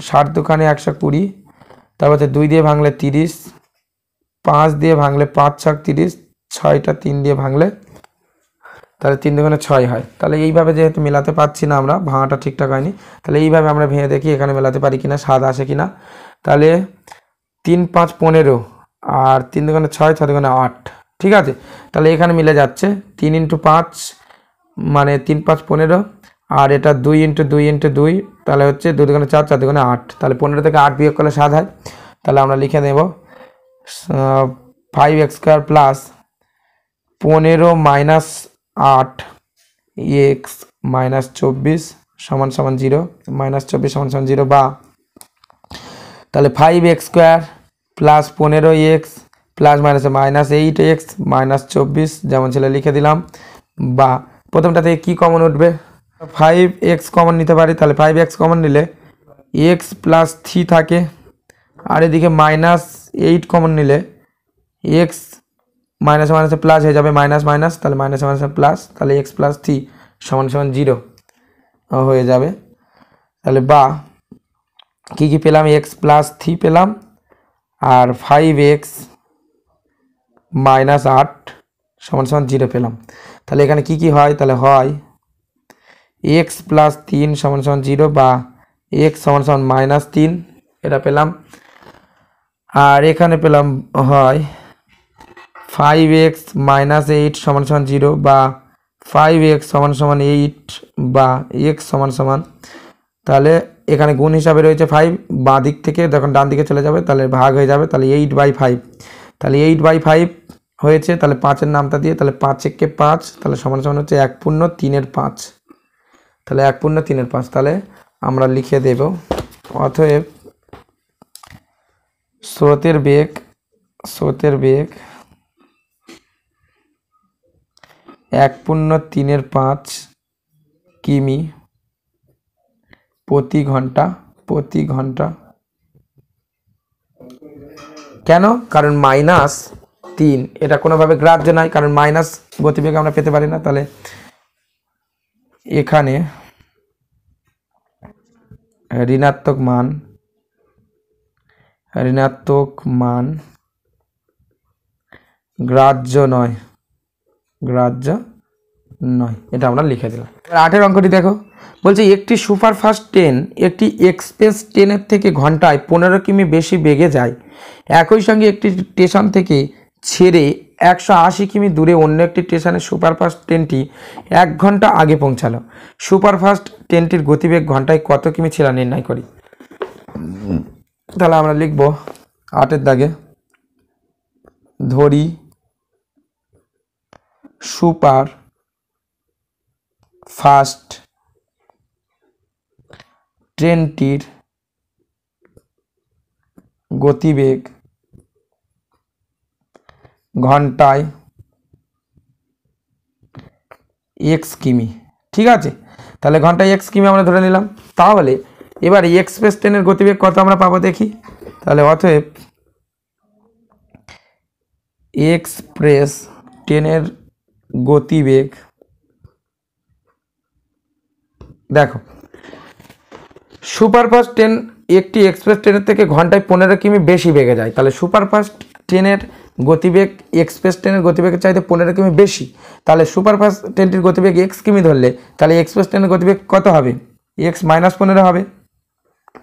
60 দুখানে 120, তারপর 2 দিয়ে ভাঙলে 30, 5 দিয়ে ভাঙলে 5 6 30, 6টা 3 দিয়ে ভাঙলে তাহলে 3 দুগুণে 6 হয়, তাহলে এইভাবে যেহেতু মেলাতে পারছি না আমরা, ভাঙাটা ঠিকঠাক হয়নি, তাহলে এইভাবে আমরা ভেঙে দেখি এখানে মেলাতে পারি কিনা, 7 আসে কিনা, তাহলে 3 5 15 আর 3 দুগুণে 6, 6 দুগুণে 8, ঠিক আছে, তাহলে এখানে মিলে যাচ্ছে 3 × 5 মানে 3 5 15, আর এটা 2 × 2 × 2, তাহলে হচ্ছে 2 দুগুণে 4, 4 দুগুণে 8, তাহলে 15 থেকে 8 বিয়োগ করলে 7 হয়, তাহলে আমরা লিখে নেব 5x square plus 15 minus 8x minus 24 সমান সমান 0, মাইনাস 24 সমান সমান 0, বা তাহলে 5x square plus 15x plus মাইনাসে মাইনাস 8x মাইনাস 24 যেমন ছিল লিখে দিলাম, বা প্রথমটা থেকে কী কমন উঠবে? 5x কমন নিতে পারি, তাহলে 5x কমন নিলে x প্লাস 3 থাকে, আর এদিকে মাইনাস 8 কমন নিলে x মাইনাস মাইনাসে প্লাস হয়ে যাবে, মাইনাস মাইনাস, তাহলে মাইনাস মাইনাসে প্লাস, তাহলে x প্লাস 3 সমান সমান 0 হয়ে যাবে। তাহলে বা কী কী পেলাম? x প্লাস 3 পেলাম, আর 5x মাইনাস 8 সমান সমান 0 পেলাম, তাহলে এখানে কি কি হয়? তাহলে হয় x প্লাস 3 সমান সমান 0, বা x সমান সমান মাইনাস 3 এটা পেলাম, আর এখানে পেলাম হয় 5x মাইনাস 8 সমান সমান 0, বা 5x সমান সমান 8, বা x সমান সমান, তাহলে এখানে গুণ হিসাবে রয়েছে 5, বাঁ দিক থেকে যখন ডান দিকে চলে যাবে তাহলে ভাগ হয়ে যাবে, তাহলে 8/5, তাহলে 8/5 হয়েছে, তাহলে 5-এর নামটা দিয়ে তাহলে 5 একে 5, তাহলে সমান সমান হচ্ছে 1/3/5, তাহলে 1/3/5, তাহলে আমরা লিখে দেব অতএব স্রোতের বেগ 1/3/5 কিমি প্রতি ঘন্টা। কেন? কারণ -3 এটা কোনোভাবে গ্রাহ্য নয়, কারণ মাইনাস গতিবেগ আমরা পেতে পারি না, তাহলে এখানে ঋণাত্মক মান গ্রাহ্য নয়, এটা আমরা লিখে দিলাম। এবার 8 অঙ্কটি দেখো, বলছে একটি সুপারফাস্ট ট্রেন একটি এক্সপ্রেস ট্রেনের থেকে ঘন্টায় 15 কিমি বেশি বেগে যায়। একই সঙ্গে একটি স্টেশন থেকে ছেড়ে 180 কিমি দূরে অন্য একটি স্টেশনে সুপারফাস্ট ট্রেনটি 1 ঘন্টা আগে পৌঁছালো। সুপারফাস্ট ট্রেনটির গতিবেগ ঘন্টায় কত কিমি ছিল নির্ণয় করি। তাহলে আমরা লিখব 8 দাগে, ধরি সুপার ফাস্ট ট্রেনটির গতিবেগ ঘন্টায় x কিমি। ঠিক আছে, তাহলে ঘন্টায় x কিমি আমরা ধরে নিলাম। তাহলে এবার এক্সপ্রেস ট্রেনের গতিবেগ কত আমরা পাবো দেখি। তাহলে অতএব এক্সপ্রেস ট্রেনের গতিবেগ, দেখো সুপারফাস্ট ট্রেন একটি এক্সপ্রেস ট্রেনের থেকে ঘন্টায় 15 কিমি বেশি বেগে যায়। তাহলে সুপারফাস্ট ট্রেনের গতিবেগ এক্সপ্রেস ট্রেনের গতিবেগের চাইতে 15 কিমি বেশি। তাহলে সুপারফাস্ট ট্রেনটির গতিবেগ x কিমি ধরলে তাহলে এক্সপ্রেস ট্রেনের গতিবেগ কত হবে, x - 15 হবে,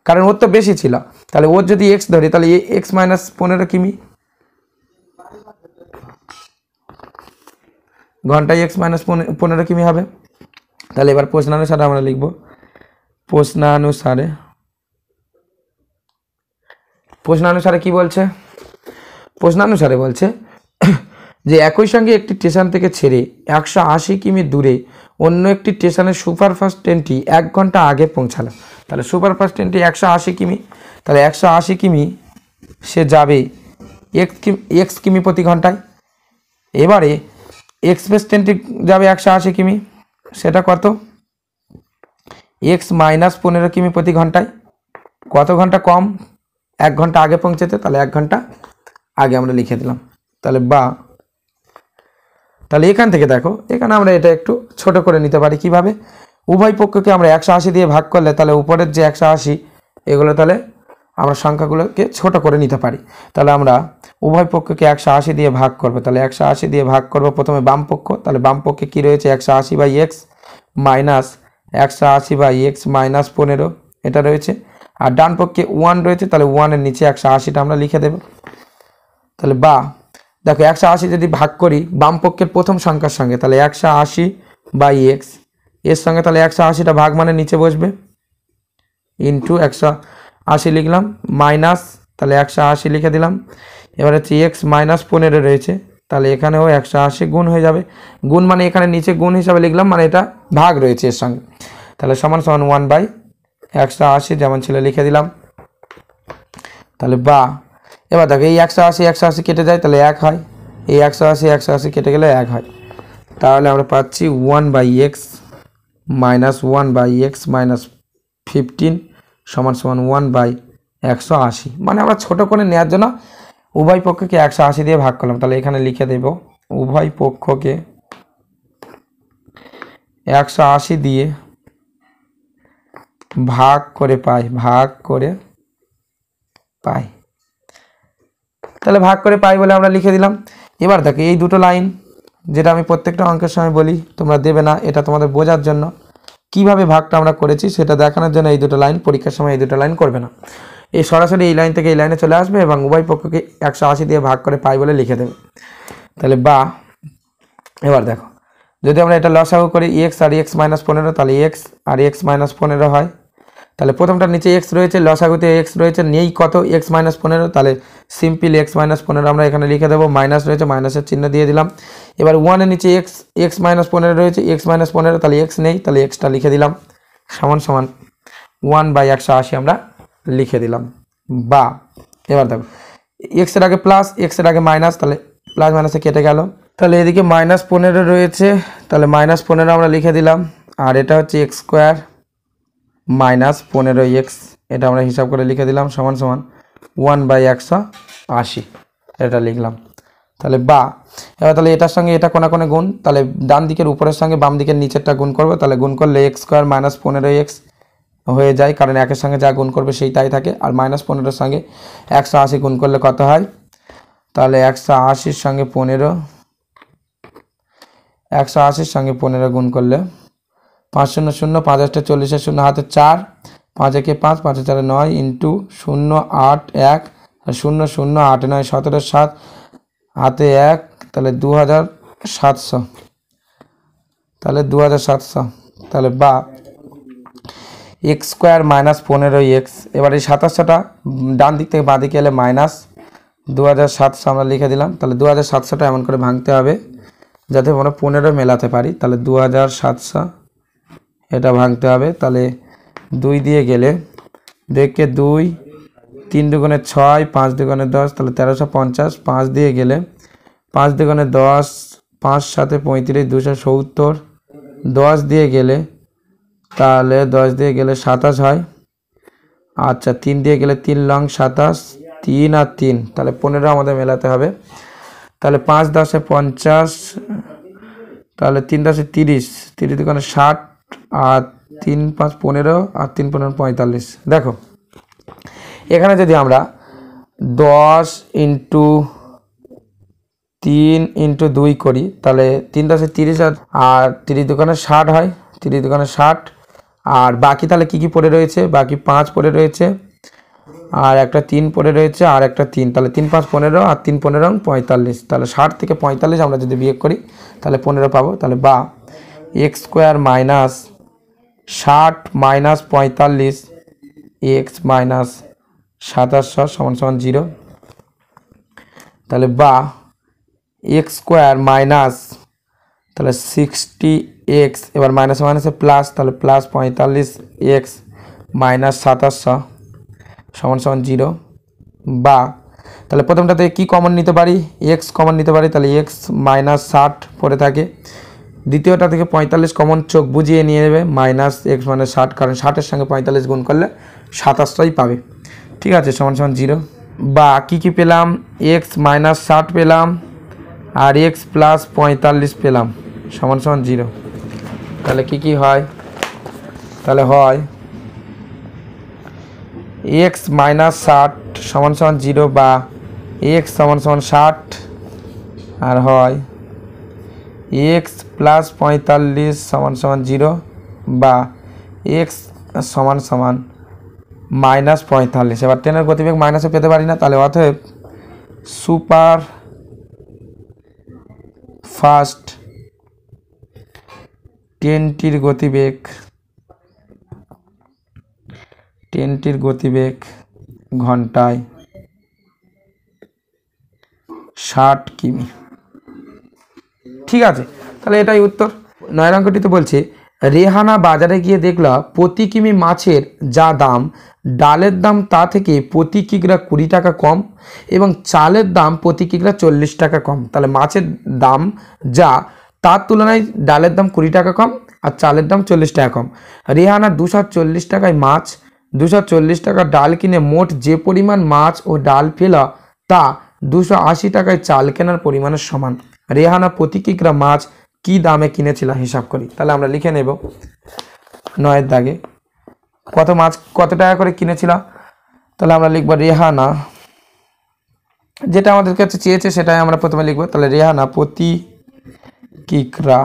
কারণ ওর তো বেশি ছিল। তাহলে ওর যদি x ধরি তাহলে x - 15 কিমি, ঘন্টায় x - 15 কিমি হবে। তাহলে এবার প্রশ্নানুসারে আমরা লিখব, প্রশ্নানুসারে কি বলছে, প্রশ্নানুসারে বলছে যে একই সঙ্গে একটি স্টেশন থেকে ছেড়ে 180 কিমি দূরে অন্য একটি স্টেশনে সুপারফাস্ট ট্রেনটি 1 ঘন্টা আগে পৌঁছালো। তাহলে সুপারফাস্ট ট্রেনটি 180 কিমি, তাহলে 180 কিমি সে যাবে x কিমি প্রতি ঘন্টায়। এবারে এক্সপ্রেস ট্রেনটি যাবে 180 কিমি, সেটা কত, x - 15 কিমি প্রতি ঘন্টায়। কত ঘন্টা কম, 1 ঘন্টা আগে পৌঁছেছে, তাহলে 1 ঘন্টা আগে আমরা লিখে দিলাম। তাহলে এখান থেকে দেখো, এখানে আমরা এটা একটু ছোট করে নিতে পারি কিভাবে, উভয় পক্ষকে আমরা 180 দিয়ে ভাগ করলে তাহলে উপরের যে 180 এগুলো তাহলে আমরা সংখ্যাগুলোকে ছোট করে নিতে পারি। তাহলে আমরা উভয় পক্ষকে 180 দিয়ে ভাগ করব। তাহলে 180 দিয়ে ভাগ করব প্রথমে বাম পক্ষ, তাহলে বাম পক্ষে কী রয়েছে 180/x মাইনাস 180/x মাইনাস 15 এটা রয়েছে, আর ডান পক্ষে 1 রয়েছে, তাহলে 1-এর নিচে 180টা আমরা লিখে দেব। তাহলে দেখো 180 যদি ভাগ করি বাম পক্ষের প্রথম সংখ্যার সঙ্গে, তাহলে 180/x এর সঙ্গে তাহলে 180টা ভাগ মানে নিচে বসবে, ইন্টু 180 লিখলাম, মাইনাস তাহলে 180 লিখে দিলাম। এবার হচ্ছে x - 15 রয়েছে, তাহলে এখানেও 180 গুণ হয়ে যাবে, গুণ মানে এখানে নিচে গুণ হিসাবে লিখলাম, মানে এটা ভাগ রয়েছে এর সঙ্গে, তাহলে সমান 1/180 যেমন ছিল লিখে দিলাম। তাহলে এবার দেখো এই 180 কেটে যায়, তাহলে 1 হয়, এই 180 কেটে গেলে 1 হয়, তাহলে আমরা পাচ্ছি 1/x মাইনাস 1/x মাইনাস 15 সমান 1/180। মানে আমরা ছোট করে নেওয়ার জন্য উভয় পক্ষকে 180 দিয়ে ভাগ করলাম। তাহলে এখানে লিখে দেব উভয় পক্ষকে 180 দিয়ে ভাগ করে পাই, তাহলে ভাগ করে পাই বলে আমরা লিখে দিলাম। এবার দেখো এই দুটো লাইন, যেটা আমি প্রত্যেকটা অঙ্কের সময় বলি তোমরা দেবে না, এটা তোমাদের বোঝার জন্য, কিভাবে ভাগটা আমরা করেছি সেটা দেখানোর জন্য এই দুটো লাইন, পরীক্ষার সময় এই দুটো লাইন করবে না, এই সরাসরি এই লাইন থেকে এই লাইনে চলে আসবে এবং উভয় পক্ষকে 180 দিয়ে ভাগ করে পাই বলে লিখে দেবে। তাহলে এবার দেখো যদি আমরা এটা লসাগু করি x আর x - 15, তাহলে x আর x - 15 হয়। তাহলে প্রথমটার নিচে x রয়েছে, লসাগুতে x রয়েছে, নেই কত x - 15, তাহলে সিম্পল x - 15 আমরা এখানে লিখে দেবো, মাইনাস রয়েছে মাইনাসের চিহ্ন দিয়ে দিলাম। এবার 1-এর নিচে x - 15 রয়েছে, x - 15 তাহলে x নেই, তাহলে xটা লিখে দিলাম, সমান 1/180 আমরা লিখে দিলাম। এবার দেখো x এর আগে প্লাস x এর আগে মাইনাস, তাহলে প্লাস মাইনাসে কেটে গেল, তাহলে এদিকে -15 রয়েছে, তাহলে -15 আমরা লিখে দিলাম, আর এটা হচ্ছে x স্কোয়ার মাইনাস 15x, এটা আমরা হিসাব করে লিখে দিলাম, সমান 1/180 এটা লিখলাম। তাহলে এবার তাহলে এটার সঙ্গে এটা কোণে গুণ, তাহলে ডান দিকের উপরের সঙ্গে বাম দিকের নিচেরটা গুণ করবো, তাহলে গুণ করলে x স্কোয়ার মাইনাস 15x হয়ে যায়, কারণ 1-এর সঙ্গে যা গুণ করবে সেইটাই থাকে। আর -15-এর সঙ্গে 180 গুণ করলে কত হয়? তাহলে 180-র সঙ্গে 15, 180-র সঙ্গে 15 গুণ করলে 5 0 0, 5 8 40, 0 হাতে 4, 5 1 5, 5 4 9 ইন্টু 0 8 1, 0 0 8 9 17 7 হাতে 1, তাহলে 2700, তাহলে 2700, তাহলে বা x² - 15x। এবার এই 2700টা ডান দিক থেকে বাঁ দিকে এলে -2700 আমরা লিখে দিলাম। তাহলে 2700টা এমন করে ভাঙতে হবে যাতে আমরা 15 মেলাতে পারি। তাহলে 2700 এটা ভাঙতে হবে। তাহলে 2 দিয়ে গেলে দেখে 2, 3 দুগুণে 6, 5 দুগুণে 10, তাহলে 1350। 5 দিয়ে গেলে 5 দুগুণে 10, 5 7 35, 270। 10 দিয়ে গেলে তাহলে 10 দিয়ে গেলে 27 হয়। আচ্ছা 3 দিয়ে গেলে 3 লং 27, 3 আর 3, তাহলে 15 আমাদের মেলাতে হবে। তাহলে 5 10 50, তাহলে 3 10 30, 30 দুগুণে 60, আর 3 5 15, আর 3 15 45। দেখো এখানে যদি আমরা 10 ইন্টু 3 ইন্টু 2 করি, তাহলে 3 10 30, আর 30 দুগুণে 60 হয়, 30 দুগুণে 60। আর বাকি তাহলে কি কি পড়ে রয়েছে? বাকি 5 পড়ে রয়েছে, আর একটা 3 পড়ে রয়েছে, আর একটা 3, তাহলে 3 5 15, আর 3 15 45। তাহলে 60 থেকে 45 আমরা যদি বিয়োগ করি তাহলে 15 পাবো। তাহলে বা x² - 60 - 45 x - 2700 = 0। তাহলে বা x² - তাহলে 60x, এবার মাইনাসে মাইনাসে প্লাস, তাহলে প্লাস 45x - 2700 = 0। বা তাহলে প্রথমটাতে কি কমন নিতে পারি? x কমন নিতে পারি, তাহলে x - 60 পড়ে থাকে। দ্বিতীয়টা থেকে 45 কমন চোখ বুঝিয়ে নিয়ে নেবে, -x - 60, কারণ 60-এর সঙ্গে 45 গুণ করলে 2700ই পাবে। ঠিক আছে, = 0। বা কি কি পেলাম? x - 60 পেলাম, আর x + 45 পেলাম, = 0। তাহলে কি কি হয়? তাহলে হয় x - 60 = 0, বা x = 60, আর হয় x + 45 = 0, বা x = -45। এবার ট্রেনের গতিবেগ মাইনাসে পেতে পারি না, তাহলে অতএব সুপার ফাস্ট ট্রেনটির গতিবেগ ঘন্টায় 60 কিমি। ঠিক আছে, তাহলে এটাই উত্তর। 9 অঙ্কটিতে বলছে রেহানা বাজারে গিয়ে দেখলো প্রতি কিমি মাছের যা দাম, ডালের দাম তা থেকে প্রতি কিগ্রা 20 টাকা কম, এবং চালের দাম প্রতি কিগ্রা 40 টাকা কম। তাহলে মাছের দাম যা, তার তুলনায় ডালের দাম 20 টাকা কম, আর চালের দাম 40 টাকা কম। রেহানা 240 টাকায় মাছ, 240 টাকা ডাল কিনে মোট যে পরিমাণ মাছ ও ডাল পেল তা 280 টাকায় চাল কেনার পরিমাণের সমান। রেহানা প্রতি কিগ্রা মাছ কি দামে কিনেছিল হিসাব করি। তাহলে আমরা লিখে নেব 9-এর দাগে কত মাছ কত টাকা করে কিনেছিল। তাহলে আমরা লিখব রেহানা, যেটা আমাদের কাছে চেয়েছে সেটাই আমরা প্রথমে লিখব। তাহলে রেহানা প্রতি কিগ্রা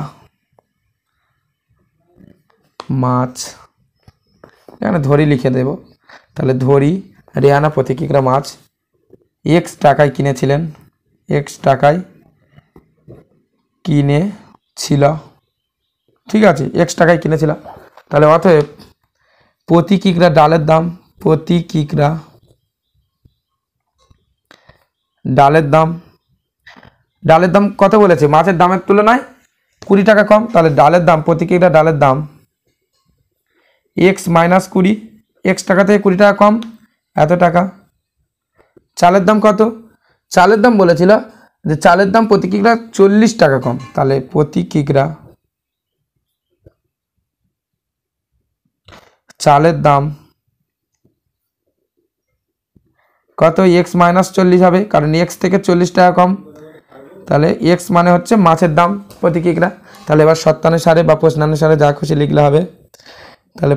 মাছ, এখানে ধরি লিখে দেব। তাহলে ধরি রেহানা প্রতি কিগ্রা মাছ x টাকায় কিনেছিলেন, x টাকায় কিনেছিল। ঠিক আছে, x টাকায় কিনেছিল। তাহলে অতএব প্রতি কিগ্রা ডালের দাম, প্রতি কিগ্রা ডালের দাম কত বলেছে? মাছের দামের তুলনায় 20 টাকা কম। তাহলে ডালের দাম, প্রতি কিগ্রা ডালের দাম x - 20, x টাকা থেকে 20 টাকা কম, এত টাকা। চালের দাম কত? চালের দাম বলেছিল যে চালের দাম প্রতি কিগ্রা 40 টাকা কম। তাহলে প্রতি কিগ্রা চালের দাম কত? x - 40 হবে, কারণ x থেকে 40 টাকা কম। তাহলে x মানে হচ্ছে মাছের দাম প্রতি কিগ্রা। তাহলে এবার শর্তানুসারে বা প্রশ্নানুসারে যা খুশি লিখলে হবে। তাহলে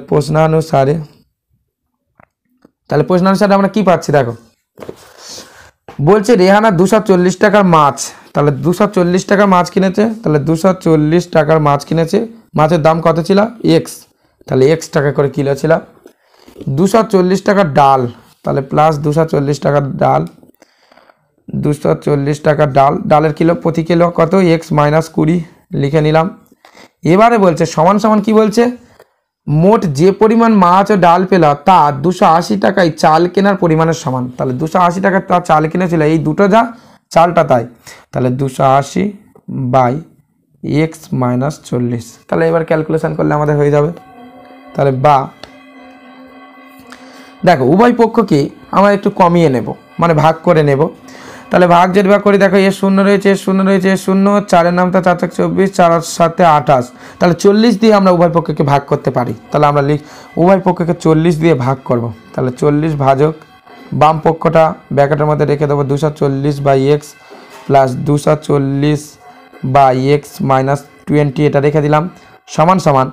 প্রশ্নানুসারে আমরা কি পাচ্ছি দেখো, বলছে রেহানা 240 টাকার মাছ, তাহলে 240 টাকার মাছ কিনেছে, তাহলে 240 টাকার মাছ কিনেছে, মাছের দাম কত ছিল এক্স, তাহলে এক্স টাকা করে কিলো ছিল। 240 টাকার ডাল, তাহলে প্লাস 240 টাকার ডাল, 240 টাকার ডাল, ডালের কিলো প্রতি কিলো কত এক্স মাইনাস 20 লিখে নিলাম। এবারে বলছে সমান সমান কি বলছে, মোট যে পরিমাণ মাছ ও ডাল পেল তা 280 টাকায় চাল কেনার পরিমাণের সমান, তাহলে 280 টাকার তা চাল কিনেছিল, এই দুটো যা চালটা তাই, তাহলে 280 বাই এক্স মাইনাস 40, তাহলে এবার ক্যালকুলেশন করলে আমাদের হয়ে যাবে। তাহলে বা দেখো উভয় পক্ষকে আমরা একটু কমিয়ে নেব, মানে ভাগ করে নেব, তাহলে ভাগ যদি ভাগ করি দেখো এর শূন্য রয়েছে, এর শূন্য রয়েছে, এর শূন্য, 4-এর নামটা 4 × 24, 4 × 7 = 28, তাহলে 40 দিয়ে আমরা উভয় পক্ষকে ভাগ করতে পারি, তাহলে আমরা উভয় পক্ষকে 40 দিয়ে ভাগ করব, তাহলে 40 ভাজক বাম পক্ষটা ব্র্যাকেটের মধ্যে রেখে দেবো 240 by x plus 240 by x minus 20, এটা রেখে দিলাম, সমান সমান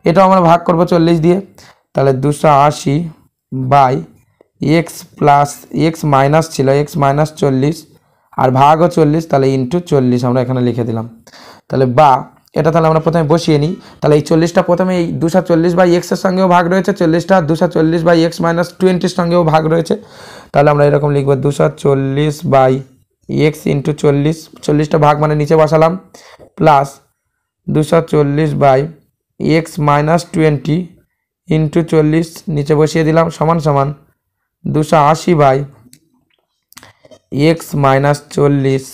এটাও আমরা ভাগ করব 40 দিয়ে, তাহলে 280 by x plus x minus ছিল এক্স মাইনাস 40 আর ভাগও 40, তাহলে ইন্টু 40 আমরা এখানে লিখে দিলাম। তাহলে বা এটা তাহলে আমরা প্রথমে বসিয়ে নিই, তাহলে এই 40টা প্রথমে এই 240 বাই এক্সের সঙ্গেও ভাগ রয়েছে, 40টা 240 বাই এক্স মাইনাস 20-র সঙ্গেও ভাগ রয়েছে, তাহলে আমরা এরকম লিখব 240 বাই এক্স ইন্টু 40, 40টা ভাগ মানে নিচে বসালাম, plus 240 by x minus 20 into 40 নিচে বসিয়ে দিলাম, সমান সমান 280 বাই এক্স মাইনাস 40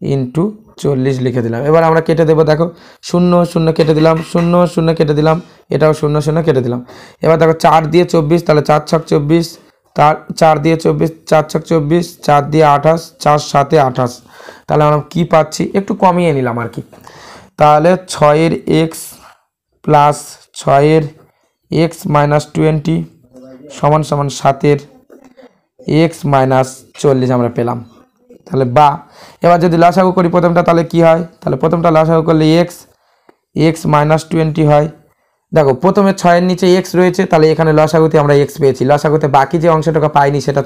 ইন্টু 40 লিখে দিলাম। এবার আমরা কেটে দেবো, দেখো 0 0 কেটে দিলাম, 0 0 কেটে দিলাম, এটাও 0 0 কেটে দিলাম। এবার দেখো 4 দিয়ে 24, তাহলে 4 × 24, 4 দিয়ে 24, 4 × 24, 4 দিয়ে 28, 4 × 7 = 28, তাহলে আমরা কি পাচ্ছি একটু কমিয়ে নিলাম আর কি, তাহলে 6-এর এক্স প্লাস 6-এর এক্স মাইনাস 20 সমান সমান 7-এর এক্স মাইনাস 40 আমরা পেলাম। তাহলে বা এবার যদি লসাগু করি প্রথমটা, তাহলে কি হয়, তাহলে প্রথমটা লসাগু করলে এক্স মাইনাস 20 হয়। দেখো প্রথমে 6-এর নিচে এক্স রয়েছে, তাহলে এখানে লসাগুতে আমরা এক্স পেয়েছি, লসাগুতে বাকি যে অংশটাকে পাইনি সেটা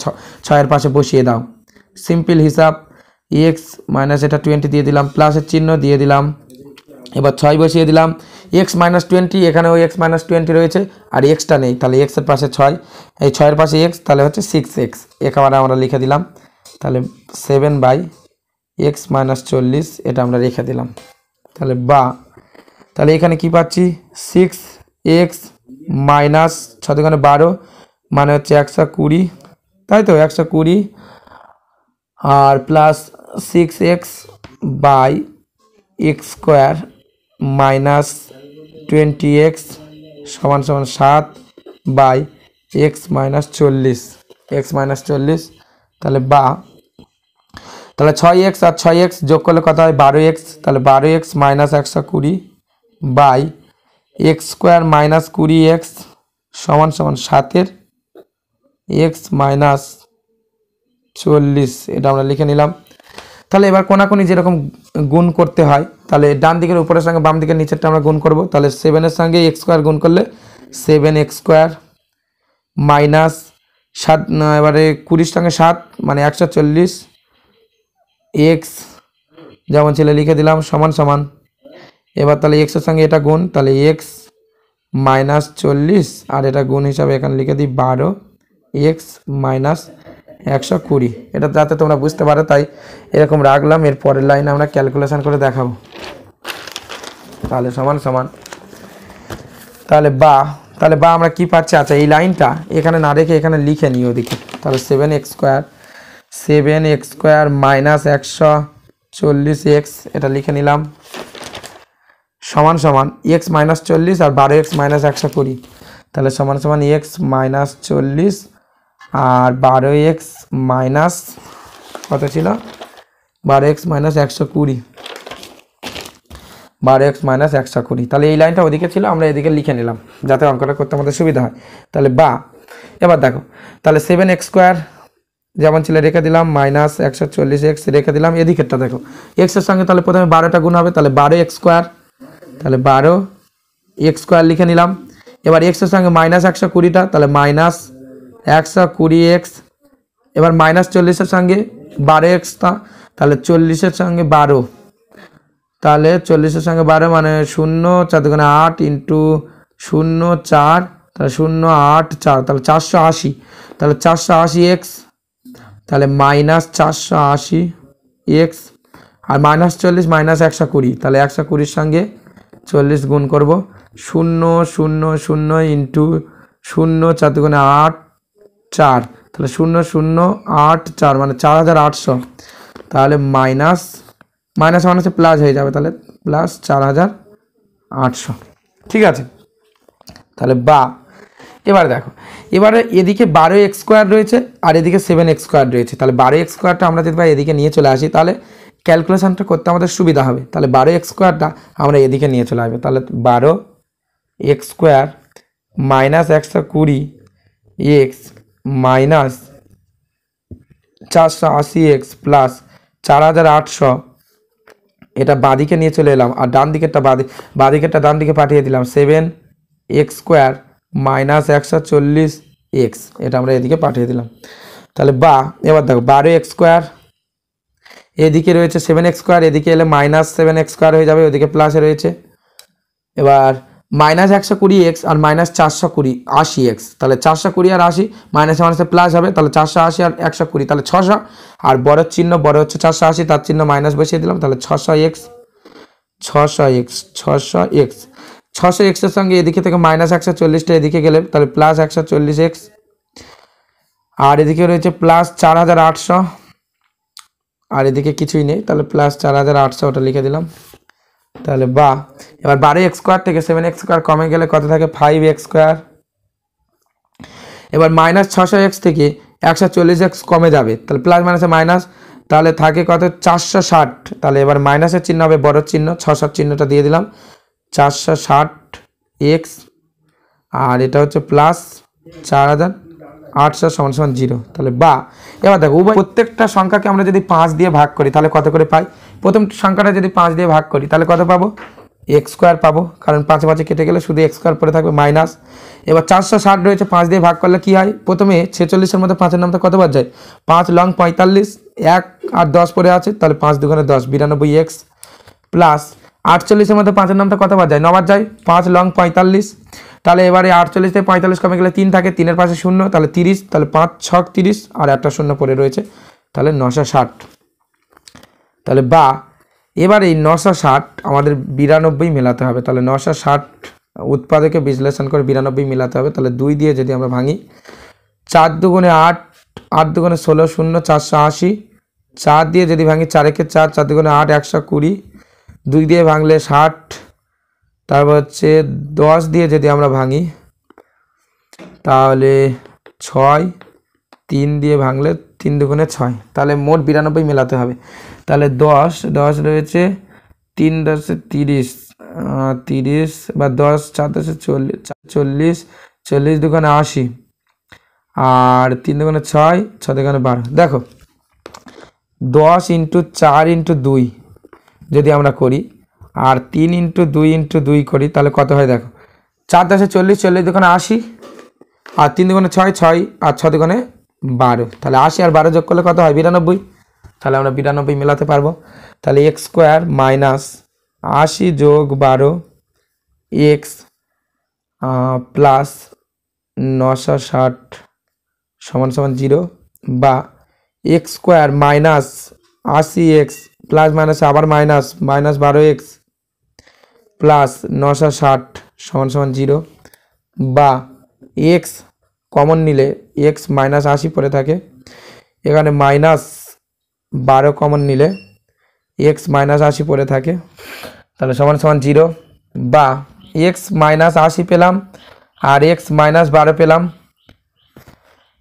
6-এর পাশে বসিয়ে দাও, সিম্পল হিসাব, এক্স মাইনাস এটা 20 দিয়ে দিলাম, প্লাসের চিহ্ন দিয়ে দিলাম, এবার 6 বসিয়ে দিলাম, এক্স মাইনাস 20, এখানেও এক্স মাইনাস 20 রয়েছে আর এক্সটা নেই, তাহলে এক্সের পাশে 6, এই 6-এর পাশে এক্স, তাহলে হচ্ছে 6x, একেবারে আমরা লিখে দিলাম, তাহলে 7 বাই এক্স মাইনাস 40 এটা আমরা রেখে দিলাম। তাহলে বা তাহলে এখানে কি পাচ্ছি 6x মাইনাস 6 × 12 মানে হচ্ছে 120, তাই তো 120 আর plus 6x by x square minus 20x সমান সমান 7 বাই এক্স মাইনাস 40, তাহলে বা তাহলে 6x আর 6x যোগ করলে কত হয় 12x, তাহলে 12x minus 120 by x square minus 20x সমান সমান 7-এর এক্স মাইনাস 40, এটা আমরা লিখে নিলাম। তাহলে এবার কোনাকুনি যেরকম গুণ করতে হয়, তাহলে ডান দিকের উপরের সঙ্গে বাম দিকের নিচেরটা আমরা গুণ করব, তাহলে 7-এর সঙ্গে এক্স স্কোয়ার গুণ করলে 7x স্কোয়ার মাইনাস 7, এবারে 20-র সঙ্গে 7 মানে 140 এক্স যেমন ছিল লিখে দিলাম সমান সমান, এবার তাহলে এক্সের সঙ্গে এটা গুণ, তাহলে এক্স মাইনাস 40 আর এটা গুণ হিসাবে এখানে লিখে দিই 12x মাইনাস 120, এটা যাতে তোমরা বুঝতে পারো তাই এরকম রাখলাম। এর পরের লাইনে আমরা ক্যালকুলেশন করে দেখাবো, তাহলে সমান সমান তাহলে বা আমরা কি পাচ্ছি, আচ্ছা এই লাইনটা এখানে না রেখে এখানে লিখে নিই ওদিকে, তাহলে 7x স্কোয়ার মাইনাস 140x এটা লিখে নিলাম সমান সমান এক্স মাইনাস 40 আর 12x মাইনাস 120, তাহলে সমান সমান এক্স মাইনাস 40 আর 12x মাইনাস কত ছিল 12x মাইনাস 120, 12x মাইনাস 120, তাহলে এই লাইনটা ওদিকে ছিল আমরা এদিকে লিখে নিলাম যাতে অঙ্কটা করতে আমাদের সুবিধা হয়। তাহলে বা এবার দেখো তাহলে 7x স্কোয়ার যেমন ছিল রেখে দিলাম মাইনাস 140x রেখে দিলাম, এদিকেরটা দেখো এক্সের সঙ্গে তাহলে প্রথমে 12টা গুণ হবে, তাহলে 12x স্কোয়ার, তাহলে 12x স্কোয়ার লিখে নিলাম, এবার এক্সের সঙ্গে মাইনাস 120টা, তাহলে মাইনাস 120 এক্স। এবার মাইনাস 40-এর সঙ্গে 12 এক্স, তাহলে 40-এর সঙ্গে 12, তাহলে 40-এর সঙ্গে 12 মানে 0 4 দুগুণে 8 ইন্টু 0 4, তাহলে 0 8 4, তাহলে 480, তাহলে 480 এক্স, তাহলে মাইনাস 480 এক্স। আর মাইনাস 40 মাইনাস 120, তাহলে 120-এর সঙ্গে 40 গুণ করব, 0 0 0 ইন্টু 0 4 দুগুণে 8 4, তাহলে 0 0 8 4 মানে 4800, তাহলে মাইনাস মাইনাসে প্লাস হয়ে যাবে, তাহলে প্লাস 4800। ঠিক আছে, তাহলে বা এবার দেখো, এবারে এদিকে 12x² রয়েছে আর এদিকে 7x² রয়েছে, তাহলে 12x² আমরা যদি এদিকে নিয়ে চলে আসি তাহলে ক্যালকুলেশনটা করতে আমাদের সুবিধা হবে। তাহলে 12x² আমরা এদিকে নিয়ে চলে আসবে, তাহলে 12x² minus 120 x minus 480 x plus 4800, এটা বাঁদিকে নিয়ে চলে এলাম আর ডান দিকেরটা বাঁদিকেরটা ডান দিকে পাঠিয়ে দিলাম, 7x² মাইনাস 140 এক্স, এটা আমরা এদিকে পাঠিয়ে দিলাম। তাহলে বা এবার দেখো 12x² এদিকে রয়েছে 7x², এদিকে এলে মাইনাস 7x² হয়ে যাবে, ওদিকে প্লাসে রয়েছে। এবার মাইনাস 120 এক্স আর মাইনাস 480 এক্স, তাহলে 420 আর 80 মাইনাসে মাইনাসে প্লাস হবে, তাহলে 480 আর 120 তাহলে 600, আর বড়ের চিহ্ন বড় হচ্ছে 480, তার চিহ্ন মাইনাস বসিয়ে দিলাম, তাহলে 600 এক্স 600 এক্সের সঙ্গে এদিকে থেকে মাইনাস 140টা এদিকে গেলে তাহলে প্লাস 140 এক্স, আর এদিকে রয়েছে প্লাস 4800, আর এদিকে কিছুই নেই, তাহলে প্লাস 4800 ওটা লিখে দিলাম। তাহলে বা এবার 12x² থেকে 7x² কমে গেলে কত থাকে 5x²। এবার মাইনাস 600x থেকে 140x কমে যাবে, তাহলে প্লাস মাইনাসে মাইনাস, তাহলে থাকে কত 460, তাহলে এবার মাইনাসের চিহ্ন হবে বড় চিহ্ন, 600 চিহ্নটা দিয়ে দিলাম, 460x, আর এটা হচ্ছে প্লাস 4800 = 0। তাহলে বা এবার দেখো প্রত্যেকটা সংখ্যাকে আমরা যদি 5 দিয়ে ভাগ করি তাহলে কত করে পাই, প্রথম সংখ্যাটা যদি 5 দিয়ে ভাগ করি তাহলে কত পাবো, x² পাবো, কারণ 5 5 কেটে গেলে শুধু x² পরে থাকবে মাইনাস। এবার 460 রয়েছে, 5 দিয়ে ভাগ করলে কি হয়, প্রথমে 46-এর মধ্যে 5-এর নামটা কতবার যায়, 5 লং 45, 1 আর 10 পরে আছে, তাহলে 5 দুগুণে 10 92x প্লাস 48-এর মধ্যে 5-এর নামটা কতবার যায়, 9বার যায়, 5 লং 45, তাহলে এবারে 48 থেকে 45 কমে গেলে 3 থাকে, 3-এর পাশে 0, তাহলে 30, তাহলে 5 6 30 আর একটা 0 পড়ে রয়েছে, তাহলে 960। তাহলে বা এবার এই 960 আমাদের 92 মেলাতে হবে, তাহলে 960 উৎপাদকে বিশ্লেষণ করে 92 মেলাতে হবে, তাহলে 2 দিয়ে যদি আমরা ভাঙি, 4 দুগুণে 8, 8 দুগুণে 16 0 480, 4 দিয়ে যদি ভাঙি 4 একে 4, 4 দুগুণে 8 120, 2 দিয়ে ভাঙলে 60, তারপর হচ্ছে 10 দিয়ে যদি আমরা ভাঙি তাহলে 6, 3 দিয়ে ভাঙলে 3 দুগুণে 6, তাহলে মোট 92 মেলাতে হবে। তাহলে 10 রয়েছে, 3 10 30, 30 বা 10 4 10 40, 40 দুগুণে 80, আর 3 দুগুণে 6, 6 দুগুণে 12। দেখো 10 × 4 × 2 যদি আমরা করি আর 3 × 2 × 2 করি তাহলে কত হয়, দেখো 4 10 40, 40 দুগুণে 80, আর 3 দুগুণে 6, 6 আর 6 দুগুণে 12, তাহলে 80 আর 12 যোগ করলে কত হয় 92, তাহলে আমরা 92 মেলাতে পারবো। তাহলে x² মাইনাস 80 যোগ 12 এক্স প্লাস 960 = 0, বা x² minus 80x plus minus আবার মাইনাস 12x প্লাস 960 = 0, বা x কমন নিলে x মাইনাস 80 পড়ে থাকে, এখানে মাইনাস 12 কমন নিলে x মাইনাস 80 পড়ে থাকে, তাহলে = 0, বা x মাইনাস 80 পেলাম আর x মাইনাস 12 পেলাম,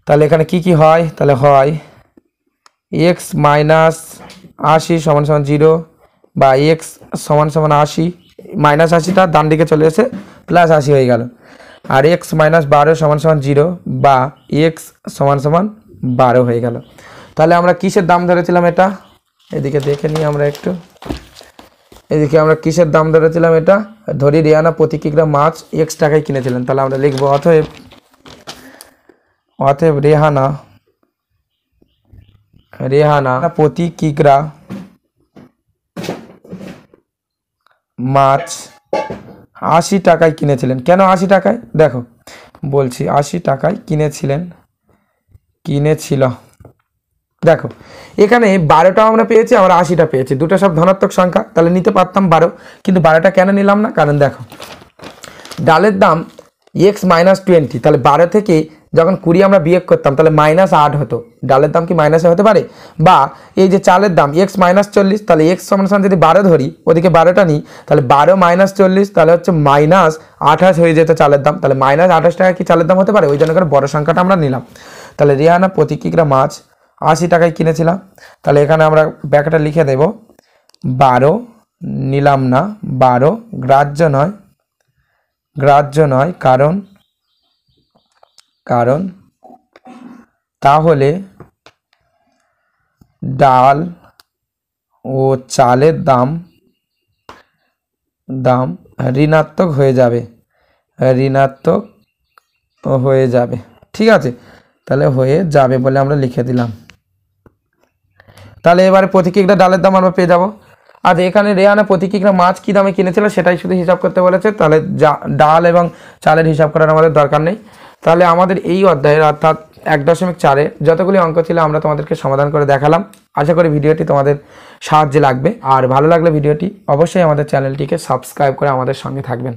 তাহলে এখানে কি কি হয়, তাহলে হয় x মাইনাস 80 = 0, বা x = 80, মাইনাস 80টা ডান দিকে চলে এসে প্লাস 80 হয়ে গেল, আর x মাইনাস 12 = 0, বা x = 12 হয়ে গেল। তাহলে আমরা কিসের দাম ধরেছিলাম, এটা এদিকে দেখে নিই আমরা একটু, এদিকে আমরা কিসের দাম ধরেছিলাম, এটা ধরি রেহানা প্রতি কিগ্রা মাছ এক্স টাকায় কিনেছিলেন, তাহলে আমরা লিখবো অতএব রেহানা প্রতি কিগ্রা মাছ 80 টাকায় কিনেছিলেন। কেন 80 টাকায়? দেখো বলছি 80 টাকায় কিনেছিল। দেখো এখানে 12টা আমরা পেয়েছি, আমরা 80টা পেয়েছি, দুটো সব ধনাত্মক সংখ্যা, তাহলে নিতে পারতাম 12, কিন্তু 12টা কেন নিলাম না? কারণ দেখো ডালের দাম x-20, তাহলে 12 থেকে যখন 20 আমরা বিয়োগ করতাম তাহলে -8 হতো। ডালের দাম কি মাইনাসে হতে পারে? বা এই যে চালের দাম x-40, তাহলে x সমান যদি 12 ধরি, ওদিকে 12টা নিই, তাহলে 12 - 40 তাহলে হচ্ছে -28 হয়ে যেত চালের দাম। তাহলে -28 টাকা কি চালের দাম হতে পারে? ওই জন্য করে বড় সংখ্যাটা আমরা নিলাম। তাহলে রেহানা প্রতি কিগ্রা মাছ 80 টাকায় কিনেছিলাম। তাহলে এখানে আমরা ব্যাখ্যাটা লিখে দেব, 12 নিলাম না, 12 গ্রাহ্য নয়, কারণ তাহলে ডাল ও চালের দাম ঋণাত্মক হয়ে যাবে, ঠিক আছে, তাহলে হয়ে যাবে বলে আমরা লিখে দিলাম। তাহলে এবারে প্রতি কিগ্রা ডালের দাম আমরা পেয়ে যাব। আর এখানে রেহানা প্রতি কিগ্রা মাছ কী দামে কিনেছিল সেটাই শুধু হিসাব করতে বলেছে, তাহলে ডাল এবং চালের হিসাব করার আমাদের দরকার নেই। তাহলে আমাদের এই অধ্যায়ের অর্থাৎ 1.4 যতগুলি অঙ্ক ছিল আমরা তোমাদেরকে সমাধান করে দেখালাম। আশা করি ভিডিওটি তোমাদের সাহায্যে লাগবে, আর ভালো লাগলে ভিডিওটি অবশ্যই আমাদের চ্যানেলটিকে সাবস্ক্রাইব করে আমাদের সঙ্গে থাকবেন।